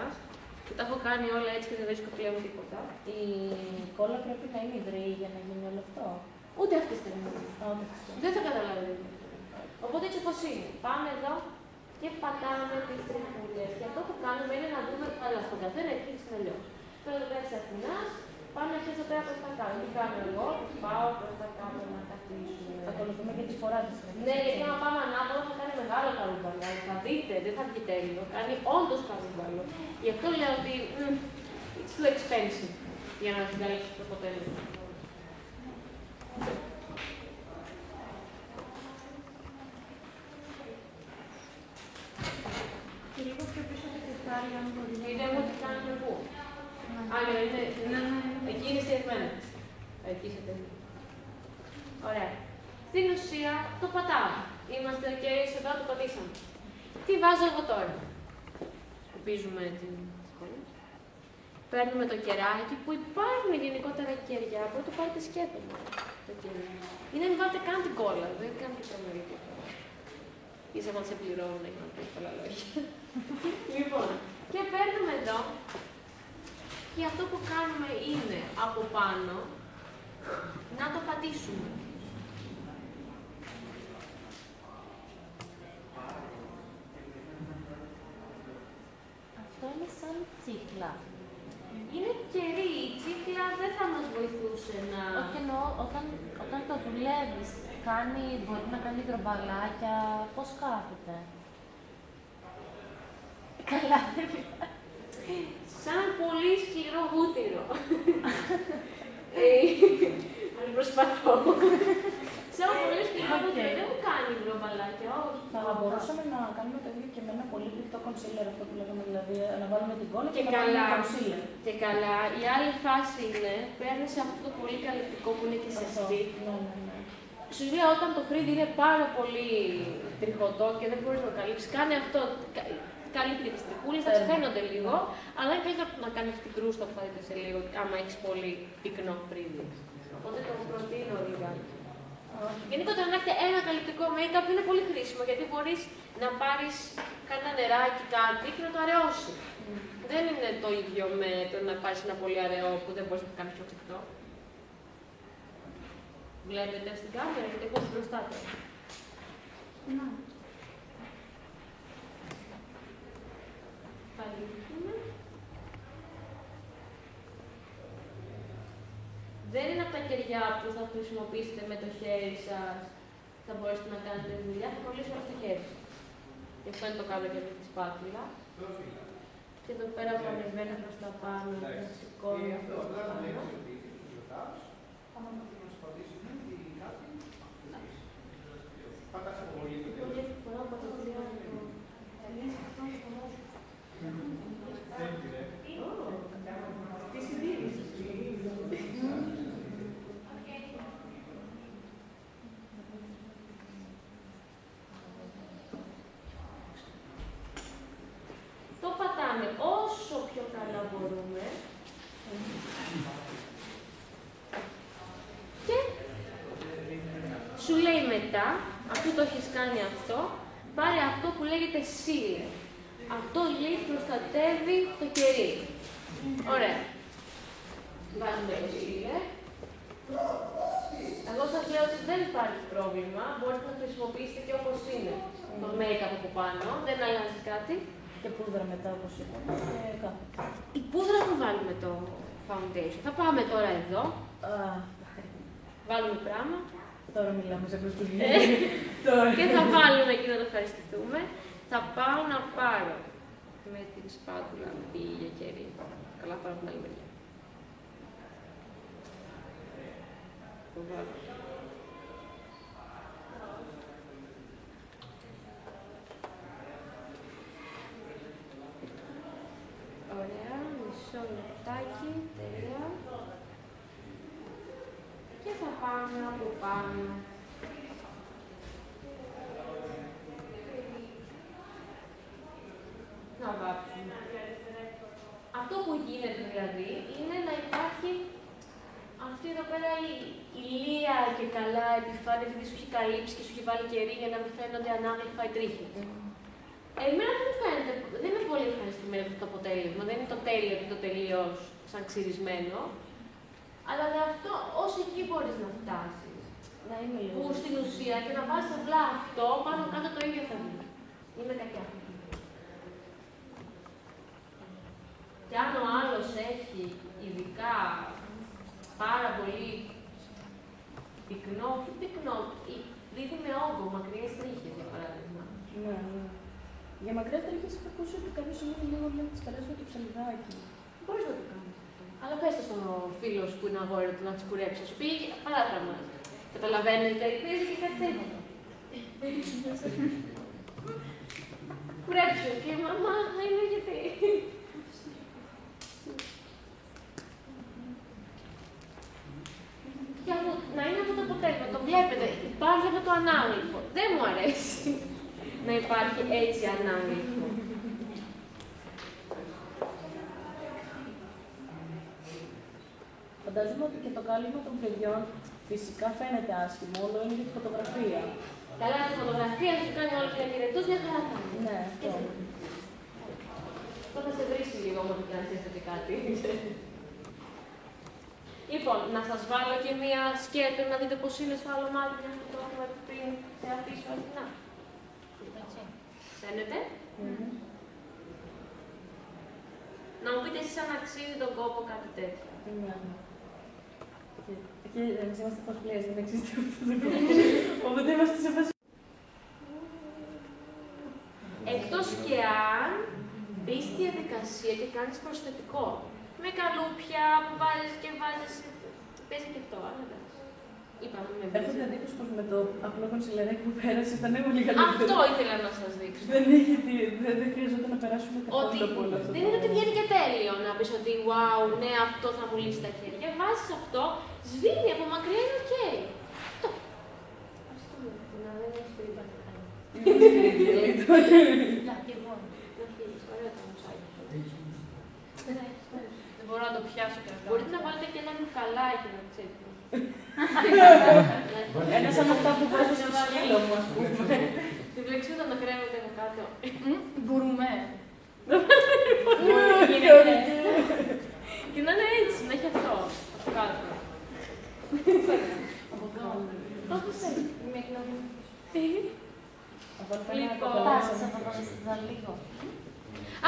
που τα έχω κάνει όλα έτσι και δεν βρίσκω πλέον τίποτα. Η κόλλα πρέπει να είναι ιδρύη για να γίνει όλο αυτό. Ούτε αυτή τη στιγμή. Δεν θα καταλάβει. Οπότε έτσι όπως είναι. Πάμε εδώ και πατάμε τις τριχούλες. Και αυτό που κάνουμε είναι να δούμε, αλλά στον καθένα εκεί στην αλλιώς. Τώρα εδώ πέρα της Αθηνάς, πάμε να αρχίσουμε πέρα προς τα κάτω. Τι κάνω εγώ, πάω προς τα κάτω να καθίσουμε. Ακολουθούμε και τη φορά της. Ναι, γιατί άμα πάμε ανάποδα θα κάνει μεγάλο καρούμπαλο. Θα δείτε, δεν θα βγει τέλειο. Κάνει όντως καρούμπαλο. Γι' αυτό λέω ότι it's too expensive για να συγκαλύψει το αποτέλεσμα. Είδαμε ότι κάνουμε πού. Α, ναι. Εκεί είναι στιασμένα. Εκεί είστε. Ωραία. Στην ουσία το πατάω. Είμαστε και εδώ το πατήσαμε. Τι βάζω εγώ τώρα. Σκουπίζουμε την σχολή. Παίρνουμε το κεράκι που υπάρχουν γενικότερα κεριά. Πρώτο πάρετε σκέτο το κερί. Ή δεν βάλετε καν την κόλλα. Δεν κάνετε τρομερή κόλλα. Ίσα να σε πληρώνουν για να πεις πολλά λόγια. Λοιπόν, και παίρνουμε εδώ. Και αυτό που κάνουμε είναι από πάνω να το πατήσουμε. Αυτό είναι σαν τσίκλα. Είναι κερί. Η τσίκλα δεν θα μας βοηθούσε να... Όχι, εννοώ, όταν το δουλεύεις, μπορεί να κάνει δρομπαλάκια, πώς κάθεται. Καλά, δεν σαν πολύ σκληρό βούτυρο. Αν προσπαθώ. Σαν πολύ σκληρό βούτυρο. Δεν μου κάνει δρομπαλάκια, όχι. Θα μπορούσαμε να κάνουμε το ίδιο και με ένα πολύ πληκτό κονσίλερ, αυτό που λέγαμε, δηλαδή να βάλουμε την κόλλα και να βάλουμε ένα κονσίλερ. Και καλά. Η άλλη φάση είναι, παίρνεις αυτό το πολύ καλυπτικό που είναι και σε stick. Σου λέω, όταν το φρύδι είναι πάρα πολύ τριχωτό και δεν μπορείς να το καλύψεις, κάνε αυτό. Καλύπτει τις τριχούλες, θα φαίνονται λίγο, αλλά είναι καλύτερα να κάνεις την κρούστα που θα δείτε σε λίγο, άμα έχεις πολύ πυκνό φρύδι. Οπότε το προτείνω λιγάκι. Γενικότερα, να έχετε ένα καλυπτικό make-up είναι πολύ χρήσιμο, γιατί μπορείς να πάρεις κανένα νεράκι, κάτι και να το αραιώσει. Δεν είναι το ίδιο με το να πάρεις ένα πολύ αραιό που δεν μπορείς να το κάνεις πιο ξεκτό. Βλέπετε στην κάμερα, γιατί έχω μπροστά του. Δεν είναι από τα κεριά που θα χρησιμοποιήσετε με το χέρι σας, θα μπορέσετε να κάνετε δουλειά, θα κολλήσω στο χέρι σας. Γι' αυτό είναι το καλό και με τη σπάτουλα. Και εδώ πέρα που ανεβαίνει προς τα πάνω, θα σηκώνει αυτό το πάνω. Το πατάμε όσο πιο καλά μπορούμε και σου λέει μετά, αφού το έχεις κάνει αυτό, πάρε αυτό που λέγεται seal. Αυτό λέει προστατεύει το κερί. Ωραία. Βάζουμε το seal. Εγώ σας λέω ότι δεν υπάρχει πρόβλημα, μπορείτε να το χρησιμοποιήσετε και όπως είναι. Το make-up από πάνω, δεν αλλάζει κάτι. Και πούδρα μετά, όπως είπαμε. Η πούδρα θα βάλουμε το foundation. Θα πάμε τώρα εδώ. Βάλουμε πράγμα. Τώρα μιλάμε σε πρωτοβουλία. Και θα βάλουμε εκεί να το ευχαριστηθούμε. Θα πάω να πάρω με την σπάτουλα για κερί. Καλά, πάρω την άλλη μεριά. Το βάλω. Ωραία, μισό λεπτάκι, τέλεια. Και θα πάμε από πάνω. Να βάψουμε. Αυτό που γίνεται δηλαδή είναι να υπάρχει αυτή εδώ πέρα η λία και καλά επιφάνεια, επειδή σου έχει καλύψει και σου έχει βάλει κερί για να μην φαίνονται ανάγλυφα οι τρίχες. Εμένα δεν μου φαίνεται, δεν είμαι πολύ ευχαριστημένη με το αποτέλεσμα, δεν είναι το τέλειο και το τελείως σαν ξυρισμένο. Αλλά με αυτό, όσο εκεί μπορείς να φτάσεις. Να είμαι λίγο. Που στην ουσία και να βάζεις απλά αυτό, πάνω κάτω το ίδιο θα βγει. Είναι κακιά. Και αν ο άλλος έχει ειδικά πάρα πολύ πυκνό, όχι πυκνό, δίδει με όγκο, μακριές τρίχες για παράδειγμα. Ναι, ναι. Για μακριές τρίχες είχα ακούσει ότι κάποιος είναι λίγο να τις περάσει με το ψαλιδάκι. Μπορείς να το κάνεις. Αλλά πες το στον φίλο σου που είναι αγόρι του να τις κουρέψει. Σου πει παράδειγμα. Καταλαβαίνετε, παίζει και κάτι τέτοιο. Κουρέψου και μαμά, είναι γιατί. να υπάρχει έτσι ανάγλυφο. Φαντάζομαι ότι και το κάλυμα των παιδιών φυσικά φαίνεται άσχημο, όλο είναι για τη φωτογραφία. Καλά, τη φωτογραφία σου κάνει όλους τους χειρετούς, μια χαρά θα είναι. Ναι, αυτό. Αυτό θα σε βρίσει λίγο όμως και αν είστε κάτι. Λοιπόν, να σας βάλω και μία σκέτο να δείτε πώς είναι στο άλλο μάτι, μια που το έχουμε πριν σε αφήσω Αθηνά. Φαίνεται. Να μου πείτε εσείς αν αξίζει τον κόπο κάτι τέτοιο. Εκεί εμείς είμαστε Cosplayers, δεν αξίζει τον κόπο. Οπότε είμαστε σε φάση. Εκτός και αν μπεις στη διαδικασία και κάνεις προσθετικό. Με καλούπια που βάζεις και βάζεις. Παίζει και αυτό, αλλά εντάξει. Είπαμε με Έχω την εντύπωση πως με το απλό κονσιλεράκι που πέρασε ήταν πολύ καλό. Αυτό ήθελα να σας δείξω. Δεν χρειαζόταν να περάσουμε καθόλου από όλο αυτό. Δεν είναι ότι βγαίνει και τέλειο να πεις ότι wow, ναι, αυτό θα μου λύσει τα χέρια. Βάζεις αυτό, σβήνει από μακριά, είναι οκ. Αυτό. Ας το δούμε, να δεν έχει περίπου να κάνει. Να φύγω. Να φύγεις, ωραίο το μουσάκι. Δεν μπορώ να το πιάσω και αυτό. Μπορείτε να βάλετε και ένα μπουκαλάκι να ξέρετε. Ένα σαν αυτά που βάζω στο σκύλο μου, ας πούμε. Τη βλεξίδα να κρέμεται από κάτω. Μπορούμε. Και να είναι έτσι, να έχει αυτό από κάτω. Από εδώ. Το έχεις έτσι. Λοιπόν, θα το βάλεις λίγο.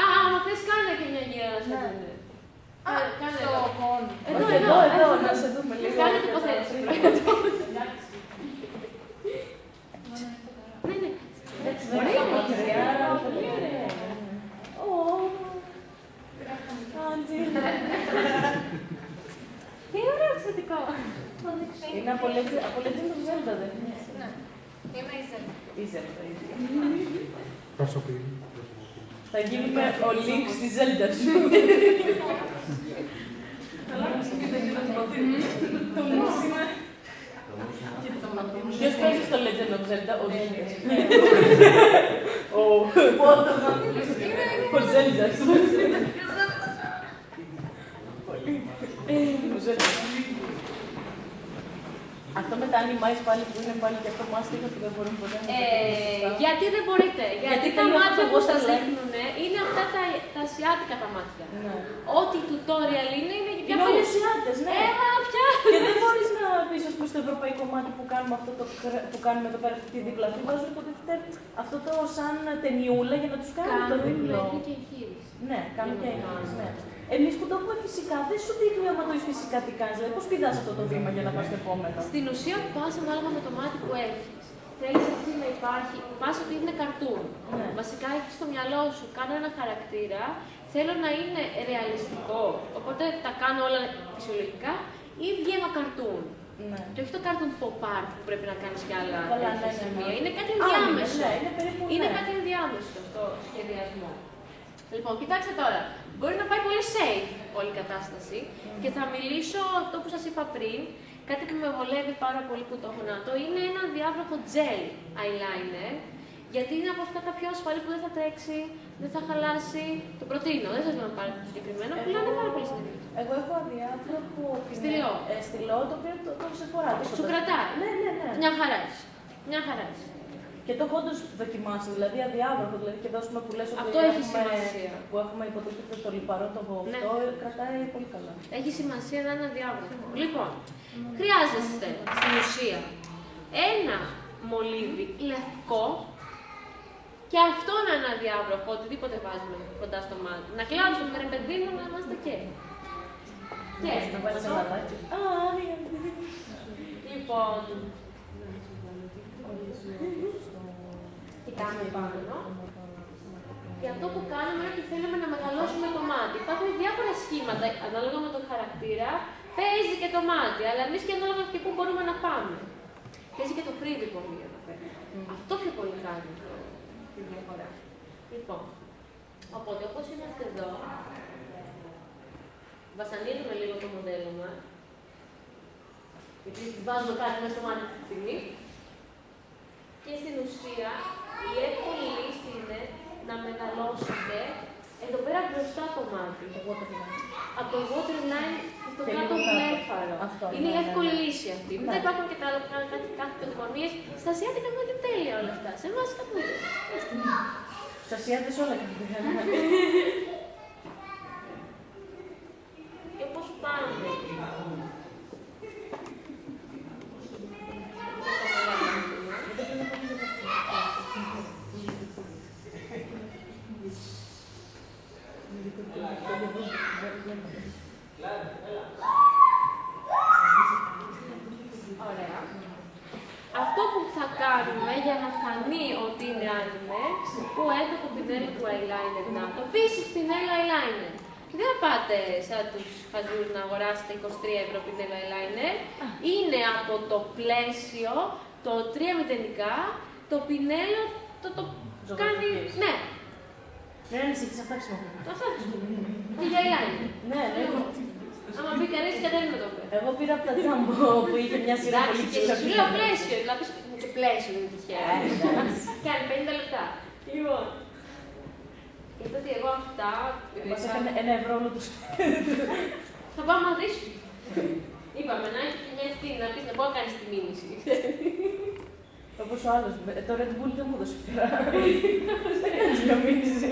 Α, άμα θες κάνε και μια γύρα να σε δούμε. Κάνε στο Kwon. Εδώ, να σε δούμε λίγο. Κάνε τοποθέτηση. Ναι, ναι. Πολύ ωραία. Πολύ ωραία. Τι ωραίο εξωτικό. Είναι από Legend of Zelda, δεν είναι? Ναι. Είμαι η Zelda. Η Zelda, ίδια. Προσωπική. Θα γίνουμε ο Link στη Zelda σου. Καλά, το μουσίμα. Ποιος παίζει στο Legend of Zelda? Ο Link. Ο Zelda. Αυτό με τα animais πάλι που είναι πάλι και αυτό μάστιγα που δεν μπορούμε ποτέ να το γιατί δεν μπορείτε, γιατί τα μάτια που σας δείχνουν είναι αυτά τα ασιάτικα τα μάτια. Ό,τι tutorial είναι για είναι όλοι Ασιάτες, ναι. Πια. Και δεν μπορείς να πεις, ας πούμε, στο ευρωπαϊκό μάτι που κάνουμε αυτό που κάνουμε εδώ πέρα αυτή τη δίπλα. Αυτοί βάζουν αυτό το σαν ταινιούλα για να τους κάνουν το δίπλο. Κάνουν και εγχείρηση. Ναι, κάνουν και εγχείρηση, ναι. Εμείς που το έχουμε φυσικά, δεν σου δείχνει άμα το έχεις φυσικά τι κάνεις. Δηλαδή, πώς πηδάς αυτό το βήμα για να πας στο επόμενο. Στην ουσία, πας ανάλογα με το μάτι που έχεις. Θέλεις εσύ να υπάρχει, πας ότι είναι καρτούν. Ναι. Βασικά έχεις στο μυαλό σου, κάνω ένα χαρακτήρα, θέλω να είναι ρεαλιστικό. Οπότε τα κάνω όλα φυσιολογικά ή βγαίνω καρτούν. Ναι. Και όχι το κάρτον pop art που πρέπει να κάνεις κι άλλα σημεία. Είναι κάτι Ναι, ενδιάμεσο. είναι περίπου, είναι κάτι ενδιάμεσο στο σχεδιασμό. Λοιπόν, κοιτάξτε τώρα. Μπορεί να πάει πολύ safe όλη η κατάσταση και θα μιλήσω αυτό που σας είπα πριν. Κάτι που με βολεύει πάρα πολύ που το έχω να το είναι ένα διάβροχο gel eyeliner. Γιατί είναι από αυτά τα πιο ασφαλή που δεν θα τρέξει, δεν θα χαλάσει. Το προτείνω, δεν σας λέω να πάρετε το συγκεκριμένο, που λένε πάρα πολύ συνήθως. Εγώ έχω αδιάβροχο στυλό, το οποίο το σε φορά. Σου κρατάει. Ναι. Μια χαρά είσαι. Μια χαρά είσαι. Και το έχω όντως δοκιμάσει, δηλαδή αδιάβροχο, δηλαδή και δώσουμε που λες ότι αυτό έχει σημασία. Που έχουμε υποτίθεται το λιπαρό, το αυτό κρατάει πολύ καλά. Έχει σημασία να είναι αδιάβροχο. Λοιπόν, χρειάζεστε στην ουσία ένα μολύβι λευκό και αυτό να είναι αδιάβροχο, οτιδήποτε βάζουμε κοντά στο μάτι. Να κλάψουμε ρε παιδί μου να είμαστε και. Να πάει σε μαδάκι. Λοιπόν, κοιτάμε πάνω. Και αυτό που κάνουμε είναι ότι θέλουμε να μεγαλώσουμε το μάτι. Υπάρχουν διάφορα σχήματα, ανάλογα με τον χαρακτήρα, παίζει και το μάτι, αλλά εμείς και ανάλογα και πού μπορούμε να πάμε. Παίζει και το φρύδι πολύ εδώ πέρα. Αυτό πιο πολύ κάνει τη διαφορά. Λοιπόν, οπότε όπως είμαστε εδώ, βασανίζουμε λίγο το μοντέλο μας, γιατί βάζουμε κάτι μέσα στο μάτι αυτή τη στιγμή, και στην ουσία η εύκολη μπροστά το μάτι. Από το waterline στο κάτω βλέφαρο. Είναι η εύκολη λύση αυτή. Μετά υπάρχουν και τα άλλα που κάνουν κάτι γωνίες. Στα ασιάτικα είναι τέλεια όλα αυτά. Σε εμάς κάπου είναι. Στους ασιάτες όλα κάνουν. Και πώς πάμε. Ωραία. Αυτό που θα κάνουμε για να φανεί ότι είναι άνιμε, που έχω το πινέλι του eyeliner να το πείσεις πινέλο eyeliner. Δεν θα πάτε σαν τους χαζούς να αγοράσετε 23 ευρώ πινέλο eyeliner. Είναι από το πλαίσιο, το 3 μηδενικά, το πινέλο το κάνει... Ναι. Δεν ανησυχείς, αυτά χρησιμοποιώ. Αυτά χρησιμοποιώ. Και για eyeliner. Ναι, ναι. Άμα πει κανείς και δεν είναι το πέρα. Εγώ πήρα από τα τζάμπο που είχε μια σειρά πολύ ψηλά. Σου λέω πλαίσιο, δηλαδή και πλαίσιο είναι τυχαία. Κάνει 50 λεπτά. Λοιπόν. Γιατί ότι εγώ αυτά... Μας έκανε 1 ευρώ όλο τους. Θα πάμε μαζί σου. Είπαμε να έχει μια ευθύνη να πεις να μπορώ να κάνεις τη μήνυση. Όπως ο άλλος, το Red Bull δεν μου έδωσε φτερά. Δεν κάνεις μια μήνυση.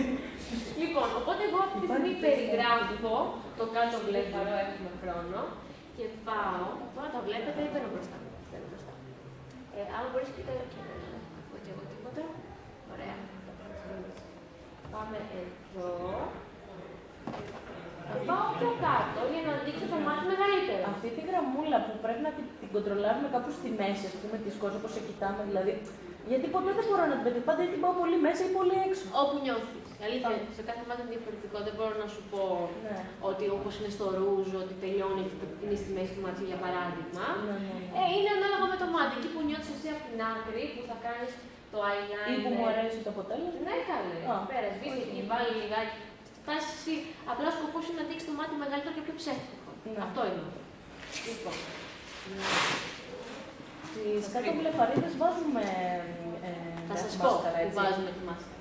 Λοιπόν, οπότε εγώ αυτή τη στιγμή περιγράφω το κάτω βλέφαρο, έχουμε χρόνο, και πάω, τώρα τα βλέπετε, παίρνω μπροστά. Άμα μπορείς και όχι εγώ τίποτα. Ωραία. Πάμε εδώ. Θα πάω πιο κάτω για να δείξω το μάτι μεγαλύτερο. Αυτή τη γραμμούλα που πρέπει να την κοντρολάρουμε κάπου στη μέση, ας πούμε, της κόρης, όπως σε κοιτάμε, δηλαδή. Γιατί ποτέ δεν μπορώ να την πετύχω. Πάντα την πάω πολύ μέσα ή πολύ έξω. Όπου νιώθεις. Αλήθεια, σε κάθε μάτι είναι διαφορετικό. Δεν μπορώ να σου πω ότι όπως είναι στο ρούζ, ότι τελειώνει και είναι στη μέση του μάτια, για παράδειγμα. Είναι ανάλογα με το μάτι. Εκεί που νιώθεις εσύ από την άκρη, που θα κάνεις το eyeliner. Ή που μου αρέσει το αποτέλεσμα. Ναι, καλέ. Πέρα, σβήσει εκεί, βάλει λιγάκι. Φτάσει εσύ. Απλά ο σκοπός είναι να δείξει το μάτι μεγαλύτερο και πιο ψεύτικο. Αυτό είναι. Λοιπόν. Στις κάτω βλεφαρίδες βάζουμε θα σας πω που βάζουμε τη μάσκα.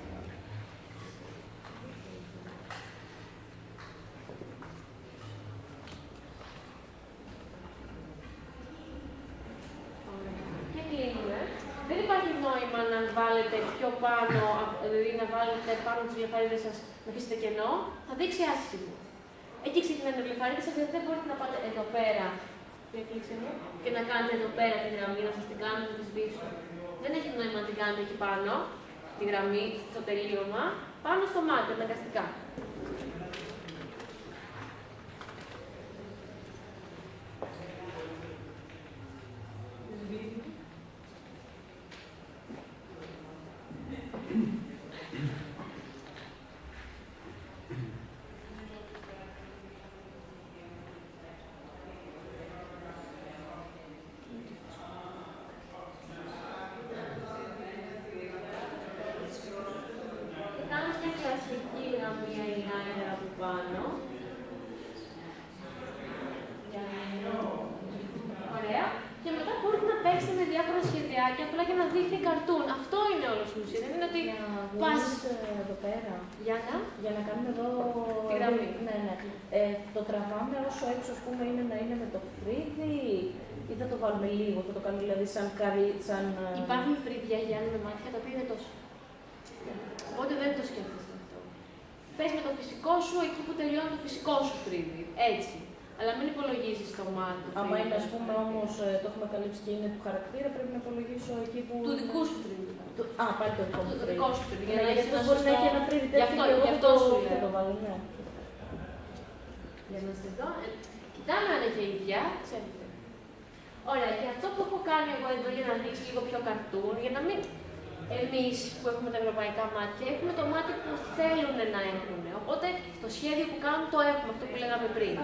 Και κλείνουμε. Δεν υπάρχει νόημα να βάλετε πιο πάνω, δηλαδή να βάλετε πάνω τις βλεφαρίδες σας, να αφήσετε κενό, θα δείξει άσχημο. Εκεί ξεκινάνε οι βλεφαρίδες σας, γιατί δεν μπορείτε να πάτε εδώ πέρα και να κάνετε εδώ πέρα τη γραμμή, να σας την κάνετε να τη σβήσω. Δεν έχει νόημα να την κάνετε εκεί πάνω, τη γραμμή, στο τελείωμα, πάνω στο μάτι, αναγκαστικά. Ωραία. Και μετά μπορείτε να παίξετε με διάφορα σχεδιάκια απλά για να δείχνει καρτούν. Αυτό είναι όλο η ουσία. Δεν είναι ότι πας εδώ πέρα. Για να κάνουμε εδώ τη γραμμή. Ναι. Το τραβάμε όσο έξω, ας πούμε, είναι να είναι με το φρύδι ή θα το βάλουμε λίγο, θα το κάνουμε δηλαδή σαν Υπάρχουν φρύδια για με μάτια τα οποία είναι τόσο. Οπότε δεν το σκέφτεσαι αυτό. Πες με το φυσικό σου εκεί που τελειώνει το φυσικό σου φρύδι. Έτσι. Αλλά μην υπολογίζεις το μάτι. Άμα είναι, ας πούμε, όμως το έχουμε καλύψει και είναι του χαρακτήρα, πρέπει να υπολογίσω εκεί που. Του δικού σου φρύδι. Πάλι το δικό μου φρύδι. Το δικό σου φρύδι. Γιατί αυτό μπορεί να έχει ένα φρύδι τέτοιο. Γι' αυτό σου λέω. Το βάλω, ναι. Για να σε δω. Κοιτάμε αν είναι ίδια. Ξέρετε. Ωραία. Και αυτό που έχω κάνει εγώ εδώ για να δείξει λίγο πιο καρτούν, για να μην. Εμείς που έχουμε τα ευρωπαϊκά μάτια, έχουμε το μάτι που θέλουν να έχουν. Οπότε το σχέδιο που κάνουμε το έχουμε, αυτό που λέγαμε πριν.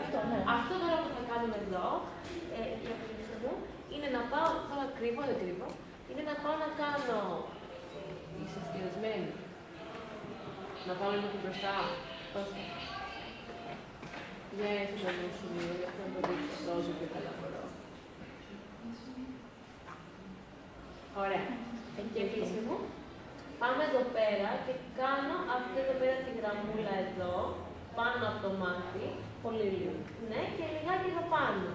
Αυτό τώρα που θα κάνουμε εδώ, είναι να πάω, τώρα κρύβω, δεν κρύβω, είναι να πάω να κάνω, είσαι αστιασμένη, να πάω λίγο πιο μπροστά, για έτσι να δω σου λίγο, για αυτό να το δείξω τόσο πιο καλά μπορώ. Ωραία. Και κλείστε μου. Πάμε εδώ πέρα και κάνω αυτή εδώ πέρα τη γραμμούλα εδώ. πάνω από το μάτι. Πολύ λίγο. Ναι, και λιγάκι εδώ πάνω.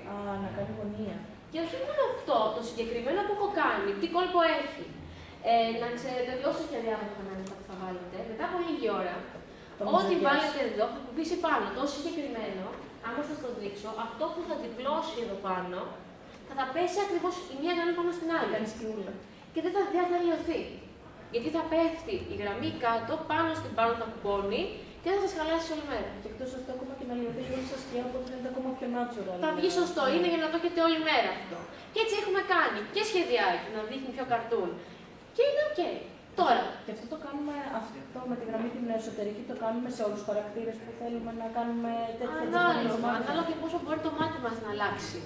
Α, να κάνει γωνία. Και όχι μόνο αυτό, το συγκεκριμένο που έχω κάνει, τι κόλπο έχει. Να ξέρετε, όσο και διάφορα κανάλια που θα βάλετε, μετά από λίγη ώρα, ό,τι βάλετε εδώ θα κουμπίσει πάνω. Το συγκεκριμένο, άμα σας το δείξω, αυτό που θα διπλώσει εδώ πάνω, θα πέσει ακριβώς η μία γραμμή πάνω στην άλλη. Και δεν θα λιωθεί. Γιατί θα πέφτει η γραμμή κάτω, πάνω στην πάνω θα κουμπώνει και θα σας χαλάσει όλη μέρα. Και εκτός αυτό ακόμα και να λιωθεί λίγο στα σκιά, οπότε είναι ακόμα πιο natural. Θα βγει σωστό, είναι για να το έχετε όλη μέρα αυτό. Και έτσι έχουμε κάνει και σχεδιάκι, να δείχνει πιο καρτούν. Και είναι οκ. Τώρα. Και αυτό το κάνουμε, αυτό με τη γραμμή την εσωτερική, το κάνουμε σε όλους τους χαρακτήρες που θέλουμε να κάνουμε τέτοια ανάλογα. Ανάλογα και πόσο μπορεί το μάτι μας να αλλάξει.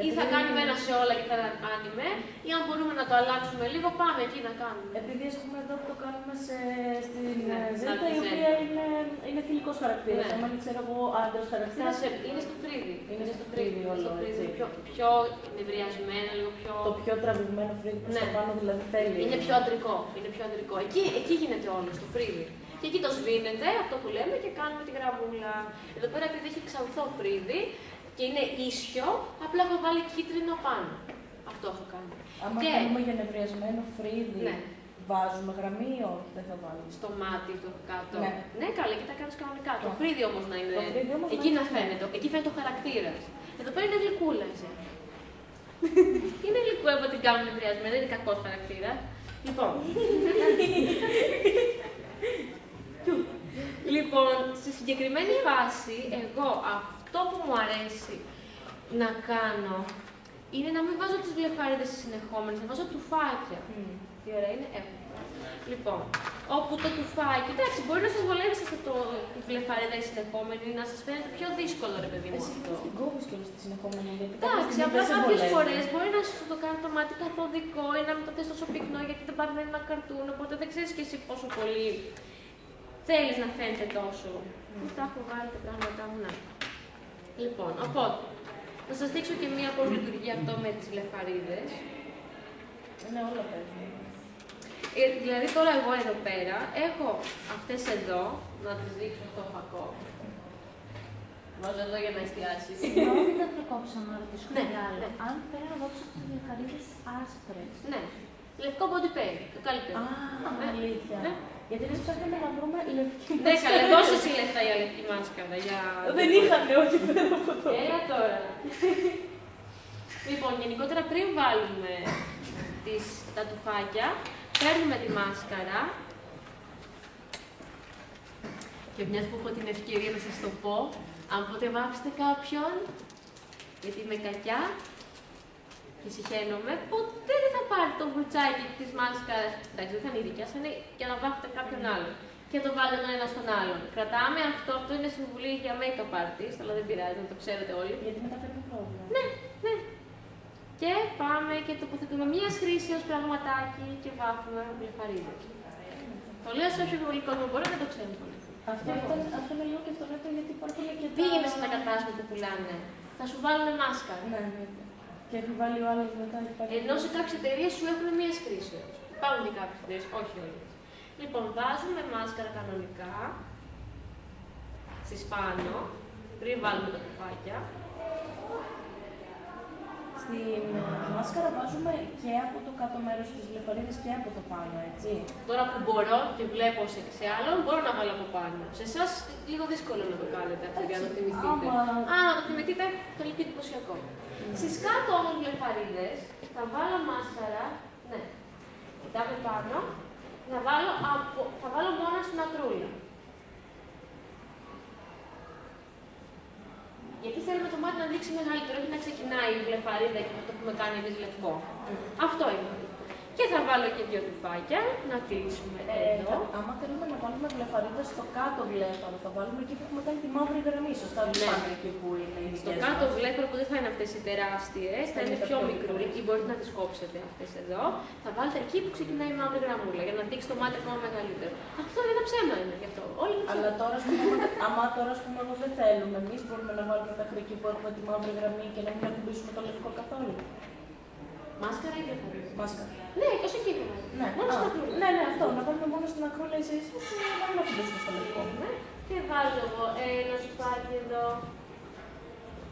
Ή θα κάνουμε ένα σε όλα και θα κάνουμε, ή αν μπορούμε να το αλλάξουμε λίγο, πάμε εκεί να κάνουμε. Επειδή έχουμε εδώ που το κάνουμε στην Ζέτα, η οποία είναι θηλυκός χαρακτήρας. Αν είναι, ξέρω εγώ, άντρας χαρακτήρας. Είναι στο φρύδι. Είναι στο φρύδι όλο. Πιο νευριασμένο, λίγο πιο. Το πιο τραβηγμένο φρύδι προς τα πάνω, δηλαδή θέλει. Είναι πιο αντρικό. Εκεί γίνεται όλο, στο φρύδι. Και εκεί το σβήνετε, αυτό που λέμε, και κάνουμε τη γραμμούλα. Εδώ πέρα, επειδή έχει ξαουθό φρύδι, και είναι ίσιο, απλά έχω βάλει κίτρινο πάνω. Αυτό έχω κάνει. Άμα κάνουμε για νευριασμένο φρύδι, ναι. Βάζουμε γραμμή ή όχι, δεν θα βάλουμε. Στο μάτι, το κάτω. Ναι, ναι καλά, εκεί τα κάνεις κανονικά. Το φρύδι όμως να είναι. Εκεί να φαίνεται. Εκεί φαίνεται ο χαρακτήρας. Εδώ πέρα είναι γλυκούλα, έτσι. Είναι γλυκούλα από την κάνουμε νευριασμένο, δεν είναι κακός χαρακτήρας. Λοιπόν, στη συγκεκριμένη φάση, εγώ αυτό που μου αρέσει να κάνω είναι να μην βάζω τις βλεφαρίδες συνεχόμενες, να βάζω τουφάκια. Τι ωραία είναι, Λοιπόν, όπου το τουφάκι, εντάξει, μπορεί να σας βολεύει τη βλεφαρίδα η συνεχόμενη, να σας φαίνεται πιο δύσκολο, ρε παιδί μου. Εσύ την κόβεις και όλες τις συνεχόμενες, γιατί εντάξει, απλά κάποιες φορές μπορεί να σου το κάνει το μάτι καθοδικό ή να μην το θες τόσο πυκνό, γιατί δεν παραμένει ένα καρτούν, οπότε δεν ξέρεις και εσύ πόσο πολύ θέλεις να φαίνεται τόσο. Τα έχω βάλει τα πράγματα μου, να. Λοιπόν, οπότε, να σας δείξω και μία πώς λειτουργεί αυτό με τις βλεφαρίδες. Ναι, όλα παίζουν. Δηλαδή τώρα εγώ εδώ πέρα έχω αυτές εδώ, να τις δείξω στο φακό. Βάζω εδώ για να εστιάσει. Συγγνώμη να το κόψω να ρωτήσω κάτι άλλο. Αν πέρα να δώσω τις βλεφαρίδες άσπρες. Ναι. Λευκό body paint, το καλύτερο. Αλήθεια. Γιατί δεν ψάχναμε να βρούμε λευκή μάσκαρα. Ναι, καλά, δώσε εσύ λεφτά για λευκή μάσκαρα. Δεν είχαμε, όχι πέρα από το. Έλα τώρα. Λοιπόν, γενικότερα πριν βάλουμε τα τουφάκια, παίρνουμε τη μάσκαρα. Και μιας που έχω την ευκαιρία να σας το πω, αν ποτέ βάψετε κάποιον, γιατί είμαι κακιά, και συχαίνομαι, ποτέ δεν θα πάρει το βουτσάκι της μάσκαρας. Εντάξει, δεν θα είναι η δικιά σας, είναι για να βάφετε κάποιον άλλον. Και να το βάλετε τον ένα στον άλλον. Κρατάμε αυτό, αυτό είναι συμβουλή για make-up artist, αλλά δεν πειράζει, να το ξέρετε όλοι. Γιατί μετά φέρνει πρόβλημα. Ναι, ναι. Και πάμε και τοποθετούμε μία χρήση ως πραγματάκι και βάφουμε βλεφαρίδες. Το λέω σε όσο πολύ κόσμο μπορεί να το ξέρουν πολύ. Αυτό είναι λίγο και αυτό γιατί υπάρχουν και πήγαινε σε ένα κατάστημα που πουλάνε. Θα σου βάλουν μάσκαρα. Ναι, ναι. Και έχει βάλει ο άλλος μετά. Ενώ σε κάποιες εταιρείες σου έχουν μία χρήση. Υπάρχουν και κάποιες εταιρείες, όχι όλες. Λοιπόν, βάζουμε μάσκαρα κανονικά στις πάνω, πριν βάλουμε τα τουφάκια. Στην μάσκαρα βάζουμε και από το κάτω μέρος της βλεφαρίδας και από το πάνω, έτσι. Τώρα που μπορώ και βλέπω σε άλλον, μπορώ να βάλω από πάνω. Σε εσάς λίγο δύσκολο να το κάνετε αυτό για να το θυμηθείτε. Να το θυμηθείτε, το λίγο εντυπωσιακό. Στις κάτω όμως βλεφαρίδες θα βάλω μάσκαρα, ναι, κοιτάμε πάνω, θα βάλω μόνο στην ακρούλα. Γιατί θέλουμε το μάτι να δείξει μεγαλύτερο, όχι να ξεκινάει η βλεφαρίδα και αυτό που έχουμε κάνει εμείς λευκό. Αυτό είναι. Και θα βάλω και δύο τουφάκια, να κλείσουμε εδώ. Άμα θέλουμε να βάλουμε βλεφαρίδα στο κάτω βλέφαρο, θα βάλουμε εκεί που έχουμε κάνει τη μαύρη γραμμή, σωστά, ναι. Εκεί που είναι στο κάτω βλέφαρο που δεν θα είναι αυτές οι τεράστιες, θα είναι πιο μικρούλες, εκεί μπορείτε να τις κόψετε αυτές εδώ. Θα βάλετε εκεί που ξεκινάει η μαύρη γραμμούλα, για να δείξει το μάτι ακόμα μεγαλύτερο. Αυτό είναι ένα ψέμα είναι γι' αυτό. Αλλά τώρα, άμα τώρα εγώ δεν θέλουμε, εμείς μπορούμε να βάλουμε μέχρι εκεί που έχουμε τη μαύρη γραμμή και να μην ακουμπήσουμε το λευκό καθόλου. Μάσκαρα ή βλεφαρίδα. Μάσκαρα. Ναι, και όσο εκεί ναι. Μόνο στην ακρούλα. Ναι, αυτό. Να βάλουμε μόνο στην ακρούλα εσείς και να μην ακουμπήσουμε στο λευκό. Ναι. Και βάζω εγώ ένα τουφάκι εδώ.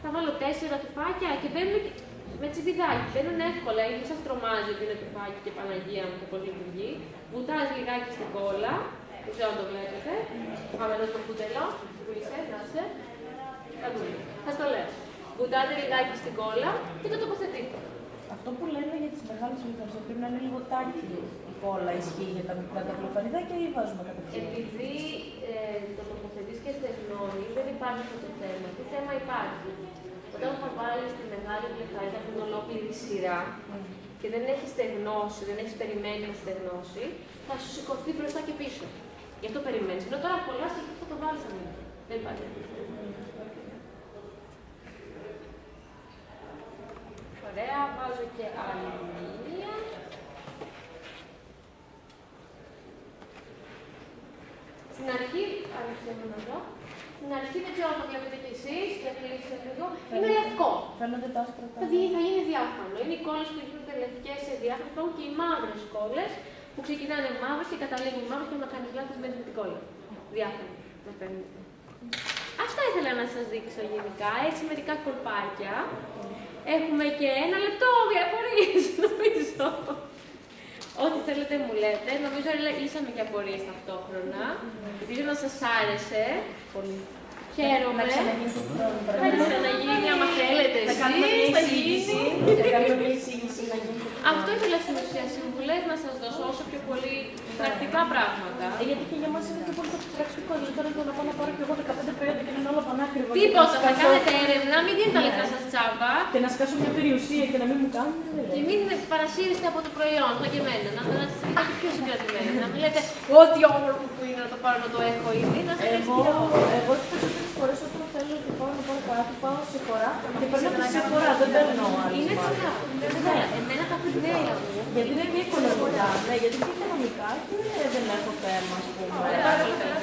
Θα βάλω 4 τουφάκια και μπαίνουν με τσιμπιδάκι. Μπαίνουν εύκολα, ή δεν σας τρομάζει ότι είναι τουφάκι και Παναγία μου και πώς λειτουργεί. Βουτάς λιγάκι στην κόλλα. Δεν ξέρω αν το βλέπετε. Πάμε εδώ στο κούτελο. Που είσαι, να είσαι. Θα το λέω. Βουτάτε λιγάκι στην κόλλα και το τοποθετείτε. Αυτό που λένε για τις μεγάλες λιθαρσίες πρέπει να είναι λίγο τάκι η κόλλα, ισχύει για τα μικρά τα γλυφανιδάκια ή βάζουμε κατευθείαν? Επειδή το τοποθετείς και στεγνώνει, δεν υπάρχει αυτό το θέμα. Τι θέμα υπάρχει? Όταν θα βάλεις τη μεγάλη γλυφανίδα με την ολόκληρη σειρά και δεν έχει στεγνώσει, δεν έχει περιμένει να στεγνώσει, θα σου σηκωθεί μπροστά και πίσω. Γι' αυτό περιμένεις. Ενώ τώρα πολλά θα το βάλεις αμήν. Δεν υπάρχει. Ωραία, βάζω και άλλη μία. Στην αρχή, αριστερά εδώ, στην αρχή δεν ξέρω αν το βλέπετε κι εσείς, και κλείσετε λίγο, είναι λευκό. Φαίνονται τα άσπρα. Θα γίνει διάφανο. Είναι οι κόλλες που γίνονται λευκές σε διάφανο, υπάρχουν και οι μαύρες κόλλες που ξεκινάνε μαύρες και καταλήγουν μαύρες και να κάνεις λάθος με την κόλλα. Διάφανο, να παίρνετε. Αυτά ήθελα να σας δείξω γενικά, έτσι μερικά κολπάκια. Έχουμε και 1 λεπτό για απορίες, νομίζω. Ό,τι θέλετε μου λέτε. Νομίζω λύσαμε και απορίες ταυτόχρονα. Ελπίζω να σας άρεσε. Πολύ. Χαίρομαι. Θα ξαναγίνει, άμα θέλετε εσείς. Θα κάνουμε μια εισήγηση. Αυτό ήθελα στην ουσία, συμβουλές να σας δώσω όσο πιο πολύ πρακτικά πράγματα. Γιατί και για μας είναι και πολύ πρακτικό. Δηλαδή τώρα να πάω να πάρω και εγώ 15 περίοδο και είναι όλα πανάκριβα. Τίποτα, θα κάνετε έρευνα, μην δίνετε τα λεφτά σας τσάμπα. Και να σκάσω μια περιουσία και να μην μου κάνουν. Και μην παρασύρεστε από το προϊόν, το και εμένα. Να είστε κάτι πιο συγκρατημένοι. Να μην λέτε ό,τι όμορφο που είναι να το πάρω να το έχω ήδη. Εγώ τις περισσότερες φορές όταν θέλω να πάω να πάρω κάτι, πάω σε φορά και παίρνω τη φορά. Δεν παίρνω άλλη. Είναι καλά. Εμένα τα χρησιμοποιώ. Γιατί είναι και οικονομικά. Ναι, γιατί είναι οικονομικά και δεν έχω θέμα, ας πούμε. Πάρα πολύ καλά.